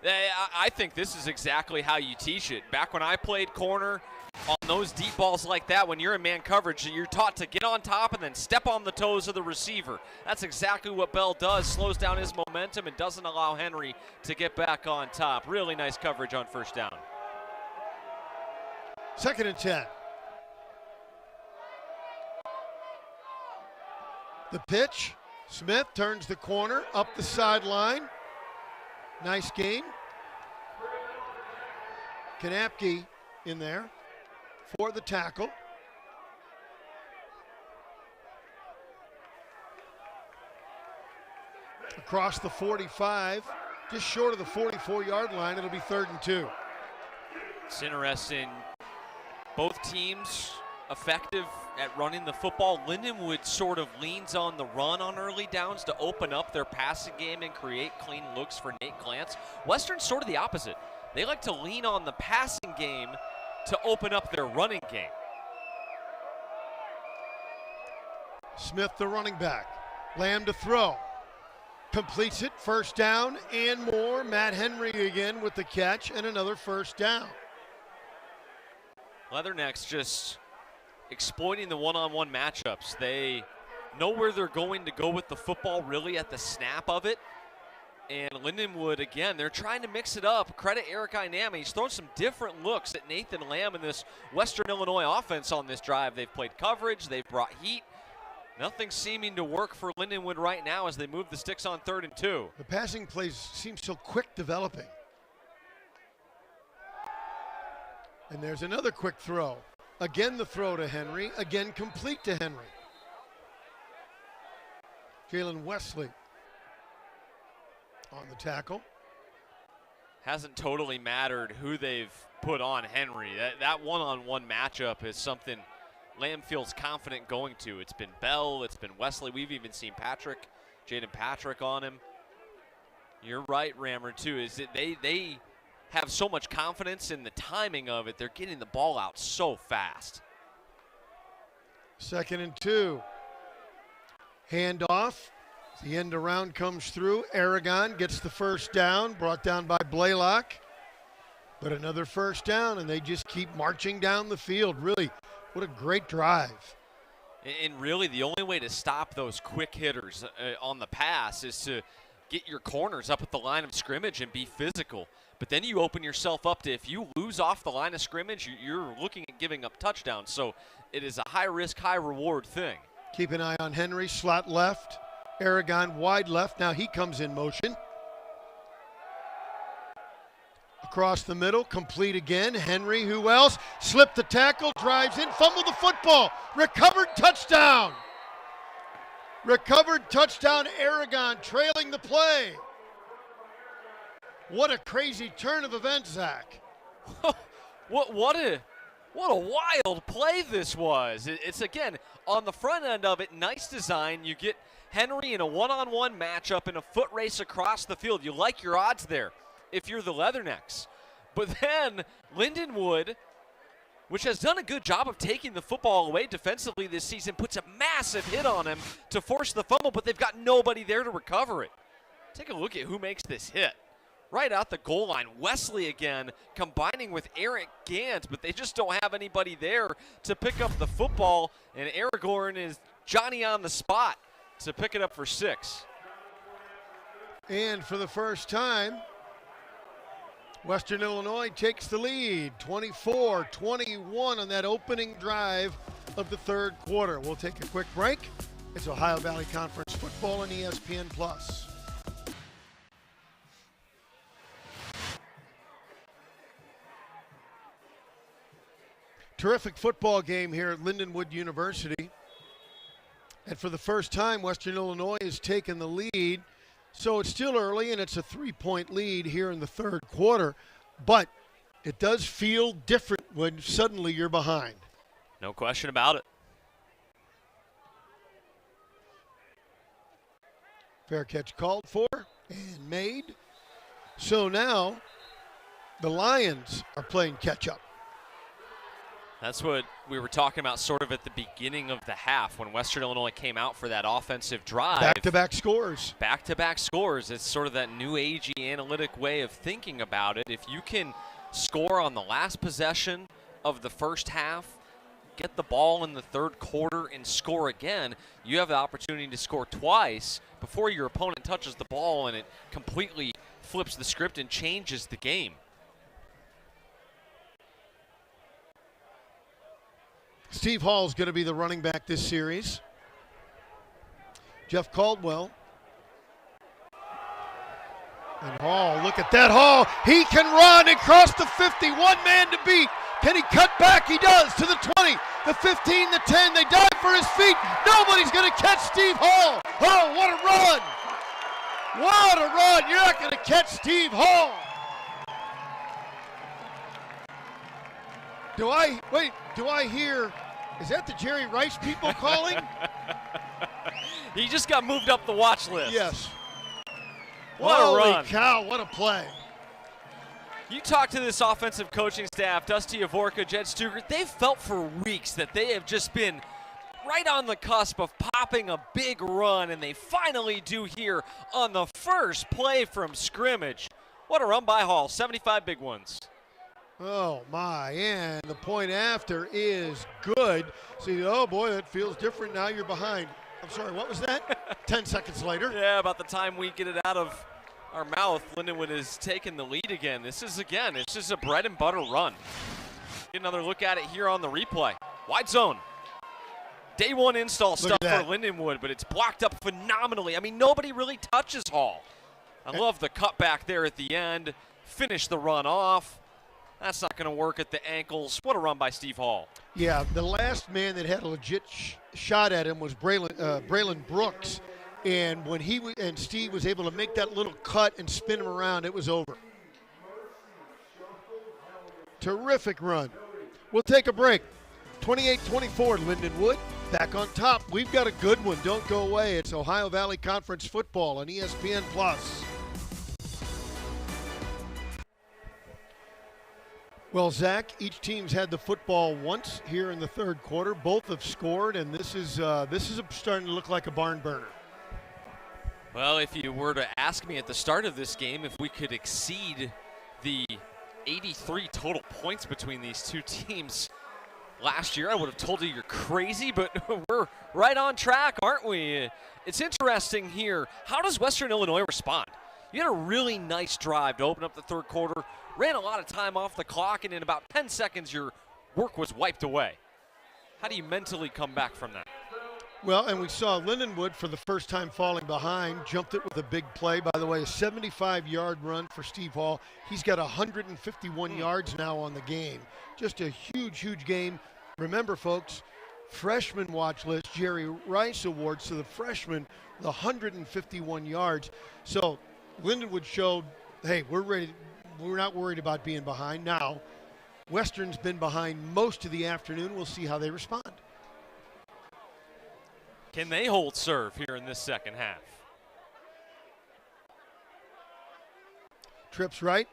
I think this is exactly how you teach it. Back when I played corner, on those deep balls like that, when you're in man coverage, you're taught to get on top and then step on the toes of the receiver. That's exactly what Bell does, slows down his momentum and doesn't allow Henry to get back on top. Really nice coverage on first down. 2nd and 10. The pitch, Smith turns the corner, up the sideline. Nice gain. Kanapke in there for the tackle. Across the 45, just short of the 44-yard line, it'll be 3rd and 2. It's interesting. Both teams effective at running the football. Lindenwood sort of leans on the run on early downs to open up their passing game and create clean looks for Nate Glantz. Western's sort of the opposite. They like to lean on the passing game to open up their running game. Smith, the running back. Lamb to throw. Completes it, 1st down and more. Matt Henry again with the catch and another 1st down. Leathernecks just exploiting the one-on-one matchups. They know where they're going to go with the football really at the snap of it. And Lindenwood, again, they're trying to mix it up. Credit Eric Inama. He's thrown some different looks at Nathan Lamb in this Western Illinois offense on this drive. They've played coverage. They've brought heat. Nothing seeming to work for Lindenwood right now as they move the sticks on 3rd and 2. The passing plays seem so quick developing. And there's another quick throw. Again the throw to Henry. Again complete to Henry. Jalen Wesley on the tackle. Hasn't totally mattered who they've put on Henry. That one-on-one matchup is something Lamb feels confident going to. It's been Bell, it's been Wesley. We've even seen Jaden Patrick on him. You're right, Rammer, too, is that they have so much confidence in the timing of it. They're getting the ball out so fast. 2nd and 2. Handoff. The end around comes through. Aragon gets the 1st down, brought down by Blaylock. But another 1st down, and they just keep marching down the field. Really, what a great drive. And really, the only way to stop those quick hitters on the pass is to get your corners up at the line of scrimmage and be physical. But then you open yourself up to, if you lose off the line of scrimmage, you're looking at giving up touchdowns. So it is a high-risk, high-reward thing. Keep an eye on Henry, slot left. Aragon wide left. Now he comes in motion. Across the middle, complete again. Henry, who else? Slipped the tackle, drives in, fumbled the football. Recovered, touchdown. Recovered, touchdown, Aragon, trailing the play. What a crazy turn of events, Zach. What a wild play this was. It's, again, on the front end of it, nice design. You get Henry in a one-on-one matchup in a foot race across the field. You like your odds there if you're the Leathernecks. But then Lindenwood, which has done a good job of taking the football away defensively this season, puts a massive hit on him to force the fumble, but they've got nobody there to recover it. Take a look at who makes this hit. Right out the goal line, Wesley again combining with Eric Gant, but they just don't have anybody there to pick up the football, and Aragorn is Johnny on the spot to pick it up for 6. And for the first time, Western Illinois takes the lead, 24-21 on that opening drive of the third quarter. We'll take a quick break. It's Ohio Valley Conference football on ESPN+. Terrific football game here at Lindenwood University. And for the first time, Western Illinois has taken the lead. So it's still early, and it's a 3-point lead here in the third quarter. But it does feel different when suddenly you're behind. No question about it. Fair catch called for and made. So now the Lions are playing catch up. That's what we were talking about sort of at the beginning of the half when Western Illinois came out for that offensive drive. Back-to-back scores. Back-to-back scores. It's sort of that new agey analytic way of thinking about it. If you can score on the last possession of the first half, get the ball in the third quarter and score again, you have the opportunity to score twice before your opponent touches the ball, and it completely flips the script and changes the game. Steve Hall's going to be the running back this series. Jeff Caldwell. And Hall, look at that Hall. He can run across the 50. One man to beat. Can he cut back? He does to the 20, the 15, the 10. They dive for his feet. Nobody's going to catch Steve Hall. Oh, what a run. What a run. You're not going to catch Steve Hall. Do I hear, is that the Jerry Rice people calling? He just got moved up the watch list. Yes. What a run. Holy cow, what a play. You talk to this offensive coaching staff, Dusty Avorka, Jed Stugart, they've felt for weeks that they have just been right on the cusp of popping a big run, and they finally do here on the first play from scrimmage. What a run by Hall, 75 big ones. Oh my, and the point after is good. See, oh boy, that feels different. Now you're behind. I'm sorry, what was that? 10 seconds later. Yeah, about the time we get it out of our mouth, Lindenwood has taken the lead again. It's just a bread and butter run. Get another look at it here on the replay. Wide zone. Day one install stuff for Lindenwood, but it's blocked up phenomenally. I mean, nobody really touches Hall. I love the cutback there at the end. Finish the run off. That's not going to work at the ankles. What a run by Steve Hall. Yeah, the last man that had a legit shot at him was Braylon Brooks. And when Steve was able to make that little cut and spin him around, it was over. Terrific run. We'll take a break. 28-24, Lindenwood back on top. We've got a good one. Don't go away. It's Ohio Valley Conference football on ESPN+. Well, Zach, each team's had the football once here in the third quarter. Both have scored, and this is starting to look like a barn burner. Well, if you were to ask me at the start of this game if we could exceed the 83 total points between these two teams last year, I would have told you you're crazy, but we're right on track, aren't we? It's interesting here. How does Western Illinois respond? You had a really nice drive to open up the third quarter, ran a lot of time off the clock, and in about 10 seconds your work was wiped away. How do you mentally come back from that? Well, and we saw Lindenwood for the first time falling behind, jumped it with a big play. By the way, a 75-yard run for Steve Hall. He's got 151 yards now on the game. Just a huge, huge game. Remember, folks, freshman watch list, Jerry Rice awards to the freshman, the 151 yards. So Lindenwood showed, hey, we're ready. We're not worried about being behind. Now, Western's been behind most of the afternoon. We'll see how they respond. Can they hold serve here in this second half? Trips right.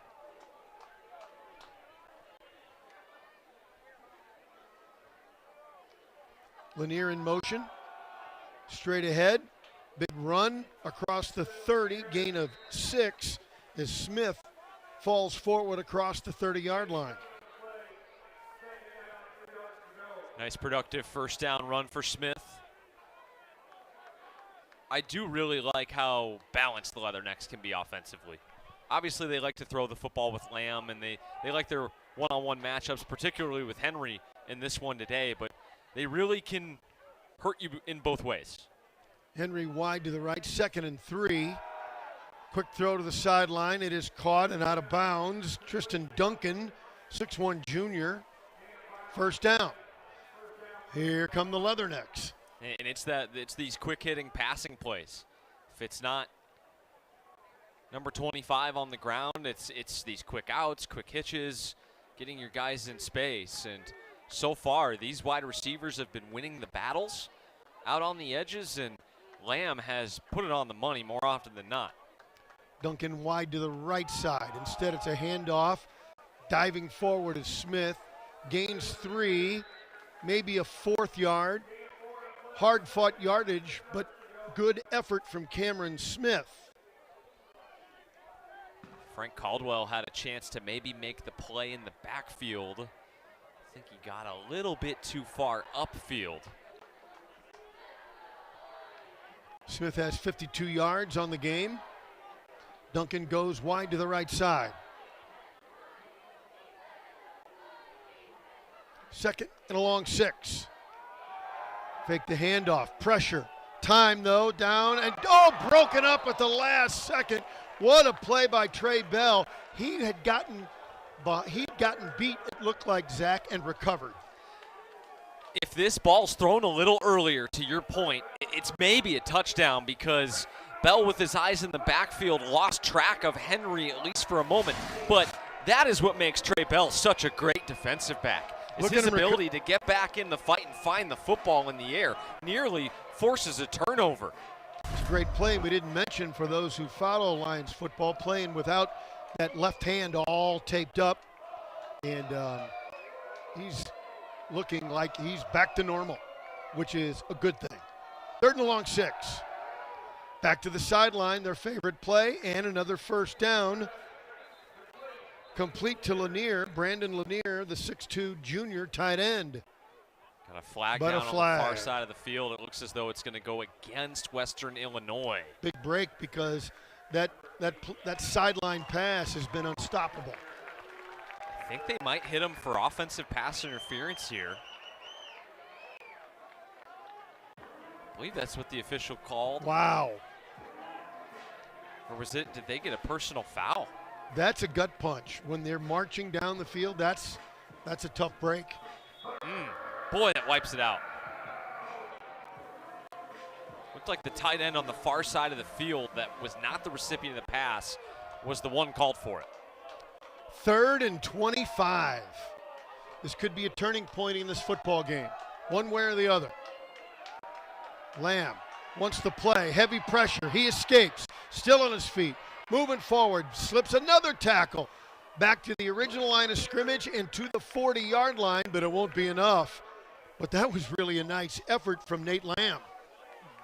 Lanier in motion. Straight ahead. Big run across the 30. Gain of 6 as Smith falls forward across the 30-yard line. Nice productive first down run for Smith. I do really like how balanced the Leathernecks can be offensively. Obviously, they like to throw the football with Lamb, and they like their one-on-one matchups, particularly with Henry in this one today, but they really can hurt you in both ways. Henry wide to the right, 2nd and 3. Quick throw to the sideline. It is caught and out of bounds. Tristan Duncan, 6'1 junior. First down. Here come the Leathernecks. And it's these quick-hitting passing plays. If it's not number 25 on the ground, it's these quick outs, quick hitches, getting your guys in space. And so far, these wide receivers have been winning the battles out on the edges, and Lamb has put it on the money more often than not. Duncan wide to the right side. Instead, it's a handoff. Diving forward is Smith. Gains 3, maybe a 4th yard. Hard-fought yardage, but good effort from Cameron Smith. Frank Caldwell had a chance to maybe make the play in the backfield. I think he got a little bit too far upfield. Smith has 52 yards on the game. Duncan goes wide to the right side. 2nd and a long 6. Fake the handoff, pressure. Time though, down and broken up at the last second. What a play by Trey Bell. He'd gotten beat, it looked like, Zach, and recovered. If this ball's thrown a little earlier, to your point, it's maybe a touchdown because Bell, with his eyes in the backfield, lost track of Henry at least for a moment. But that is what makes Trey Bell such a great defensive back. It's his ability to get back in the fight and find the football in the air. Nearly forces a turnover. It's a great play. We didn't mention, for those who follow Lions football, playing without that left hand all taped up. And he's looking like he's back to normal, which is a good thing. 3rd and a long 6. Back to the sideline, their favorite play, and another first down. Complete to Lanier, Brandon Lanier, the 6'2 junior tight end. Got a flag down on the far side of the field. It looks as though it's going to go against Western Illinois. Big break because that sideline pass has been unstoppable. I think they might hit him for offensive pass interference here. I believe that's what the official called. Wow. Or was it, did they get a personal foul? That's a gut punch. When they're marching down the field, that's a tough break. Boy, that wipes it out. Looked like the tight end on the far side of the field that was not the recipient of the pass was the one called for it. 3rd and 25. This could be a turning point in this football game, one way or the other. Lamb wants to play, heavy pressure. He escapes, still on his feet. Moving forward, slips another tackle. Back to the original line of scrimmage and to the 40-yard line, but it won't be enough. But that was really a nice effort from Nate Lamb.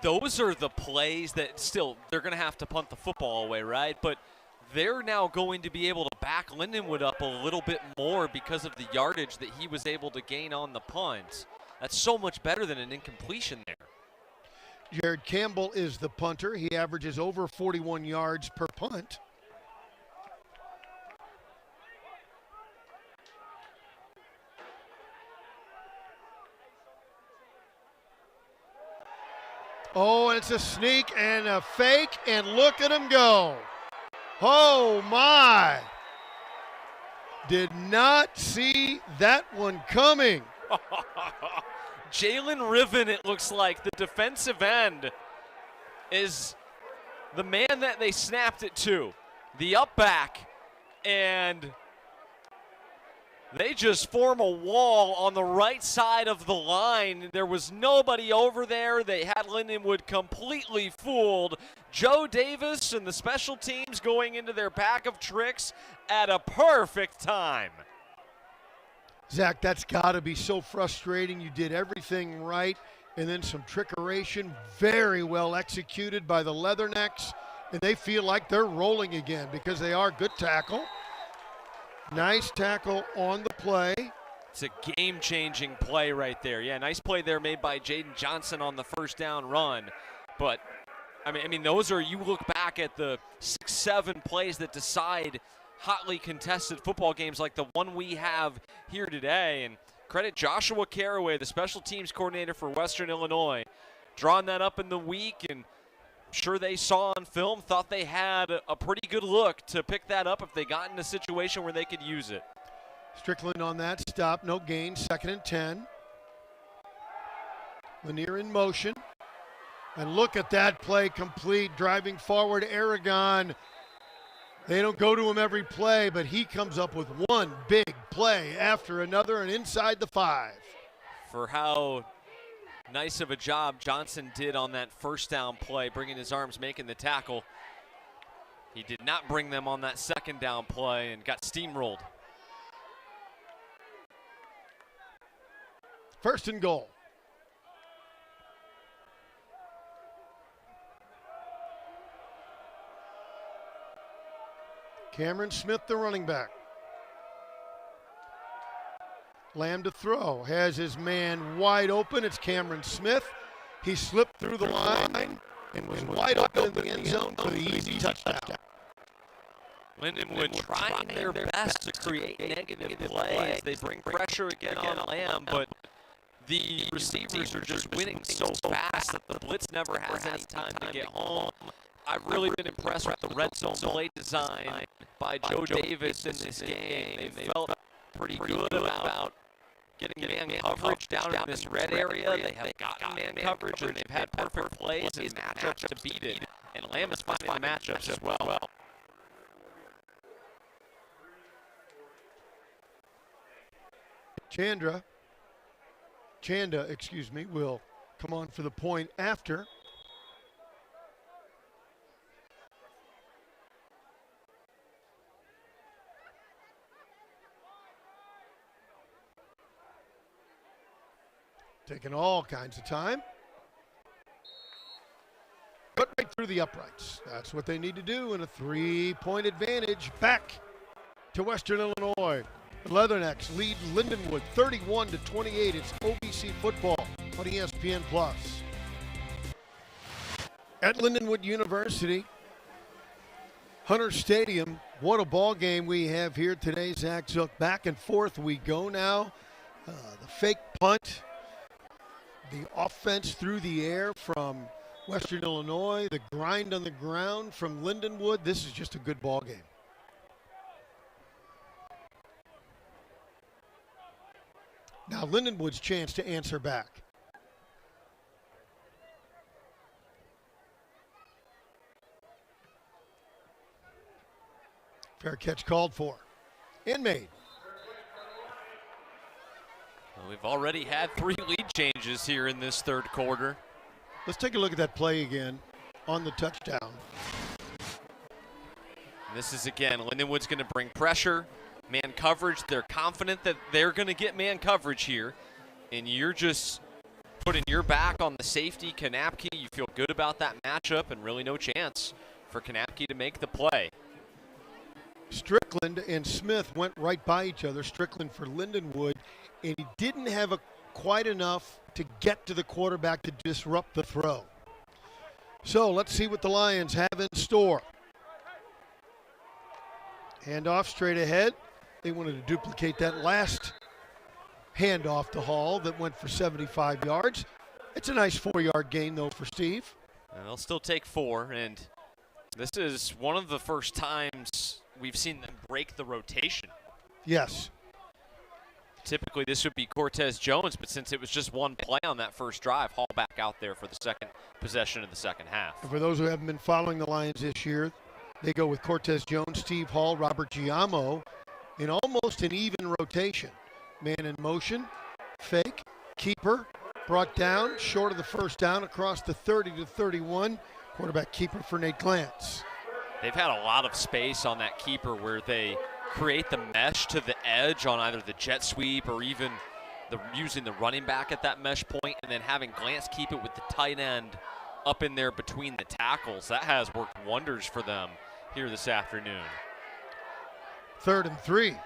Those are the plays that still, they're going to have to punt the football away, right? But they're now going to be able to back Lindenwood up a little bit more because of the yardage that he was able to gain on the punt. That's so much better than an incompletion there. Jared Campbell is the punter. He averages over 41 yards per punt. Oh, and it's a sneak and a fake, and look at him go. Oh, my. Did not see that one coming. Jalen Riven, it looks like, the defensive end, is the man that they snapped it to, the up back, and they just form a wall on the right side of the line. There was nobody over there. They had Lindenwood completely fooled. Joe Davis and the special teams going into their pack of tricks at a perfect time. Zach, that's got to be so frustrating. You did everything right, and then some trickeration, very well executed by the Leathernecks, and they feel like they're rolling again because they are. Good tackle. Nice tackle on the play. It's a game-changing play right there. Yeah, nice play there made by Jaden Johnson on the first down run, but I mean, those are, you look back at the 6-7 plays that decide hotly contested football games like the one we have here today. And credit Joshua Caraway, the special teams coordinator for Western Illinois, drawing that up in the week, and I'm sure they saw on film, thought they had a pretty good look to pick that up if they got in a situation where they could use it. Strickland on that stop, no gain, 2nd and 10. Lanier in motion. And look at that play complete, driving forward, Aragon. They don't go to him every play, but he comes up with one big play after another and inside the 5. For how nice of a job Johnson did on that first down play, bringing his arms, making the tackle. He did not bring them on that second down play and got steamrolled. 1st and goal. Cameron Smith, the running back. Lamb to throw. Has his man wide open. It's Cameron Smith. He slipped through the line and was wide open in the end zone for the easy touchdown. Lindenwood trying their best to create negative plays. They bring pressure again on Lamb, but the receivers are just winning so fast that the blitz never has any time to get home. I've really been impressed with the red zone play design by Joe Davis in this game. They felt pretty good about getting man coverage down in this red area. They have gotten man coverage, and they've had perfect plays and matchups to beat it. And Lamb is finding the matchups as well. Chanda, will come on for the point after. Taking all kinds of time. But right through the uprights. That's what they need to do, and a 3-point advantage back to Western Illinois. The Leathernecks lead Lindenwood 31-28. It's OVC football on ESPN+. At Lindenwood University, Hunter Stadium, what a ball game we have here today. Zach Zook, back and forth we go now. The fake punt, the offense through the air from Western Illinois, the grind on the ground from Lindenwood. This is just a good ball game. Now Lindenwood's chance to answer back. Fair catch called for and made. Well, we've already had 3 lead changes here in this third quarter. Let's take a look at that play again on the touchdown. And this is, again, Lindenwood's going to bring pressure, man coverage. They're confident that they're going to get man coverage here. And you're just putting your back on the safety, Kanapke. You feel good about that matchup, and really no chance for Kanapke to make the play. Strickland and Smith went right by each other. Strickland for Lindenwood, and he didn't have quite enough to get to the quarterback to disrupt the throw. So let's see what the Lions have in store. Handoff straight ahead. They wanted to duplicate that last handoff to Hall that went for 75 yards. It's a nice 4-yard gain, though, for Steve. And they'll still take 4, and this is one of the first times we've seen them break the rotation. Yes. Typically, this would be Cortez Jones, but since it was just one play on that first drive, Hall back out there for the second possession of the second half. And for those who haven't been following the Lions this year, they go with Cortez Jones, Steve Hall, Robert Giamo in almost an even rotation. Man in motion, fake, keeper, brought down, short of the first down across the 30 to 31. Quarterback keeper for Nate Glantz. They've had a lot of space on that keeper where they create the mesh to the edge on either the jet sweep or even using the running back at that mesh point, and then having Glantz keep it with the tight end up in there between the tackles. That has worked wonders for them here this afternoon. 3rd and 3.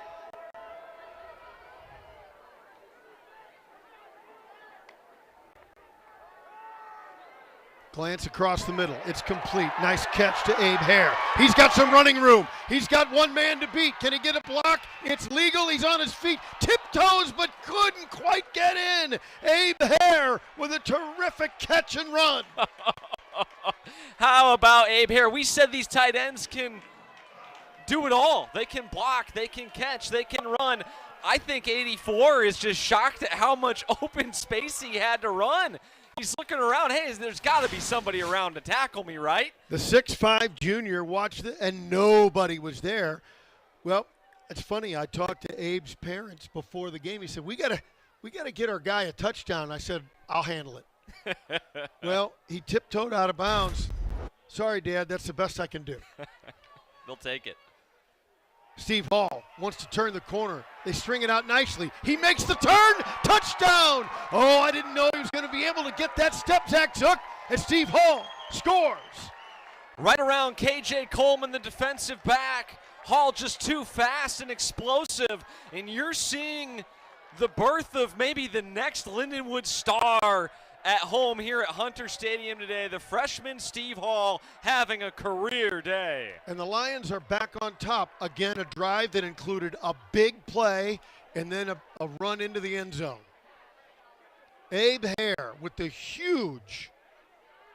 Glance across the middle. It's complete. Nice catch to Abe Hare. He's got some running room. He's got one man to beat. Can he get a block? It's legal. He's on his feet. Tiptoes, but couldn't quite get in. Abe Hare with a terrific catch and run. How about Abe Hare? We said these tight ends can do it all. They can block, they can catch, they can run. I think 84 is just shocked at how much open space he had to run. He's looking around. Hey, there's got to be somebody around to tackle me, right? The 6'5 junior watched it, and nobody was there. Well, it's funny. I talked to Abe's parents before the game. He said, we gotta get our guy a touchdown. I said, I'll handle it. Well, he tiptoed out of bounds. Sorry, Dad, that's the best I can do. They'll take it. Steve Hall wants to turn the corner. They string it out nicely. He makes the turn. Touchdown. Oh, I didn't know he was going to be able to get that step, Zach Zook. And Steve Hall scores. Right around KJ Coleman, the defensive back. Hall just too fast and explosive. And you're seeing the birth of maybe the next Lindenwood star at home here at Hunter Stadium today. The freshman Steve Hall having a career day. And the Lions are back on top. Again, a drive that included a big play and then a run into the end zone. Abe Hare with the huge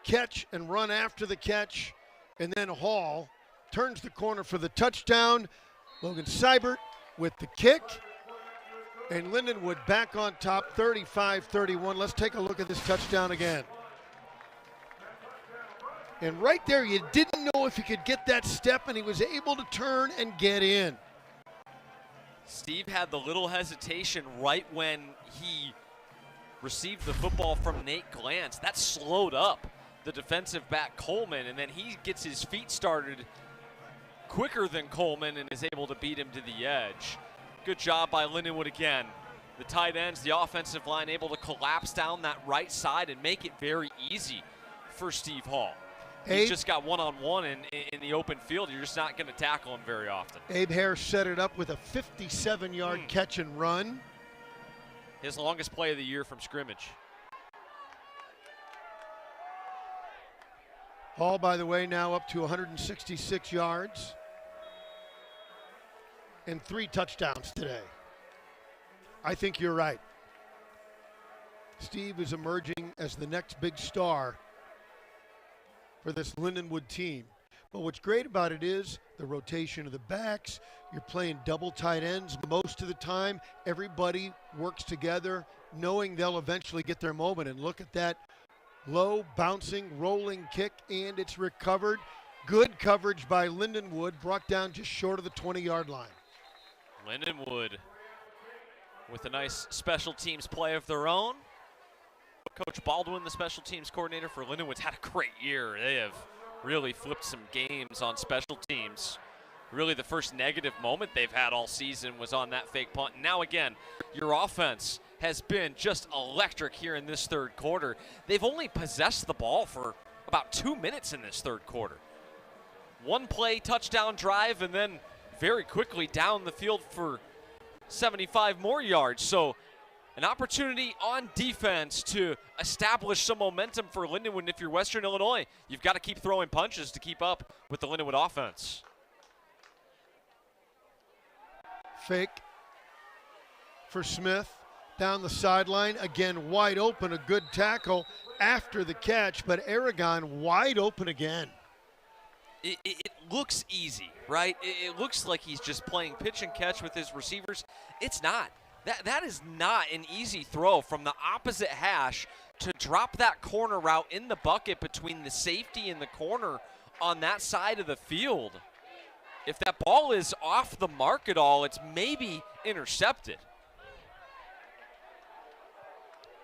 catch and run after the catch. And then Hall turns the corner for the touchdown. Logan Seibert with the kick. And Lindenwood back on top, 35-31. Let's take a look at this touchdown again. And right there, you didn't know if he could get that step, and he was able to turn and get in. Steve had the little hesitation right when he received the football from Nate Glantz. That slowed up the defensive back Coleman, and then he gets his feet started quicker than Coleman and is able to beat him to the edge. Good job by Lindenwood again. The tight ends, the offensive line able to collapse down that right side and make it very easy for Steve Hall. He's just got one-on-one in the open field. You're just not going to tackle him very often. Abe Hare set it up with a 57-yard catch and run. His longest play of the year from scrimmage. Hall, by the way, now up to 166 yards. And 3 touchdowns today. I think you're right. Steve is emerging as the next big star for this Lindenwood team. But what's great about it is the rotation of the backs. You're playing double tight ends most of the time. Everybody works together, knowing they'll eventually get their moment. And look at that low, bouncing, rolling kick, and it's recovered. Good coverage by Lindenwood, brought down just short of the 20-yard line. Lindenwood with a nice special teams play of their own. Coach Baldwin, the special teams coordinator for Lindenwood's had a great year. They have really flipped some games on special teams. Really the first negative moment they've had all season was on that fake punt. Now again, your offense has been just electric here in this third quarter. They've only possessed the ball for about 2 minutes in this third quarter. One play, touchdown drive, and then very quickly down the field for 75 more yards. So an opportunity on defense to establish some momentum for Lindenwood. And if you're Western Illinois, you've got to keep throwing punches to keep up with the Lindenwood offense. Fake for Smith down the sideline. Again, wide open, a good tackle after the catch, but Aragon wide open again. It looks easy, right? It looks like he's just playing pitch and catch with his receivers. It's not. That is not an easy throw from the opposite hash to drop that corner route in the bucket between the safety and the corner on that side of the field. If that ball is off the mark at all, it's maybe intercepted.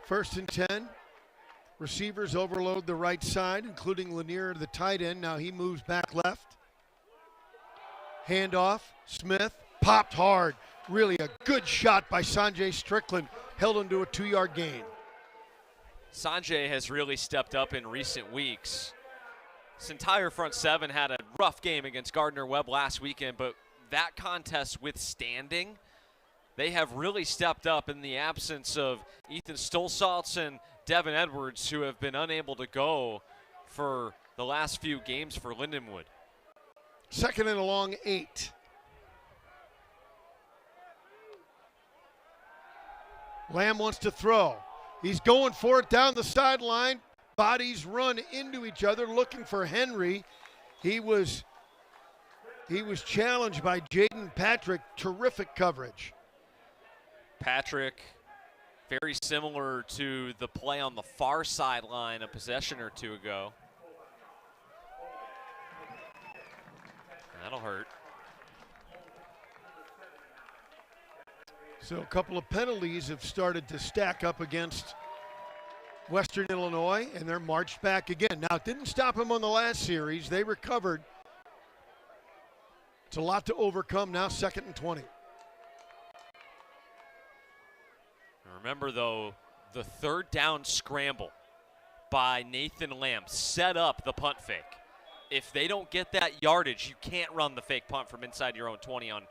1st and 10. Receivers overload the right side, including Lanier, the tight end. Now he moves back left. Handoff, Smith, popped hard. Really a good shot by Sanjay Strickland, held him to a 2-yard gain. Sanjay has really stepped up in recent weeks. This entire front seven had a rough game against Gardner-Webb last weekend, but that contest withstanding, they have really stepped up in the absence of Ethan Stolzaltz and Devin Edwards, who have been unable to go for the last few games for Lindenwood. Second and a long 8. Lamb wants to throw. He's going for it down the sideline. Bodies run into each other looking for Henry. He was challenged by Jaden Patrick. Terrific coverage. Patrick, very similar to the play on the far sideline a possession or two ago. That'll hurt. So a couple of penalties have started to stack up against Western Illinois, and they're marched back again. Now, it didn't stop them on the last series. They recovered. It's a lot to overcome now, 2nd and 20. Remember, though, the third down scramble by Nathan Lamb set up the punt fake. If they don't get that yardage, you can't run the fake punt from inside your own 20 on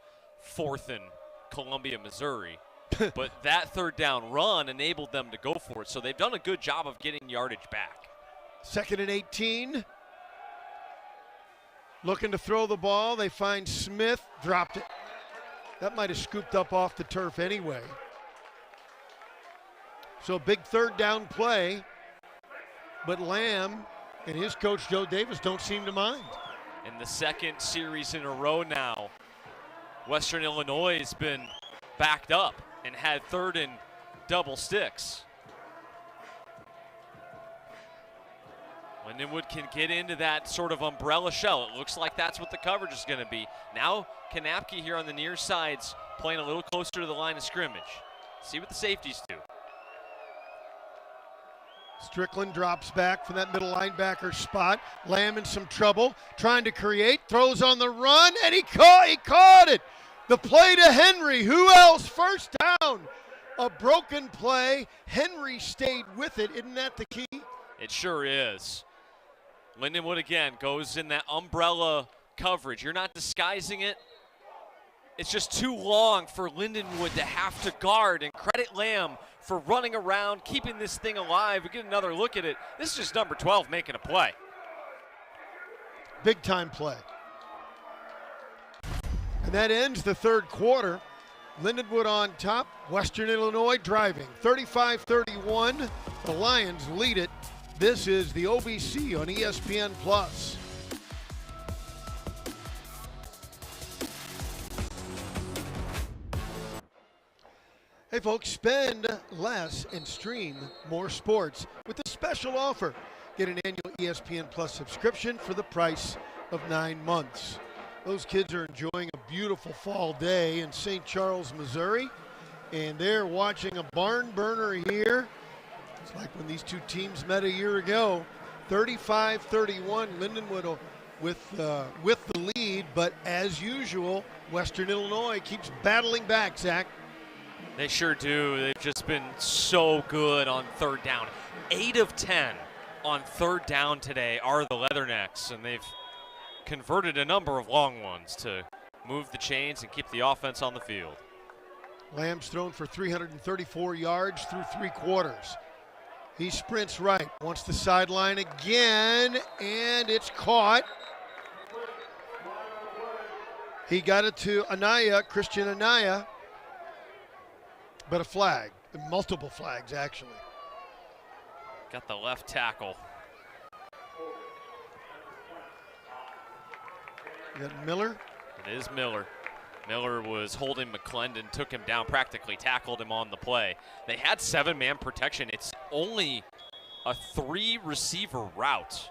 4th and Columbia, Missouri. But that third down run enabled them to go for it. So they've done a good job of getting yardage back. 2nd and 18. Looking to throw the ball. They find Smith. Dropped it. That might have scooped up off the turf anyway. So big third down play. But Lamb and his coach, Joe Davis, don't seem to mind. In the second series in a row now, Western Illinois has been backed up and had 3rd and double sticks. Lindenwood can get into that sort of umbrella shell. It looks like that's what the coverage is going to be. Now Kanapke here on the near sides playing a little closer to the line of scrimmage. See what the safeties do. Strickland drops back from that middle linebacker spot. Lamb in some trouble, trying to create, throws on the run, and he caught it. The play to Henry. Who else? First down. A broken play. Henry stayed with it. Isn't that the key? It sure is. Lindenwood again goes in that umbrella coverage. You're not disguising it. It's just too long for Lindenwood to have to guard, and credit Lamb for running around, keeping this thing alive. We get another look at it. This is just number 12 making a play. Big time play. And that ends the third quarter. Lindenwood on top, Western Illinois driving. 35-31, the Lions lead it. This is the OBC on ESPN+. Hey folks, spend less and stream more sports with a special offer. Get an annual ESPN Plus subscription for the price of 9 months. Those kids are enjoying a beautiful fall day in St. Charles, Missouri, and they're watching a barn burner here. It's like when these two teams met a year ago. 35-31, Lindenwood with the lead, but as usual, Western Illinois keeps battling back, Zach. They sure do. They've just been so good on third down. 8 of 10 on third down today are the Leathernecks, and they've converted a number of long ones to move the chains and keep the offense on the field. Lamb's thrown for 334 yards through 3 quarters. He sprints right, wants the sideline again, and it's caught. He got it to Christian Anaya, but a flag, multiple flags actually. Got the left tackle. You got Miller? It is Miller. Miller was holding McClendon, took him down, practically tackled him on the play. They had 7-man protection. It's only a 3-receiver route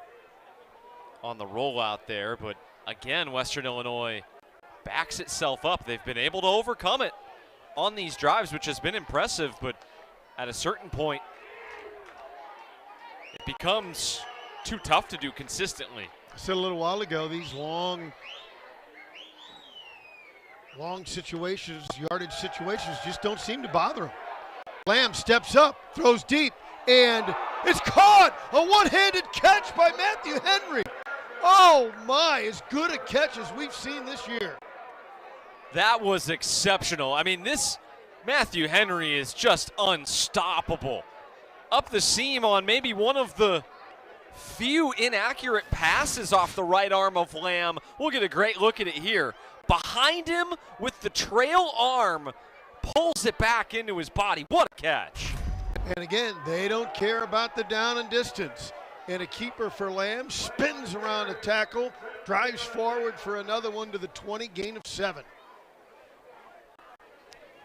on the rollout there, but again, Western Illinois backs itself up. They've been able to overcome it on these drives, which has been impressive, but at a certain point, it becomes too tough to do consistently. I said a little while ago, these long situations, yardage situations just don't seem to bother him. Lamb steps up, throws deep, and it's caught! A one-handed catch by Matthew Henry. Oh my, as good a catch as we've seen this year. That was exceptional. I mean, this Matthew Henry is just unstoppable. Up the seam on maybe one of the Few inaccurate passes off the right arm of Lamb. We'll get a great look at it here. Behind him with the trail arm, pulls it back into his body. What a catch. And again, they don't care about the down and distance. And a keeper for Lamb spins around a tackle, drives forward for another one to the 20, gain of 7.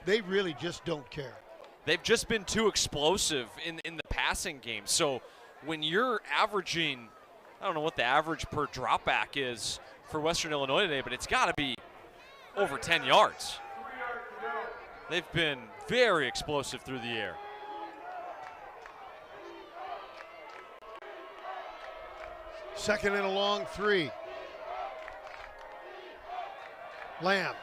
They really just don't care. They've just been too explosive in the passing game. So when you're averaging, I don't know what the average per drop back is for Western Illinois today, but it's got to be over 10 yards. They've been very explosive through the air. Second and a long 3. Lamb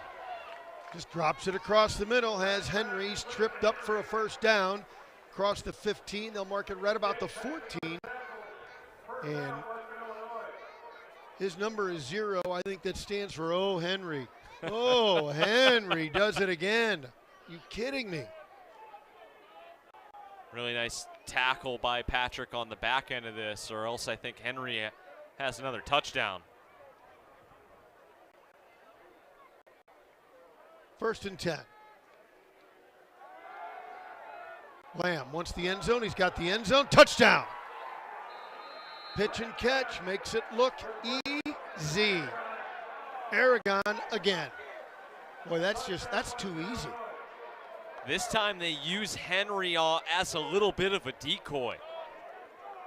just drops it across the middle, has Henry's tripped up for a first down. Across the 15, they'll mark it right about the 14. And his number is 0. I think that stands for Oh Henry. Oh, Henry does it again. You kidding me? Really nice tackle by Patrick on the back end of this, or else I think Henry has another touchdown. First and 10. Lamb wants the end zone. He's got the end zone. Touchdown. Pitch and catch makes it look easy. Aragon again. Boy, that's too easy. This time they use Henry as a little bit of a decoy.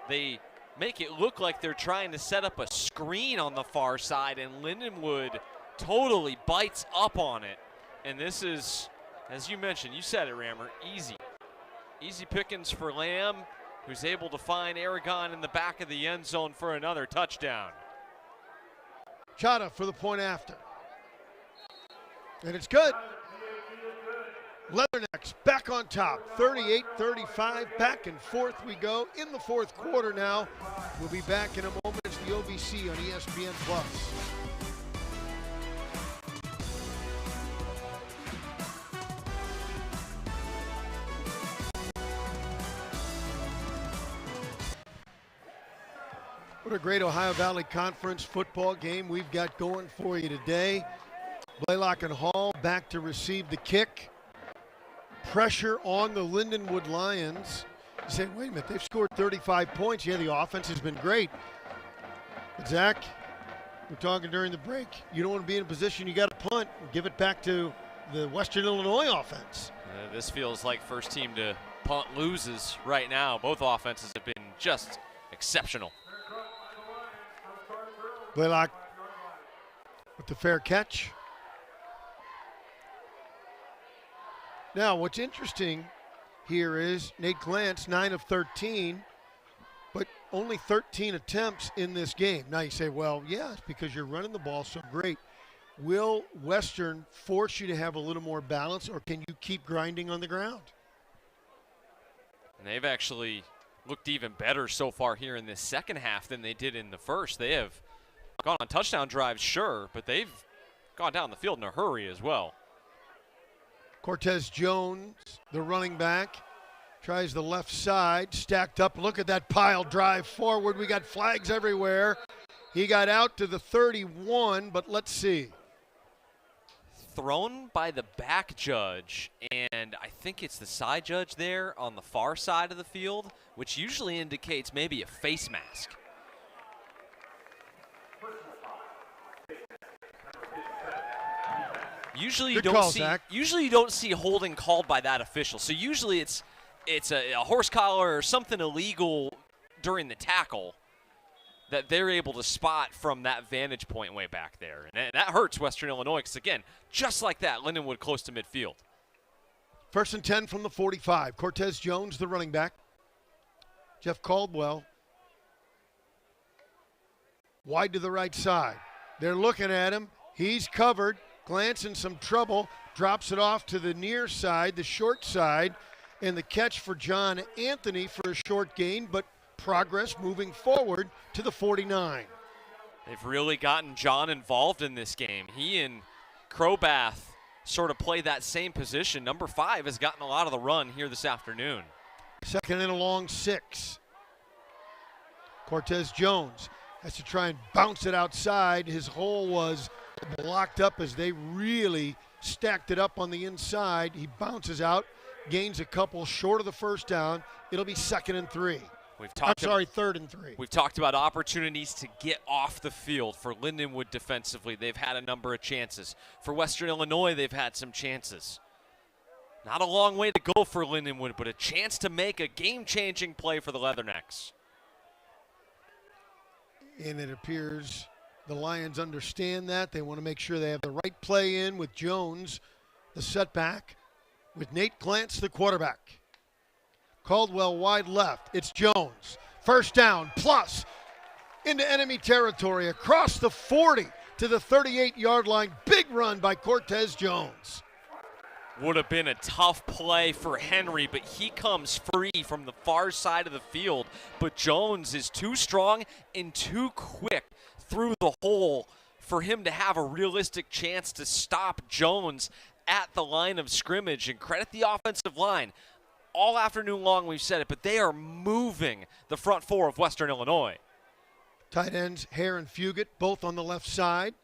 They make it look like they're trying to set up a screen on the far side, and Lindenwood totally bites up on it. And this is, as you mentioned, you said it, Rammer, easy. Easy pickings for Lamb, who's able to find Aragon in the back of the end zone for another touchdown. Chata for the point after. And it's good. Leathernecks back on top, 38-35, back and forth we go in the fourth quarter now. We'll be back in a moment. It's the OVC on ESPN+. What a great Ohio Valley Conference football game we've got going for you today. Blaylock and Hall back to receive the kick. Pressure on the Lindenwood Lions. You say, wait a minute, they've scored 35 points. Yeah, the offense has been great. But Zach, we're talking during the break. You don't want to be in a position you got to punt and give it back to the Western Illinois offense. This feels like first team to punt loses right now. Both offenses have been just exceptional. Blaylock with the fair catch. Now, what's interesting here is Nate Glantz, 9 of 13, but only 13 attempts in this game. Now you say, well, yeah, it's because you're running the ball so great. Will Western force you to have a little more balance, or can you keep grinding on the ground? And they've actually looked even better so far here in this second half than they did in the first. They have gone on touchdown drives, sure, but they've gone down the field in a hurry as well. Cortez Jones, the running back, tries the left side, stacked up. Look at that pile drive forward. We got flags everywhere. He got out to the 31, but let's see. Thrown by the back judge, and I think it's the side judge there on the far side of the field, which usually indicates maybe a face mask. Usually you don't see holding called by that official. So usually it's a horse collar or something illegal during the tackle that they're able to spot from that vantage point way back there. And that hurts Western Illinois because, again, just like that, Lindenwood close to midfield. First and 10 from the 45. Cortez Jones, the running back. Jeff Caldwell. Wide to the right side. They're looking at him. He's covered. Glantz in some trouble, drops it off to the near side, the short side, and the catch for John Anthony for a short gain, but progress moving forward to the 49. They've really gotten John involved in this game. He and Crobath sort of play that same position. Number 5 has gotten a lot of the run here this afternoon. Second and a long 6. Cortez Jones has to try and bounce it outside. His hole was blocked up as they really stacked it up on the inside. He bounces out, gains a couple short of the first down. It'll be 2nd and 3. Third and 3. We've talked about opportunities to get off the field. For Lindenwood defensively, they've had a number of chances. For Western Illinois, they've had some chances. Not a long way to go for Lindenwood, but a chance to make a game-changing play for the Leathernecks. And it appears the Lions understand that. They want to make sure they have the right play in with Jones, the setback, with Nate Glantz, the quarterback. Caldwell wide left. It's Jones. First down, plus into enemy territory, across the 40 to the 38-yard line. Big run by Cortez Jones. Would have been a tough play for Henry, but he comes free from the far side of the field. But Jones is too strong and too quick through the hole for him to have a realistic chance to stop Jones at the line of scrimmage. And credit the offensive line. All afternoon long we've said it, but they are moving the front four of Western Illinois. Tight ends Hare and Fugit both on the left side.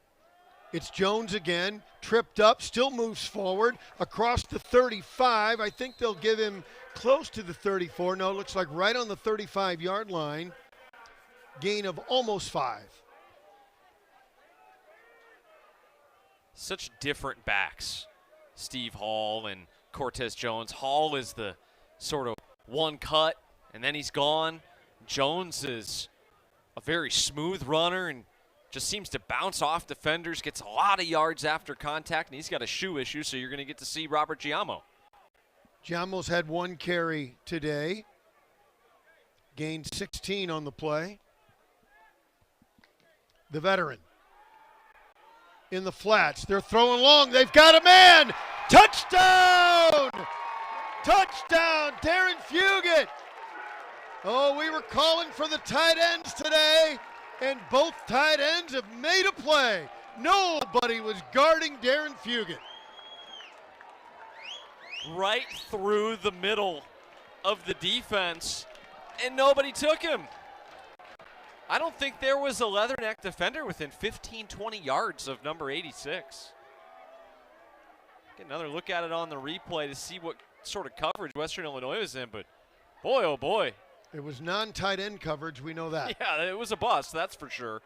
It's Jones again, tripped up, still moves forward across the 35. I think they'll give him close to the 34. No, it looks like right on the 35-yard line. Gain of almost 5. Such different backs, Steve Hall and Cortez Jones. Hall is the sort of one cut, and then he's gone. Jones is a very smooth runner and just seems to bounce off defenders, gets a lot of yards after contact, and he's got a shoe issue, so you're going to get to see Robert Giammo. Giammo's had 1 carry today. Gained 16 on the play. The veteran in the flats. They're throwing long. They've got a man. Touchdown! Touchdown, Darren Fugit. Oh, we were calling for the tight ends today, and both tight ends have made a play. Nobody was guarding Darren Fugit. Right through the middle of the defense, and nobody took him. I don't think there was a Leatherneck defender within 15, 20 yards of number 86. Get another look at it on the replay to see what sort of coverage Western Illinois was in, but boy, oh boy. It was non-tight end coverage, we know that. Yeah, it was a bust, that's for sure.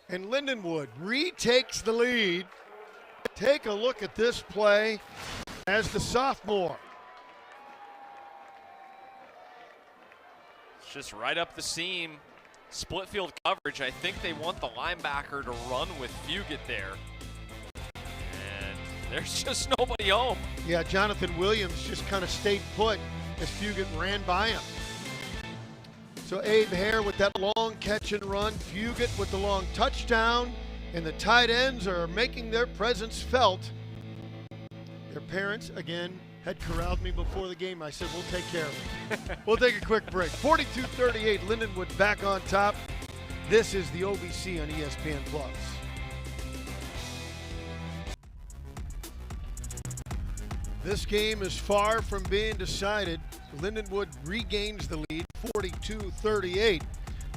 And Lindenwood retakes the lead. Take a look at this play as the sophomore. It's just right up the seam. Split field coverage. I think they want the linebacker to run with Fugit there. And there's just nobody home. Yeah, Jonathan Williams just kind of stayed put as Fugit ran by him. So Abe Hare with that long catch and run, Fugit with the long touchdown, and the tight ends are making their presence felt. Their parents, again, had corralled me before the game. I said, we'll take care of it. We'll take a quick break. 42-38, Lindenwood back on top. This is the OVC on ESPN+. This game is far from being decided. Lindenwood regains the lead, 42-38.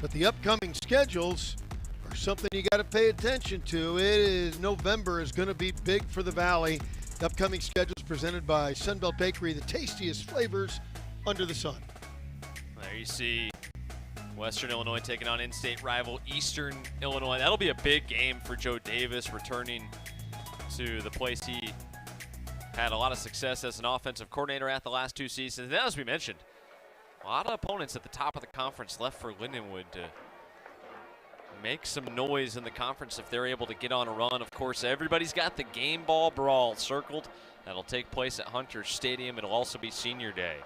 But the upcoming schedules are something you got to pay attention to. November is going to be big for the Valley. The upcoming schedules presented by Sunbelt Bakery, the tastiest flavors under the sun. There you see Western Illinois taking on in-state rival Eastern Illinois. That'll be a big game for Joe Davis, returning to the place he had a lot of success as an offensive coordinator at the last 2 seasons. And as we mentioned, a lot of opponents at the top of the conference left for Lindenwood to make some noise in the conference if they're able to get on a run. Of course, everybody's got the game ball brawl circled. That'll take place at Hunter Stadium. It'll also be senior day.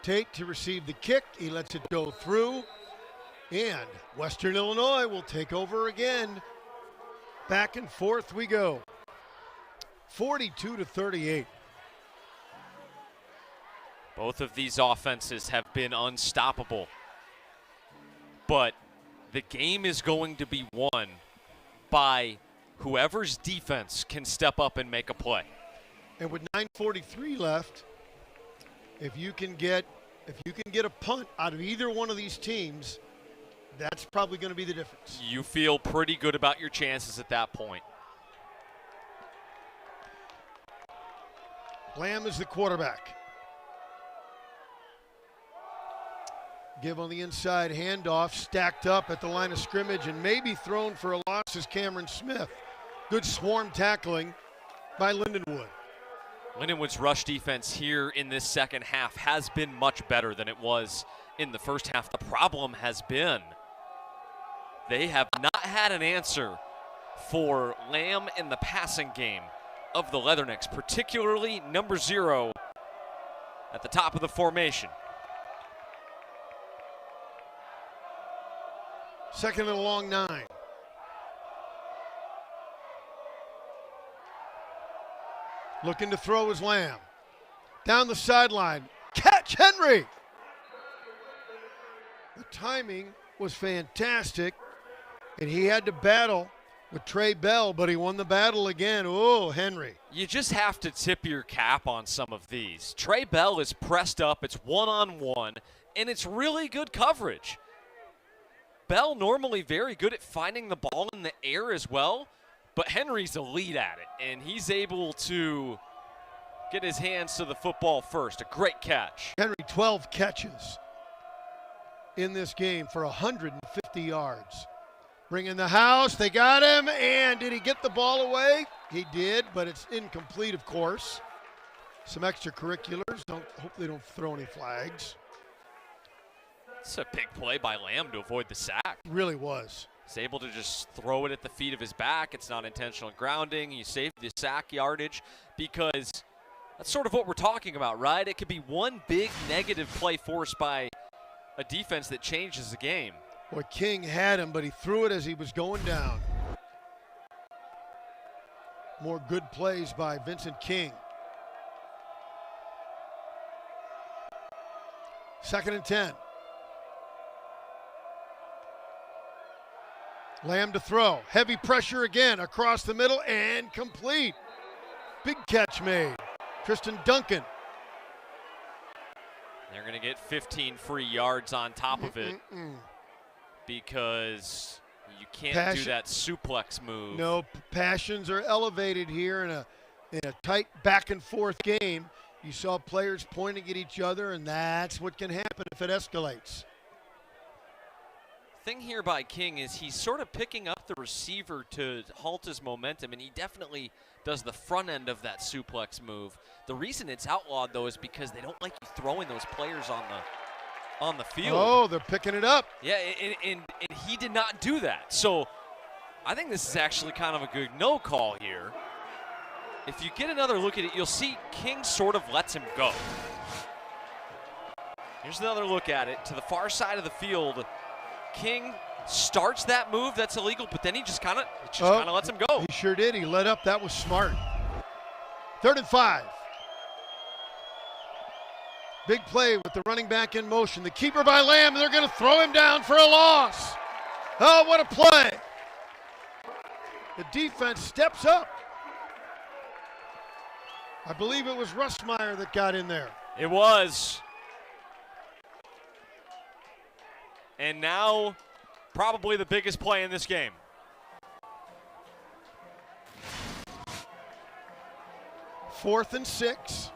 Tate to receive the kick. He lets it go through. And Western Illinois will take over again. Back and forth we go. 42-38. Both of these offenses have been unstoppable. But the game is going to be won by whoever's defense can step up and make a play. And with 9:43 left, if you can get If you can get a punt out of either one of these teams, that's probably going to be the difference. You feel pretty good about your chances at that point. Lamb is the quarterback. Give on the inside handoff, stacked up at the line of scrimmage and maybe thrown for a loss is Cameron Smith. Good swarm tackling by Lindenwood. Lindenwood's rush defense here in this second half has been much better than it was in the first half. The problem has been they have not had an answer for Lamb in the passing game of the Leathernecks, particularly number 0 at the top of the formation. Second and a long 9. Looking to throw his Lamb. Down the sideline. Catch Henry! The timing was fantastic, and he had to battle with Trey Bell, but he won the battle again. Oh, Henry. You just have to tip your cap on some of these. Trey Bell is pressed up. It's one-on-one, and it's really good coverage. Bell normally very good at finding the ball in the air as well, but Henry's elite at it, and he's able to get his hands to the football first. A great catch. Henry, 12 catches in this game for 150 yards. Bringing the house, they got him, and did he get the ball away? He did, but it's incomplete, of course. Some extracurriculars. Hope they don't throw any flags. It's a big play by Lamb to avoid the sack. Really was. He's able to just throw it at the feet of his back. It's not intentional grounding. You save the sack yardage because that's sort of what we're talking about, right? It could be one big negative play forced by a defense that changes the game. Boy, King had him, but he threw it as he was going down. More good plays by Vincent King. Second and 10. Lamb to throw. Heavy pressure again across the middle and complete. Big catch made. Tristan Duncan. They're going to get 15 free yards on top of it because you can't do that suplex move. No, passions are elevated here in a tight back and forth game. You saw players pointing at each other, and that's what can happen if it escalates. Thing here by King is he's sort of picking up the receiver to halt his momentum, and he definitely does the front end of that suplex move. The reason it's outlawed, though, is because they don't like you throwing those players on the field. Oh, they're picking it up. Yeah, and he did not do that. So I think this is actually kind of a good no call here. If you get another look at it, you'll see King sort of lets him go. Here's another look at it. To the far side of the field, King starts that move that's illegal, but then he just kind of lets him go. He sure did. He let up. That was smart. 3rd and 5. Big play with the running back in motion. The keeper by Lamb, and they're going to throw him down for a loss. Oh, what a play. The defense steps up. I believe it was Russmeyer that got in there. It was. And now, probably the biggest play in this game. Fourth and 6.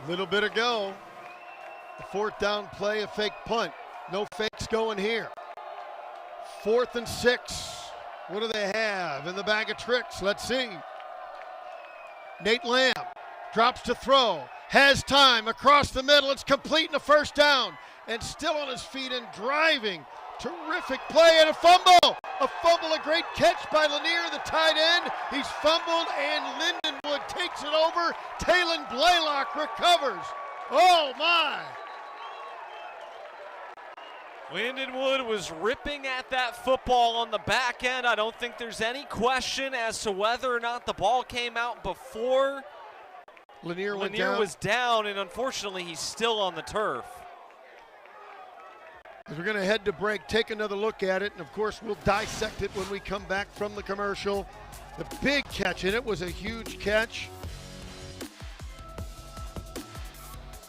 Little bit ago. The 4th down play, a fake punt. No fakes going here. 4th and 6. What do they have in the bag of tricks? Let's see. Nate Lamb drops to throw. Has time across the middle. It's complete and a 1st down. And still on his feet and driving. Terrific play and a fumble. A fumble, a great catch by Lanier, the tight end. He's fumbled and Lindenwood takes it over. Talon Blaylock recovers. Oh my. Lindenwood was ripping at that football on the back end. I don't think there's any question as to whether or not the ball came out before Lanier was down, and unfortunately he's still on the turf. As we're going to head to break, take another look at it, and of course we'll dissect it when we come back from the commercial. The big catch, and it was a huge catch.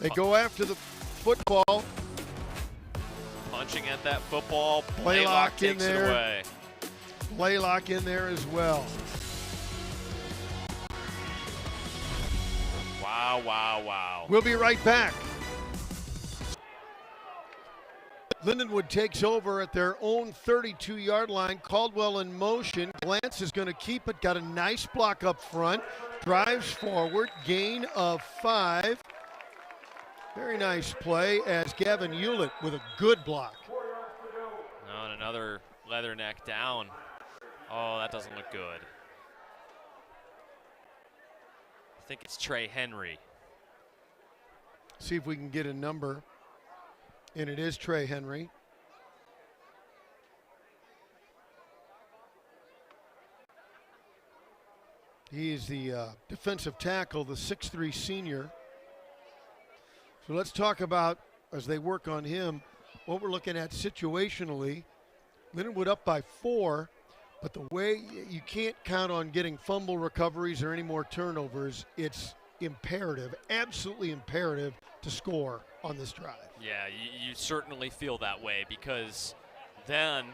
They go after the football. Punching at that football. Blaylock in takes there. it away. Blaylock in there as well. Wow, wow, wow. We'll be right back. Lindenwood takes over at their own 32-yard line. Caldwell in motion. Glantz is going to keep it. Got a nice block up front. Drives forward. Gain of 5. Very nice play as Gavin Hewlett with a good block. Oh, and another Leatherneck down. Oh, that doesn't look good. I think it's Trey Henry. See if we can get a number. And it is Trey Henry. He is the defensive tackle, the 6'3" senior. So let's talk about, as they work on him, what we're looking at situationally. Lindenwood up by 4, but the way you can't count on getting fumble recoveries or any more turnovers, it's imperative, absolutely imperative to score on this drive. Yeah, you certainly feel that way, because then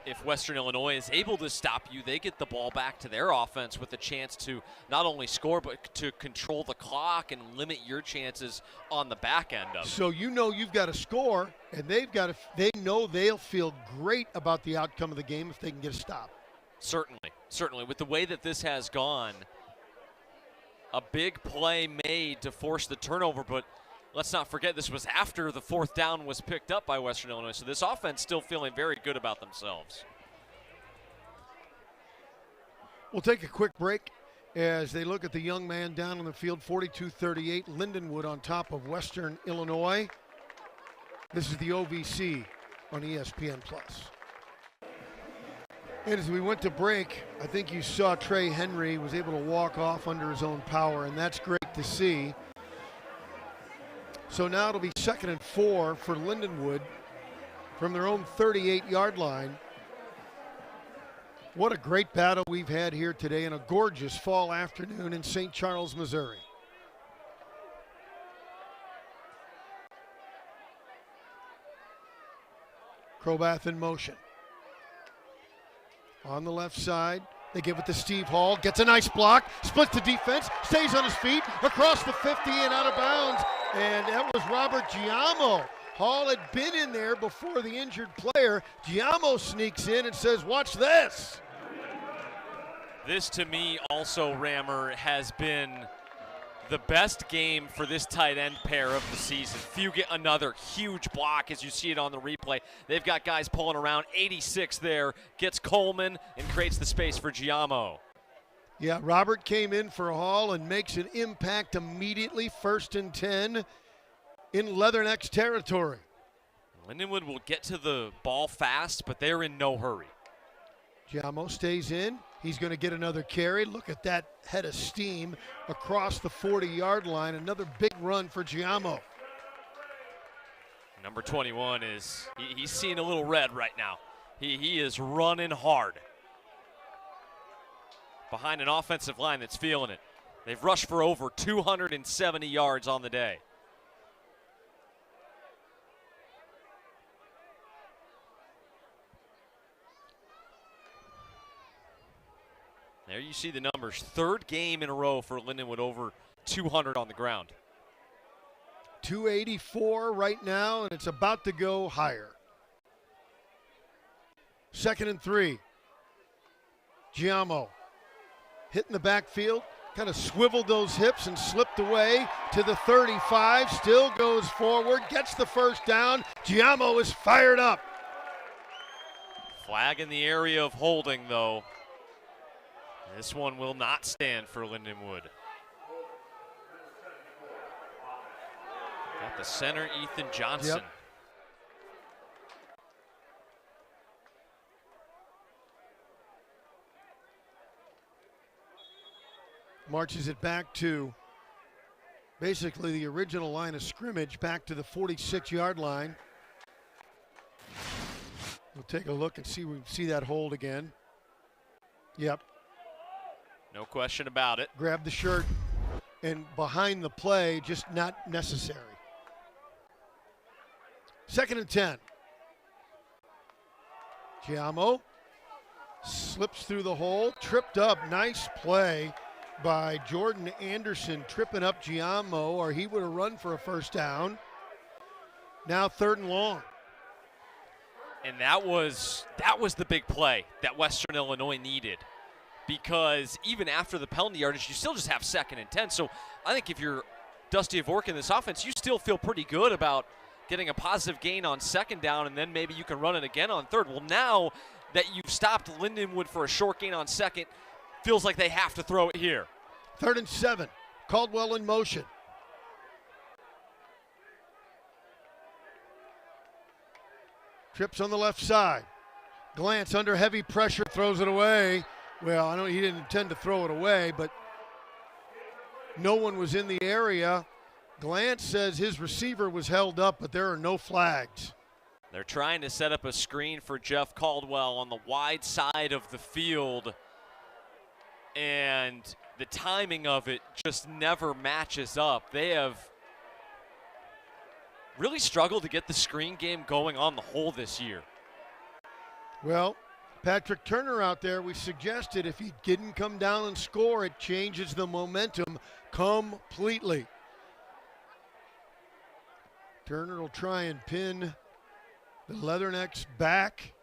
if Western Illinois is able to stop you, they get the ball back to their offense with a chance to not only score, but to control the clock and limit your chances on the back end of it. So you know you've got to score, and they know they'll feel great about the outcome of the game if they can get a stop. Certainly. With the way that this has gone, a big play made to force the turnover, but let's not forget this was after the 4th down was picked up by Western Illinois, so this offense still feeling very good about themselves. We'll take a quick break as they look at the young man down on the field, 42-38, Lindenwood on top of Western Illinois. This is the OVC on ESPN+. And as we went to break, I think you saw Trey Henry was able to walk off under his own power, and that's great to see. So now it'll be 2nd and 4 for Lindenwood from their own 38-yard line. What a great battle we've had here today in a gorgeous fall afternoon in St. Charles, Missouri. Crobath in motion. On the left side, they give it to Steve Hall, gets a nice block, splits the defense, stays on his feet, across the 50 and out of bounds, and that was Robert Giamo. Hall had been in there before the injured player. Giamo sneaks in and says, watch this. This, to me, also, Rammer, has been the best game for this tight end pair of the season. Few get another huge block as you see it on the replay. They've got guys pulling around. 86 there, gets Coleman and creates the space for Giamo. Yeah, Robert came in for Hall and makes an impact immediately. 1st and 10 in Leatherneck's territory. Lindenwood will get to the ball fast, but they're in no hurry. Giamo stays in. He's going to get another carry. Look at that head of steam across the 40-yard line. Another big run for Giamo. Number 21 is, he's seeing a little red right now. He is running hard behind an offensive line that's feeling it. They've rushed for over 270 yards on the day. There you see the numbers. 3rd game in a row for Lindenwood over 200 on the ground. 284 right now, and it's about to go higher. 2nd and 3. Giamo hitting the backfield, kind of swiveled those hips and slipped away to the 35. Still goes forward, gets the 1st down. Giamo is fired up. Flag in the area of holding, though. This one will not stand for Lindenwood. Got the center, Ethan Johnson. Yep. Marches it back to basically the original line of scrimmage, back to the 46-yard line. We'll take a look and see that hold again. Yep. No question about it. Grab the shirt. and behind the play, just not necessary. 2nd and 10. Giammo slips through the hole, tripped up. Nice play by Jordan Anderson, tripping up Giammo, or he would have run for a first down. Now 3rd and long. And that was the big play that Western Illinois needed, because even after the penalty yardage, you still just have 2nd and 10. So I think if you're Dusty Avork in this offense, you still feel pretty good about getting a positive gain on 2nd down, and then maybe you can run it again on 3rd. Well, now that you've stopped Lindenwood for a short gain on 2nd, feels like they have to throw it here. 3rd and 7. Caldwell in motion. Trips on the left side. Glance under heavy pressure, throws it away. Well, I know he didn't intend to throw it away, but no one was in the area. Glance says his receiver was held up, but there are no flags. They're trying to set up a screen for Jeff Caldwell on the wide side of the field, and the timing of it just never matches up. They have really struggled to get the screen game going on the whole this year. Well, Patrick Turner out there, we suggested if he didn't come down and score, it changes the momentum completely. Turner will try and pin the Leathernecks back.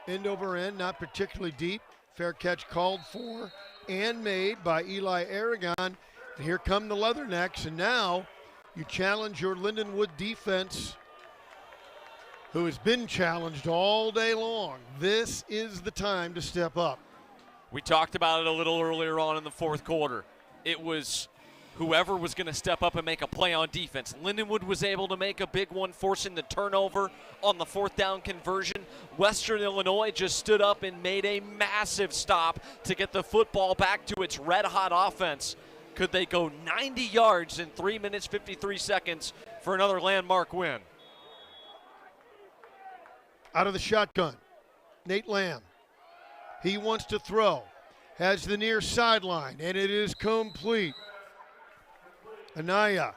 End over end, not particularly deep. Fair catch called for and made by Eli Aragon. And here come the Leathernecks, and now you challenge your Lindenwood defense, who has been challenged all day long. This is the time to step up. We talked about it a little earlier on in the 4th quarter. It was whoever was going to step up and make a play on defense. Lindenwood was able to make a big one, forcing the turnover on the 4th down conversion. Western Illinois just stood up and made a massive stop to get the football back to its red-hot offense. Could they go 90 yards in 3 minutes, 53 seconds for another landmark win? Out of the shotgun, Nate Lamb. He wants to throw. Has the near sideline, and it is complete. Anaya.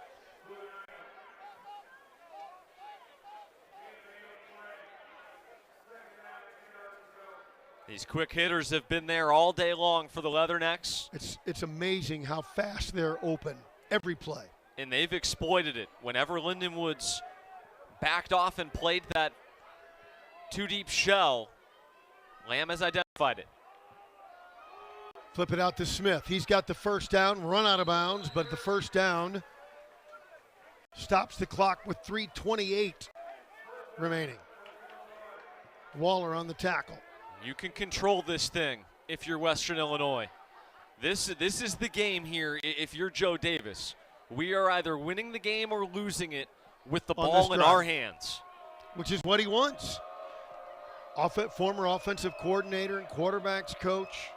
These quick hitters have been there all day long for the Leathernecks. It's amazing how fast they're open every play. And they've exploited it. Whenever Lindenwood's backed off and played that two-deep shell, Lamb has identified it. Flip it out to Smith. He's got the first down, run out of bounds, but the first down stops the clock with 3:28 remaining. Waller on the tackle. You can control this thing if you're Western Illinois. This is the game here if you're Joe Davis. We are either winning the game or losing it with the ball in our hands. Which is what he wants. Former offensive coordinator and quarterbacks coach.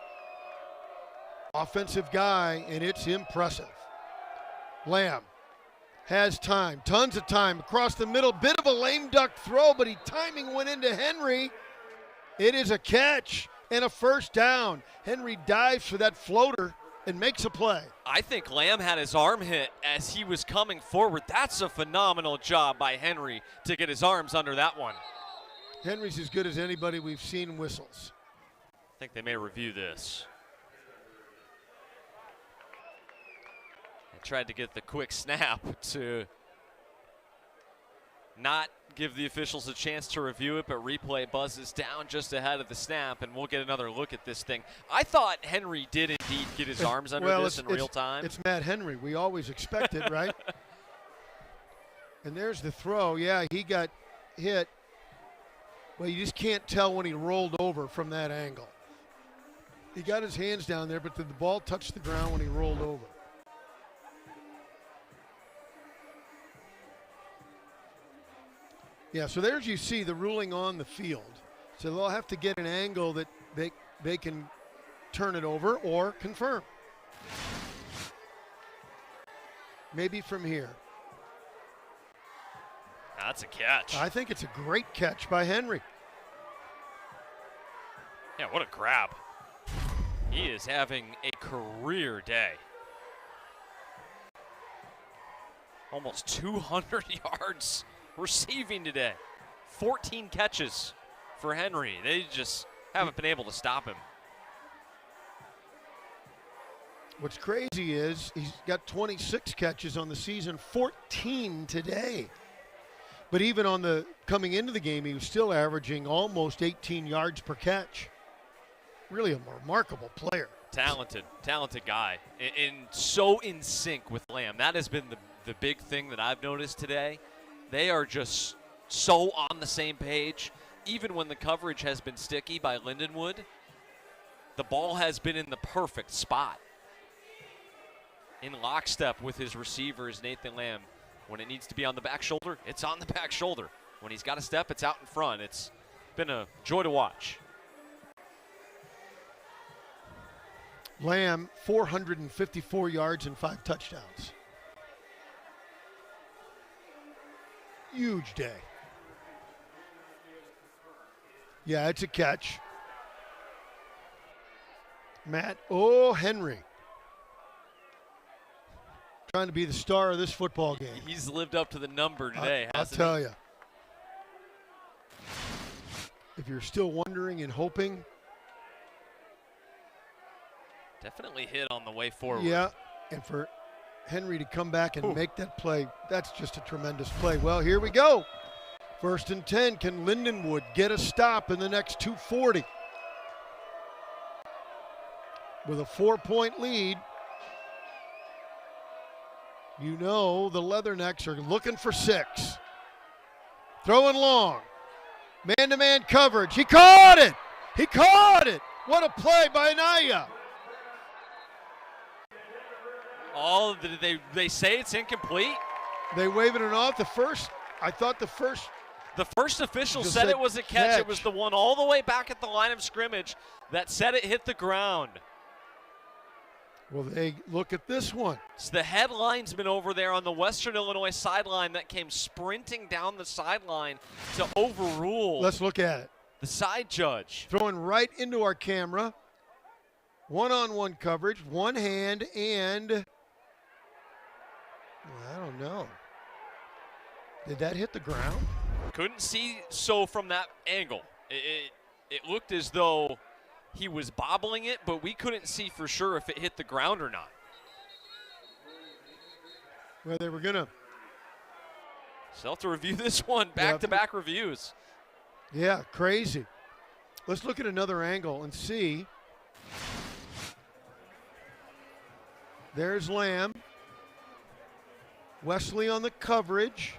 Offensive guy, and it's impressive. Lamb has time, tons of time, across the middle, bit of a lame duck throw, but timing went into Henry. It is a catch and a first down. Henry dives for that floater and makes a play. I think Lamb had his arm hit as he was coming forward. That's a phenomenal job by Henry to get his arms under that one. Henry's as good as anybody we've seen whistles. I think they may review this. Tried to get the quick snap to not give the officials a chance to review it, but replay buzzes down just ahead of the snap, and we'll get another look at this thing. I thought Henry did indeed get his arms under this in real time. It's Matt Henry. We always expect it, right? And there's the throw. Yeah, he got hit. Well, you just can't tell when he rolled over from that angle. He got his hands down there, but the ball touched the ground when he rolled over. Yeah, so there's you see the ruling on the field. So they'll have to get an angle that they can turn it over or confirm. Maybe from here. That's a catch. I think it's a great catch by Henry. Yeah, what a grab. He is having a career day. Almost 200 yards receiving today. 14 catches for Henry. They just haven't been able to stop him. What's crazy is he's got 26 catches on the season, 14 today. But even on the coming into the game, he was still averaging almost 18 yards per catch. Really a remarkable player. Talented guy. And so in sync with Lamb. That has been the big thing that I've noticed today. They are just so on the same page. Even when the coverage has been sticky by Lindenwood, the ball has been in the perfect spot. In lockstep with his receivers, Nathan Lamb. When it needs to be on the back shoulder, it's on the back shoulder. When he's got a step, it's out in front. It's been a joy to watch. Lamb, 454 yards and 5 touchdowns. Huge day. Yeah, it's a catch. Matt, Henry. Trying to be the star of this football game. He's lived up to the number today, I'll hasn't tell you. If you're still wondering and hoping. Definitely hit on the way forward. Yeah, and for Henry to come back and make that play, that's just a tremendous play. Well, here we go. 1st and 10. Can Lindenwood get a stop in the next 2:40? With a 4-point lead, you know the Leathernecks are looking for 6. Throwing long. Man-to-man coverage. He caught it! He caught it! What a play by Anaya. Oh, they say it's incomplete? They waving it off. The first official said it was a catch. It was the one all the way back at the line of scrimmage that said it hit the ground. Well, they look at this one. It's the head linesman over there on the Western Illinois sideline that came sprinting down the sideline to overrule. Let's look at it. The side judge. Throwing right into our camera. One-on-one coverage, one hand, and I don't know. Did that hit the ground? Couldn't see so from that angle. It looked as though he was bobbling it, but we couldn't see for sure if it hit the ground or not. Well, they were going to. Still have to review this one, back-to-back reviews. Yeah, crazy. Let's look at another angle and see. There's Lamb. Wesley on the coverage.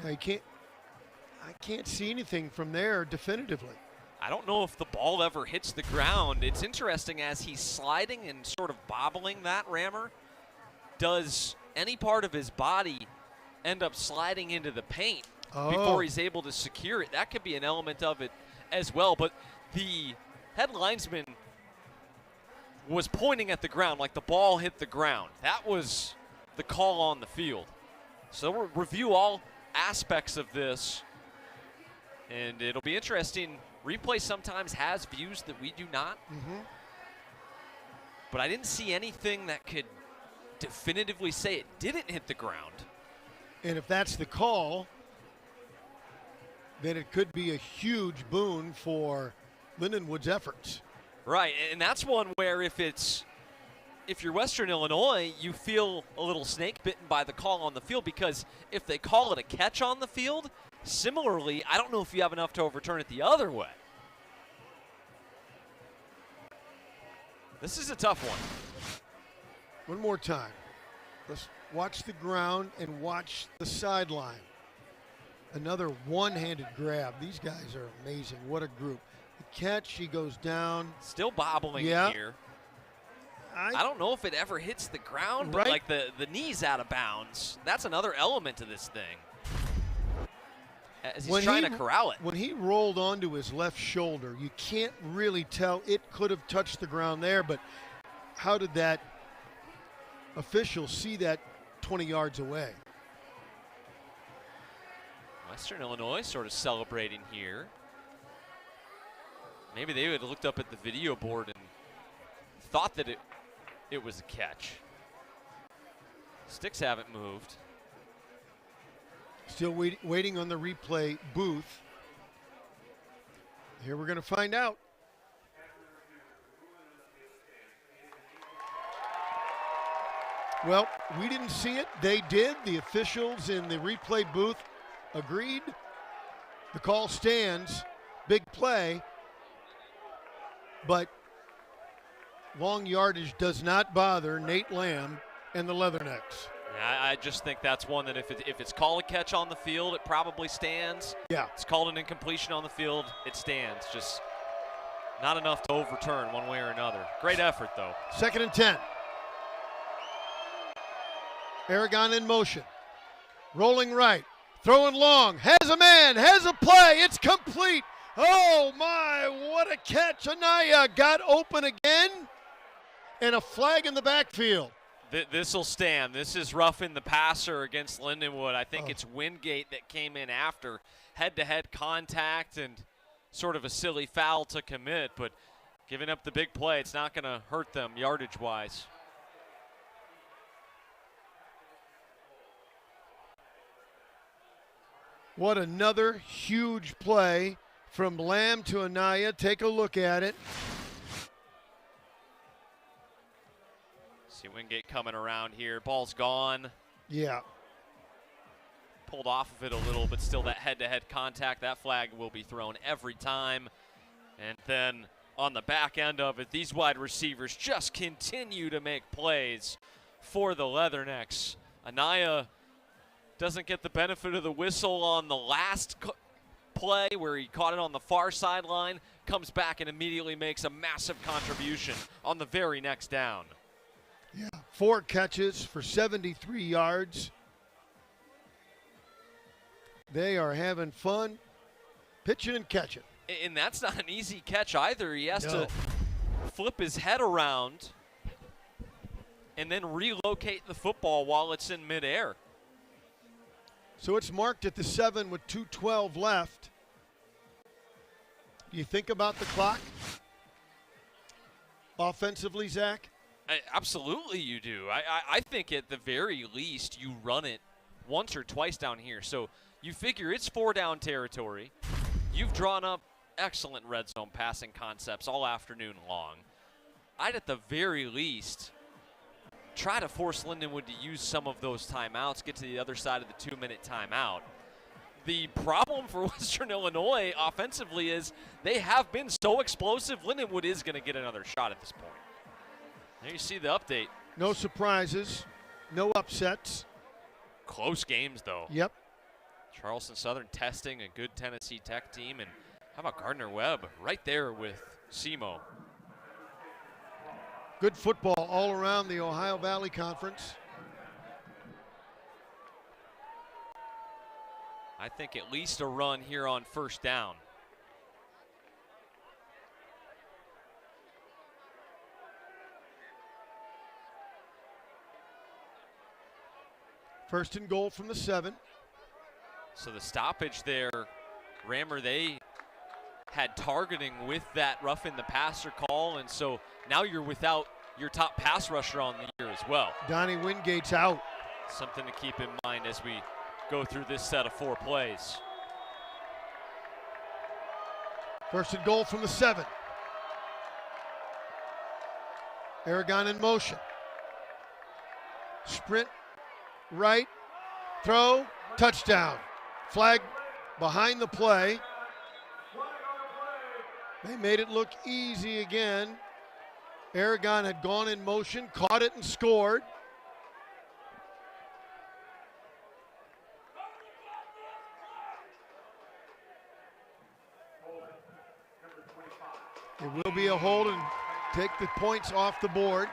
Now I can't see anything from there definitively. I don't know if the ball ever hits the ground. It's interesting as he's sliding and sort of bobbling that rammer. Does any part of his body end up sliding into the paint before he's able to secure it? That could be an element of it as well. But the head linesman was pointing at the ground like the ball hit the ground. That was the call on the field. So we'll review all aspects of this, and it'll be interesting. Replay sometimes has views that we do not. But I didn't see anything that could definitively say it didn't hit the ground. And if that's the call, then it could be a huge boon for Lindenwood's efforts. Right, and that's one where if you're Western Illinois, you feel a little snake bitten by the call on the field, because if they call it a catch on the field, similarly, I don't know if you have enough to overturn it the other way. This is a tough one. One more time. Let's watch the ground and watch the sideline. Another one-handed grab. These guys are amazing. What a group. The catch, he goes down. Still bobbling here. I don't know if it ever hits the ground, but right. like the knee's out of bounds. That's another element to this thing. As he's trying to corral it. When he rolled onto his left shoulder, you can't really tell. It could have touched the ground there, but how did that official see that 20 yards away? Western Illinois sort of celebrating here. Maybe they would have looked up at the video board and thought that it was a catch. Sticks haven't moved. Still waiting on the replay booth. Here we're going to find out. Well, we didn't see it. They did. The officials in the replay booth agreed. The call stands. Big play. But long yardage does not bother Nate Lamb and the Leathernecks. I just think that's one that if it's called a catch on the field, it probably stands. Yeah. It's called an incompletion on the field, it stands. Just not enough to overturn one way or another. Great effort, though. 2nd and 10. Aragon in motion. Rolling right. Throwing long. Has a man. Has a play. It's complete. Oh, my. What a catch. Anaya got open again. And a flag in the backfield. This will stand. This is roughing the passer against Lindenwood. I think it's Wingate that came in after head-to-head contact and sort of a silly foul to commit, but giving up the big play, it's not going to hurt them yardage-wise. What another huge play from Lamb to Anaya. Take a look at it. See Wingate coming around here. Ball's gone. Yeah. Pulled off of it a little, but still that head-to-head contact. That flag will be thrown every time. And then on the back end of it, these wide receivers just continue to make plays for the Leathernecks. Anaya doesn't get the benefit of the whistle on the last play where he caught it on the far sideline, comes back and immediately makes a massive contribution on the very next down. Yeah, 4 catches for 73 yards. They are having fun pitching and catching. And that's not an easy catch either. He has to flip his head around and then relocate the football while it's in midair. So it's marked at the 7 with 2:12 left. Do you think about the clock offensively, Zach? Absolutely you do. I think at the very least you run it once or twice down here. So you figure it's 4-down territory. You've drawn up excellent red zone passing concepts all afternoon long. I'd at the very least try to force Lindenwood to use some of those timeouts, get to the other side of the 2-minute timeout. The problem for Western Illinois offensively is they have been so explosive. Lindenwood is going to get another shot at this point. There you see the update. No surprises, no upsets. Close games, though. Yep. Charleston Southern testing a good Tennessee Tech team. And how about Gardner Webb right there with SEMO? Good football all around the Ohio Valley Conference. I think at least a run here on first down. First and goal from the 7. So the stoppage there, Rammer, they had targeting with that roughing the passer call, and so now you're without your top pass rusher on the year as well. Donnie Wingate's out. Something to keep in mind as we go through this set of 4 plays. First and goal from the 7. Aragon in motion. Sprint right, throw, touchdown. Flag behind the play. They made it look easy again. Aragon had gone in motion, caught it and scored. It will be a hold and take the points off the board.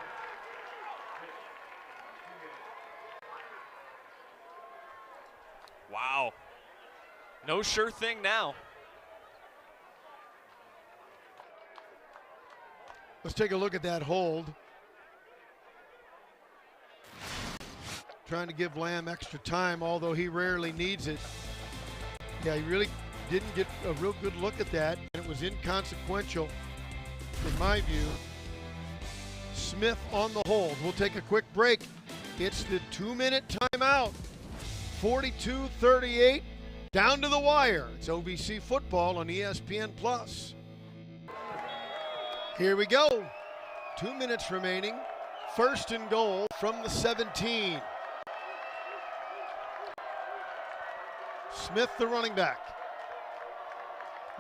Wow. No sure thing now. Let's take a look at that hold. Trying to give Lamb extra time, although he rarely needs it. Yeah, he really didn't get a real good look at that, and it was inconsequential, in my view. Smith on the hold. We'll take a quick break. It's the 2-minute timeout. 42-38, down to the wire. It's OVC football on ESPN+. Here we go. 2 minutes remaining. First and goal from the 17. Smith, the running back.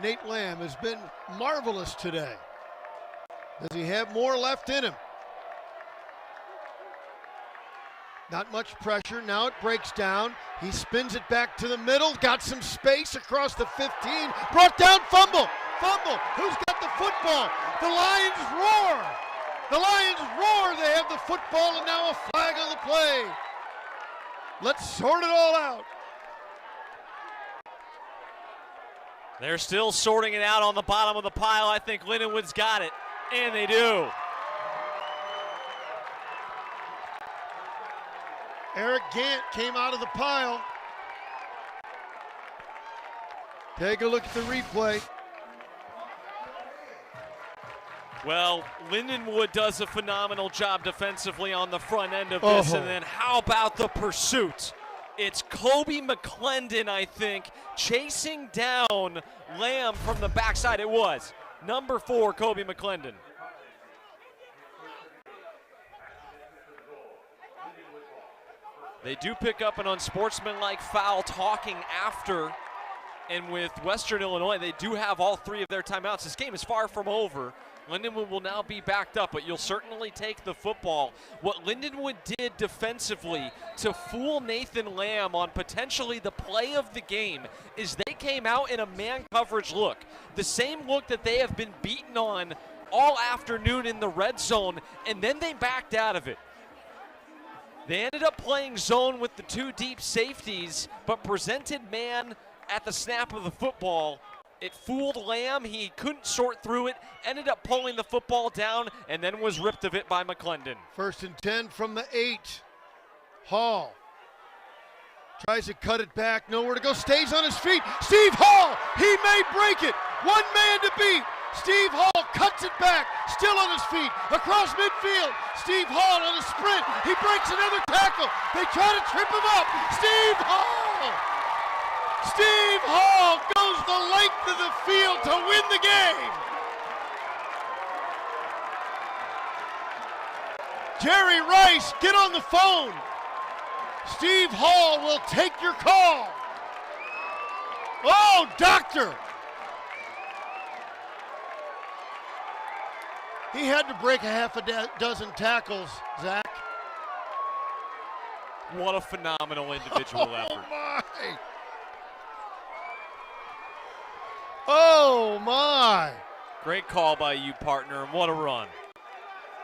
Nate Lamb has been marvelous today. Does he have more left in him? Not much pressure. Now it breaks down. He spins it back to the middle. Got some space across the 15. Brought down, fumble. Fumble. Who's got the football? The Lions roar. The Lions roar. They have the football and now a flag on the play. Let's sort it all out. They're still sorting it out on the bottom of the pile. I think Lindenwood's got it, and they do. Eric Gant came out of the pile. Take a look at the replay. Well, Lindenwood does a phenomenal job defensively on the front end of this, and then how about the pursuit? It's Kobe McClendon, I think, chasing down Lamb from the backside. It was number 4, Kobe McClendon. They do pick up an unsportsmanlike foul talking after, and with Western Illinois, they do have all 3 of their timeouts. This game is far from over. Lindenwood will now be backed up, but you'll certainly take the football. What Lindenwood did defensively to fool Nathan Lamb on potentially the play of the game is they came out in a man coverage look. The same look that they have been beaten on all afternoon in the red zone, and then they backed out of it. They ended up playing zone with the 2 deep safeties, but presented man at the snap of the football. It fooled Lamb. He couldn't sort through it, ended up pulling the football down, and then was ripped of it by McClendon. First and 10 from the 8. Hall tries to cut it back, nowhere to go, stays on his feet. Steve Hall, he may break it. 1 man to beat. Steve Hall cuts it back, still on his feet, across midfield. Steve Hall on a sprint. He breaks another tackle. They try to trip him up. Steve Hall! Steve Hall goes the length of the field to win the game. Jerry Rice, get on the phone. Steve Hall will take your call. Oh, doctor. He had to break a half a dozen tackles, Zach. What a phenomenal individual effort. My. Oh, my. Great call by you, partner, and what a run.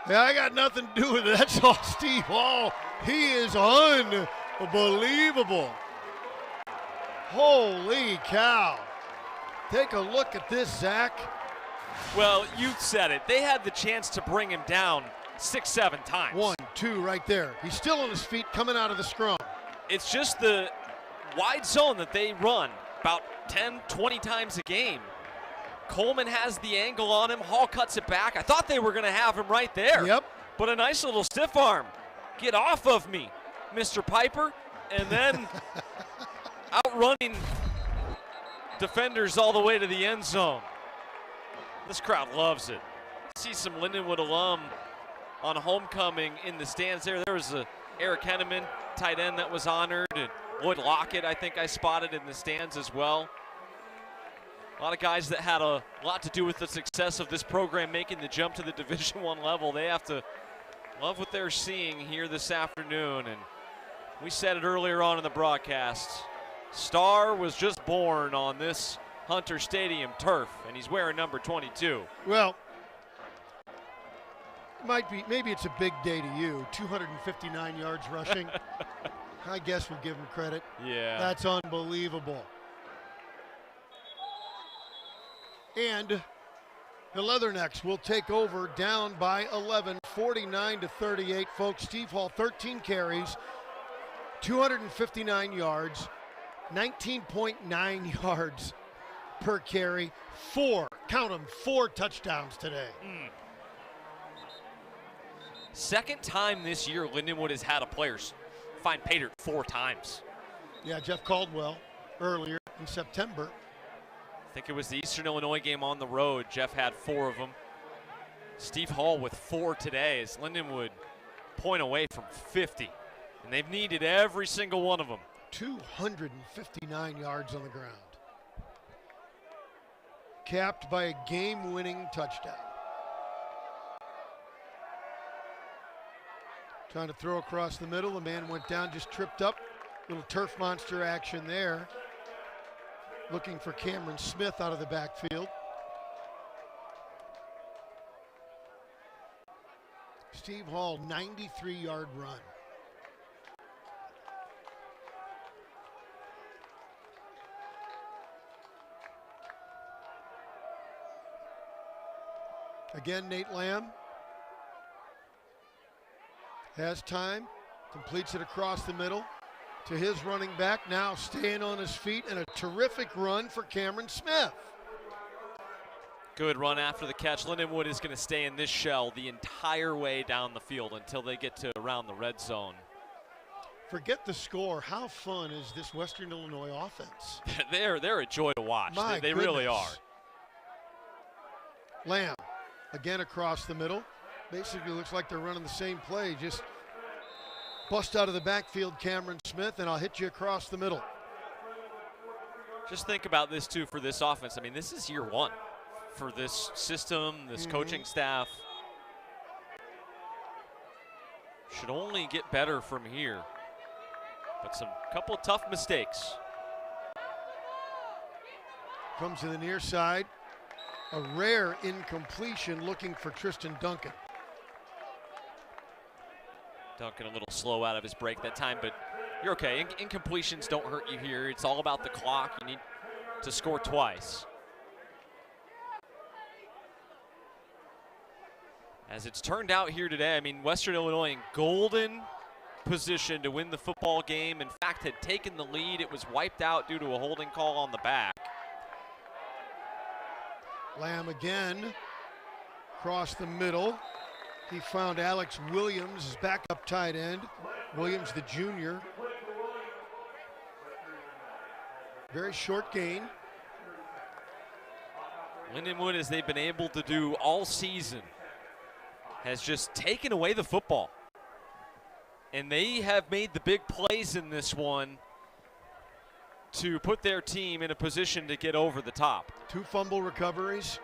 Yeah, I got nothing to do with it. That's all Steve Hall. He is unbelievable. Holy cow. Take a look at this, Zach. Well, you said it. They had the chance to bring him down 6-7 times. 1, 2 right there. He's still on his feet coming out of the scrum. It's just the wide zone that they run about 10, 20 times a game. Coleman has the angle on him. Hall cuts it back. I thought they were going to have him right there. Yep. But a nice little stiff arm. Get off of me, Mr. Piper. And then outrunning defenders all the way to the end zone. This crowd loves it. See some Lindenwood alum on homecoming in the stands there. There was a Eric Henneman, tight end, that was honored. And Lloyd Lockett, I think I spotted in the stands as well. A lot of guys that had a lot to do with the success of this program making the jump to the Division I level. They have to love what they're seeing here this afternoon. And we said it earlier on in the broadcast. Star was just born on this Hunter Stadium turf, and he's wearing number 22. Well, maybe it's a big day to you. 259 yards rushing. I guess we'll give him credit. Yeah. That's unbelievable. And the Leathernecks will take over down by 11, 49-38. Folks, Steve Hall, 13 carries, 259 yards, 19.9 yards per carry, 4 touchdowns today. Second time this year Lindenwood has had a player find pay dirt 4 times. Yeah, Jeff Caldwell earlier in September. I think it was the Eastern Illinois game on the road. Jeff had 4 of them. Steve Hall with 4 today as Lindenwood point away from 50. And they've needed every single one of them. 259 yards on the ground. Capped by a game-winning touchdown. Trying to throw across the middle. The man went down, just tripped up. Little turf monster action there. Looking for Cameron Smith out of the backfield. Steve Hall, 93-yard run. Again, Nate Lamb has time, completes it across the middle to his running back, now staying on his feet, and a terrific run for Cameron Smith. Good run after the catch. Lindenwood is going to stay in this shell the entire way down the field until they get to around the red zone. Forget the score. How fun is this Western Illinois offense? They're a joy to watch. My They really are. Lamb, again across the middle. Basically looks like they're running the same play. Just bust out of the backfield, Cameron Smith, and I'll hit you across the middle. Just think about this, too, for this offense. I mean, this is year 1 for this system, this coaching staff. Should only get better from here. But couple of tough mistakes. Comes to the near side. A rare incompletion, looking for Tristan Duncan. Duncan a little slow out of his break that time, but you're okay. Incompletions don't hurt you here. It's all about the clock. You need to score twice. As it's turned out here today, I mean, Western Illinois in golden position to win the football game. In fact, had taken the lead. It was wiped out due to a holding call on the back. Lamb again, across the middle. He found Alex Williams, his backup tight end. Williams, the junior. Very short gain. Lindenwood, as they've been able to do all season, has just taken away the football. And they have made the big plays in this one to put their team in a position to get over the top. 2 fumble recoveries.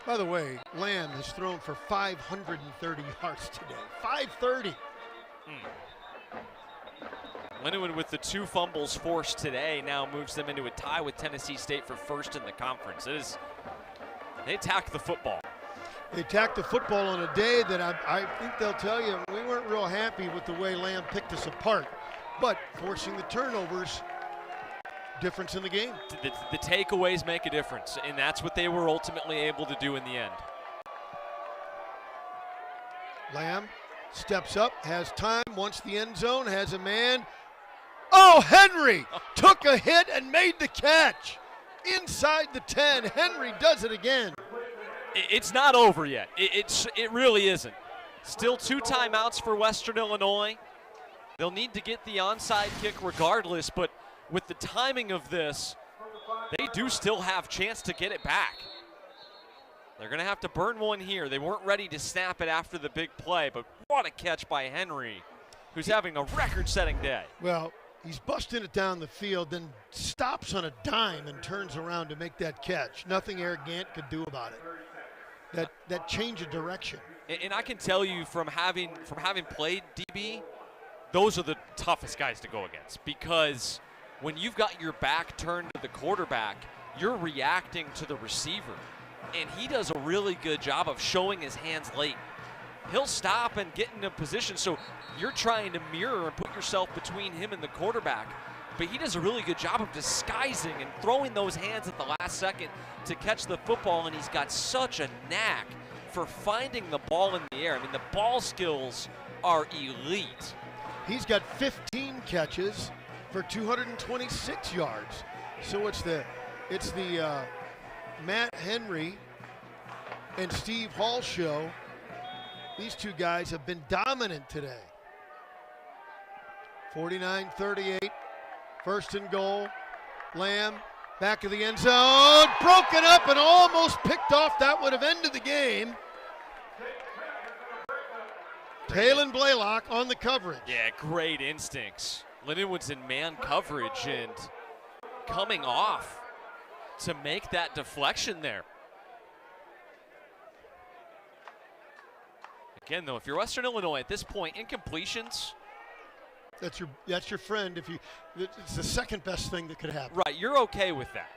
By the way, Lamb has thrown for 530 yards today. 530. Lindenwood with the 2 fumbles forced today now moves them into a tie with Tennessee State for first in the conference. They attack the football. They attacked the football on a day that I think they'll tell you we weren't real happy with the way Lamb picked us apart. But forcing the turnovers, difference in the game. The takeaways make a difference, and that's what they were ultimately able to do in the end. Lamb steps up, has time, wants the end zone, has a man. Oh, Henry took a hit and made the catch. Inside the 10, Henry does it again. It's not over yet. It really isn't. Still 2 timeouts for Western Illinois. They'll need to get the onside kick regardless, but with the timing of this, they do still have chance to get it back. They're going to have to burn one here. They weren't ready to snap it after the big play, but what a catch by Henry, who's having a record-setting day. Well, he's busting it down the field, then stops on a dime and turns around to make that catch. Nothing Eric Gant could do about it. That change of direction. And I can tell you from having played DB, those are the toughest guys to go against, because when you've got your back turned to the quarterback, you're reacting to the receiver. And he does a really good job of showing his hands late. He'll stop and get in a position, so you're trying to mirror and put yourself between him and the quarterback. But he does a really good job of disguising and throwing those hands at the last second to catch the football, and he's got such a knack for finding the ball in the air. I mean, the ball skills are elite. He's got 15 catches for 226 yards. So it's the Matt Henry and Steve Hall show These two guys have been dominant today. 49-38, first and goal. Lamb back of the end zone, broken up and almost picked off. That would have ended the game. Taylon Blaylock on the coverage. Yeah, great instincts. Lindenwood's in man coverage and coming off to make that deflection there. Again, though, if you're Western Illinois at this point, incompletions. That's your friend. It's the second best thing that could happen. Right, you're okay with that.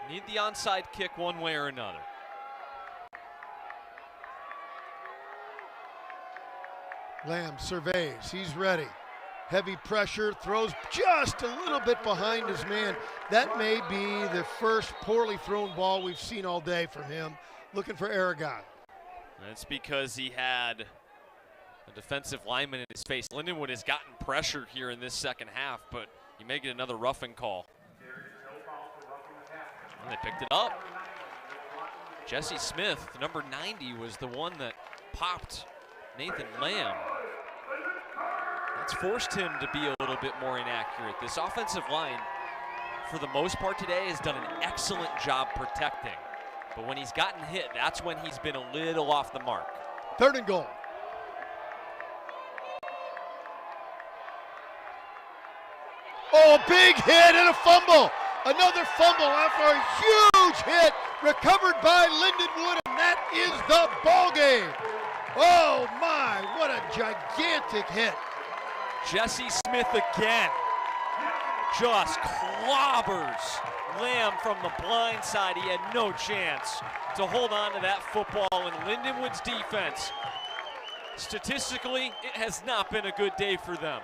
Need the onside kick one way or another. Lamb surveys. He's ready. Heavy pressure, throws just a little bit behind his man. That may be the first poorly thrown ball we've seen all day from him. Looking for Aragon. That's because he had a defensive lineman in his face. Lindenwood has gotten pressure here in this second half, but he may get another roughing call. And they picked it up. Jesse Smith, number 90, was the one that popped Nathan Lamb. That's forced him to be a little bit more inaccurate. This offensive line, for the most part today, has done an excellent job protecting. But when he's gotten hit, that's when he's been a little off the mark. Third and goal. Oh, a big hit and a fumble. Another fumble after a huge hit recovered by Lindenwood, and that is the ball game. Oh my, what a gigantic hit. Jesse Smith again just clobbers Lamb from the blind side. He had no chance to hold on to that football, and Lindenwood's defense, statistically, it has not been a good day for them.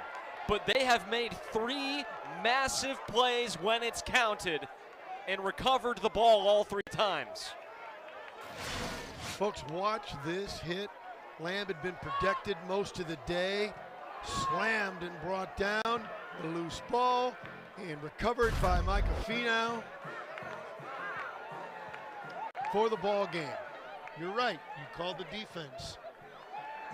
But they have made 3 massive plays when it's counted and recovered the ball all 3 times. Folks, watch this hit. Lamb had been protected most of the day, slammed and brought down. The loose ball and recovered by Micah Finau for the ball game. You're right, you called the defense.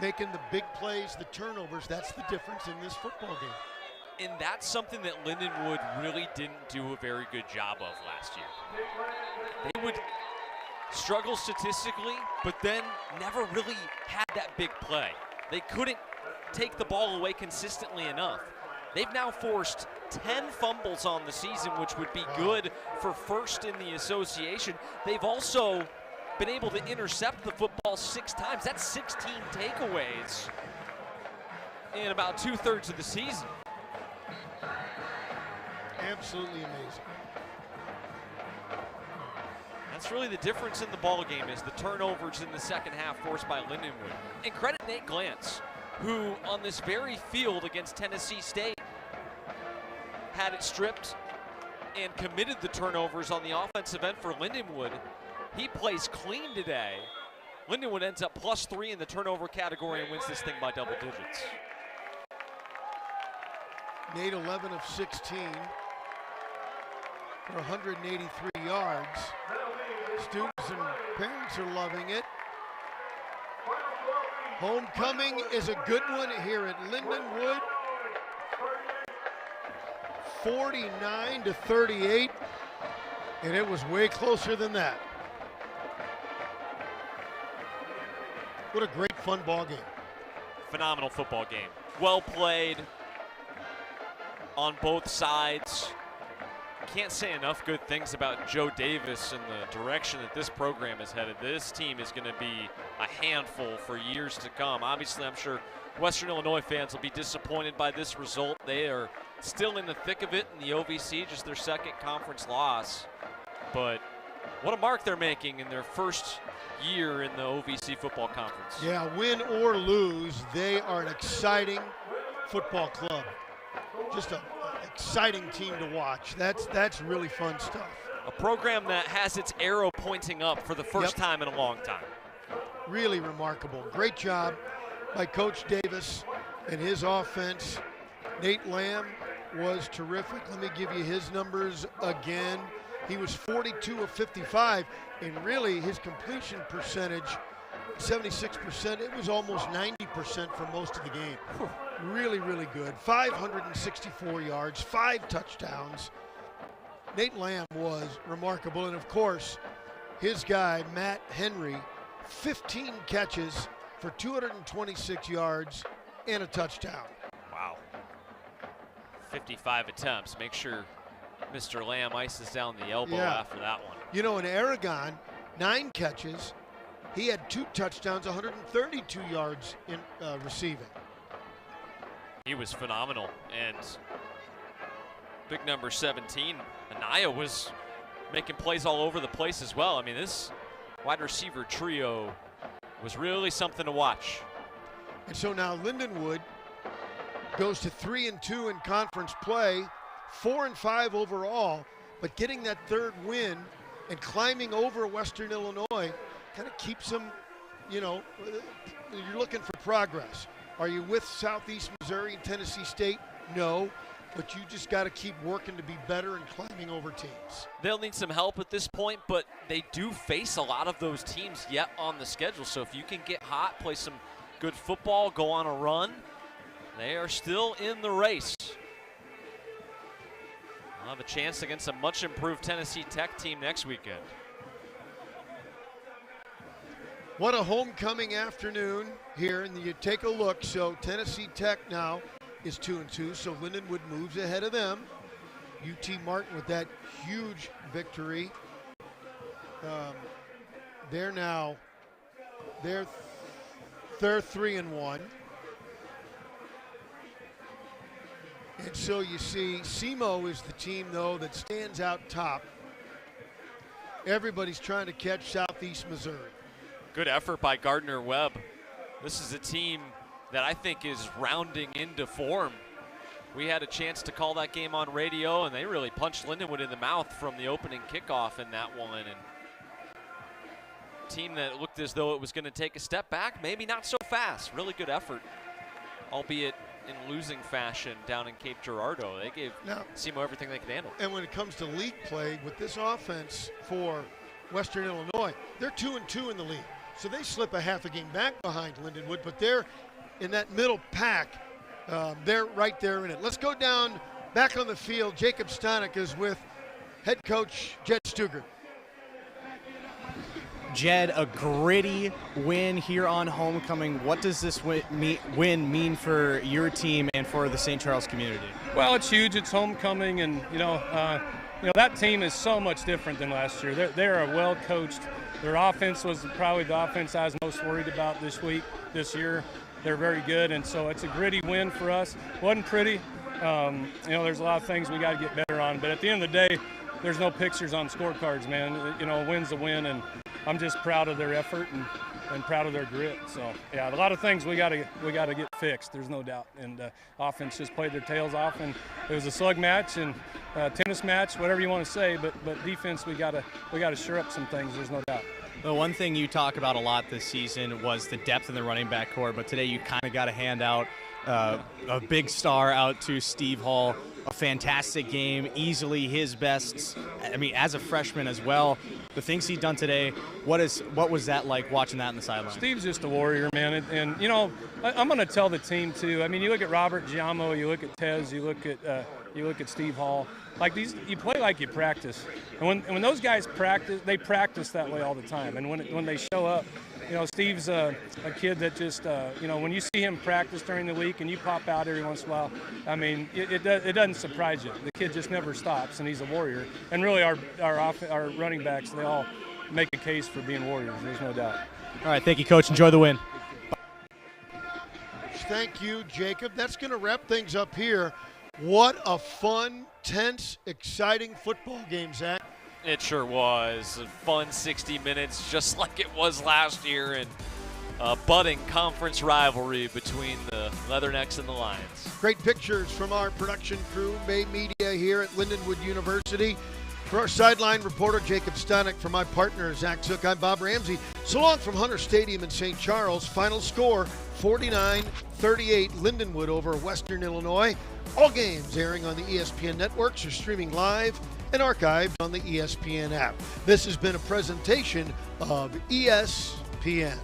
Making the big plays, the turnovers, that's the difference in this football game. And that's something that Lindenwood really didn't do a very good job of last year. They would struggle statistically, but then never really had that big play. They couldn't take the ball away consistently enough. They've now forced 10 fumbles on the season, which would be good for first in the association. They've also been able to intercept the football 6 times. That's 16 takeaways in about 2/3 of the season. Absolutely amazing. That's really the difference in the ball game, is the turnovers in the second half forced by Lindenwood. And credit Nate Glantz, who on this very field against Tennessee State had it stripped and committed the turnovers on the offensive end for Lindenwood. He plays clean today. Lindenwood ends up +3 in the turnover category and wins this thing by double digits. Nate 11 of 16 for 183 yards. Students and parents are loving it. Homecoming is a good one here at Lindenwood. 49-38, and it was way closer than that. What a great fun ball game. Phenomenal football game. Well played on both sides. Can't say enough good things about Joe Davis and the direction that this program is headed. This team is going to be a handful for years to come. Obviously, I'm sure Western Illinois fans will be disappointed by this result. They are still in the thick of it in the OVC, just their second conference loss. But what a mark they're making in their first year in the OVC football conference. Yeah, win or lose, they are an exciting football club. Just an exciting team to watch. That's really fun stuff. A program that has its arrow pointing up for the first time in a long time. Really remarkable. Great job by Coach Davis and his offense. Nate Lamb was terrific. Let me give you his numbers again. He was 42 of 55, and really his completion percentage 76%. It was almost 90% for most of the game. Really, really good. 564 yards, 5 touchdowns. Nate Lamb was remarkable. And, of course, his guy, Matt Henry, 15 catches for 226 yards and a touchdown. Wow. 55 attempts. Make sure Mr. Lamb ices down the elbow after that one. You know, in Aragon, 9 catches. He had 2 touchdowns, 132 yards in receiving. He was phenomenal. And big number 17, Anaya, was making plays all over the place as well. I mean, this wide receiver trio was really something to watch. And so now Lindenwood goes to 3-2 in conference play, 4-5 overall, but getting that 3rd win and climbing over Western Illinois kind of keeps them, you know, you're looking for progress. Are you with Southeast Missouri and Tennessee State? No, but you just got to keep working to be better and climbing over teams. They'll need some help at this point, but they do face a lot of those teams yet on the schedule. So if you can get hot, play some good football, go on a run, they are still in the race. They'll have a chance against a much improved Tennessee Tech team next weekend. What a homecoming afternoon here, and you take a look. So Tennessee Tech now is 2-2, so Lindenwood moves ahead of them. UT Martin with that huge victory. They're 3-1. And so you see SEMO is the team, though, that stands out top. Everybody's trying to catch Southeast Missouri. Good effort by Gardner Webb. This is a team that I think is rounding into form. We had a chance to call that game on radio, and they really punched Lindenwood in the mouth from the opening kickoff in that one. And a team that looked as though it was going to take a step back, maybe not so fast. Really good effort, albeit in losing fashion down in Cape Girardeau. They gave SEMO everything they could handle. And when it comes to league play, with this offense for Western Illinois, they're 2-2 in the league. So they slip a half a game back behind Lindenwood, but they're in that middle pack. They're right there in it. Let's go down back on the field. Jacob Stanek is with head coach Jed Stugart. Jed, a gritty win here on homecoming. What does this win mean for your team and for the St. Charles community? Well, it's huge. It's homecoming, and that team is so much different than last year. They're a well coached. Their offense was probably the offense I was most worried about this year. They're very good, and so it's a gritty win for us. Wasn't pretty. There's a lot of things we got to get better on, but at the end of the day, there's no pictures on scorecards, man. A win's a win, and I'm just proud of their effort and proud of their grit. So yeah, a lot of things we got to get fixed. There's no doubt. And offense just played their tails off, and it was a slug match and tennis match, whatever you want to say. But defense, we got to shore up some things. There's no doubt. The one thing you talk about a lot this season was the depth in the running back core, but today you kind of got to hand out a big star out to Steve Hall. A fantastic game, easily his best. I mean, as a freshman as well, the things he'd done today. What was that like watching that in the sideline? Steve's just a warrior, man, and I'm going to tell the team too. I mean, you look at Robert Giamo, you look at Tez, you look at Steve Hall. Like these, you play like you practice, and when those guys practice, they practice that way all the time. And when they show up, Steve's a kid that just, when you see him practice during the week and you pop out every once in a while, I mean, it doesn't surprise you. The kid just never stops, and he's a warrior. And really, our running backs, they all make a case for being warriors. There's no doubt. All right, thank you, Coach. Enjoy the win. Thank you, Jacob. That's going to wrap things up here. What a fun, tense, exciting football game, Zach. It sure was. A fun 60 minutes, just like it was last year, and a budding conference rivalry between the Leathernecks and the Lions. Great pictures from our production crew, Bay Media here at Lindenwood University. For our sideline reporter, Jacob Stanek, for my partner, Zach Zook, I'm Bob Ramsey. So long from Hunter Stadium in St. Charles. Final score, 49-38, Lindenwood over Western Illinois. All games airing on the ESPN networks or streaming live and archived on the ESPN app. This has been a presentation of ESPN.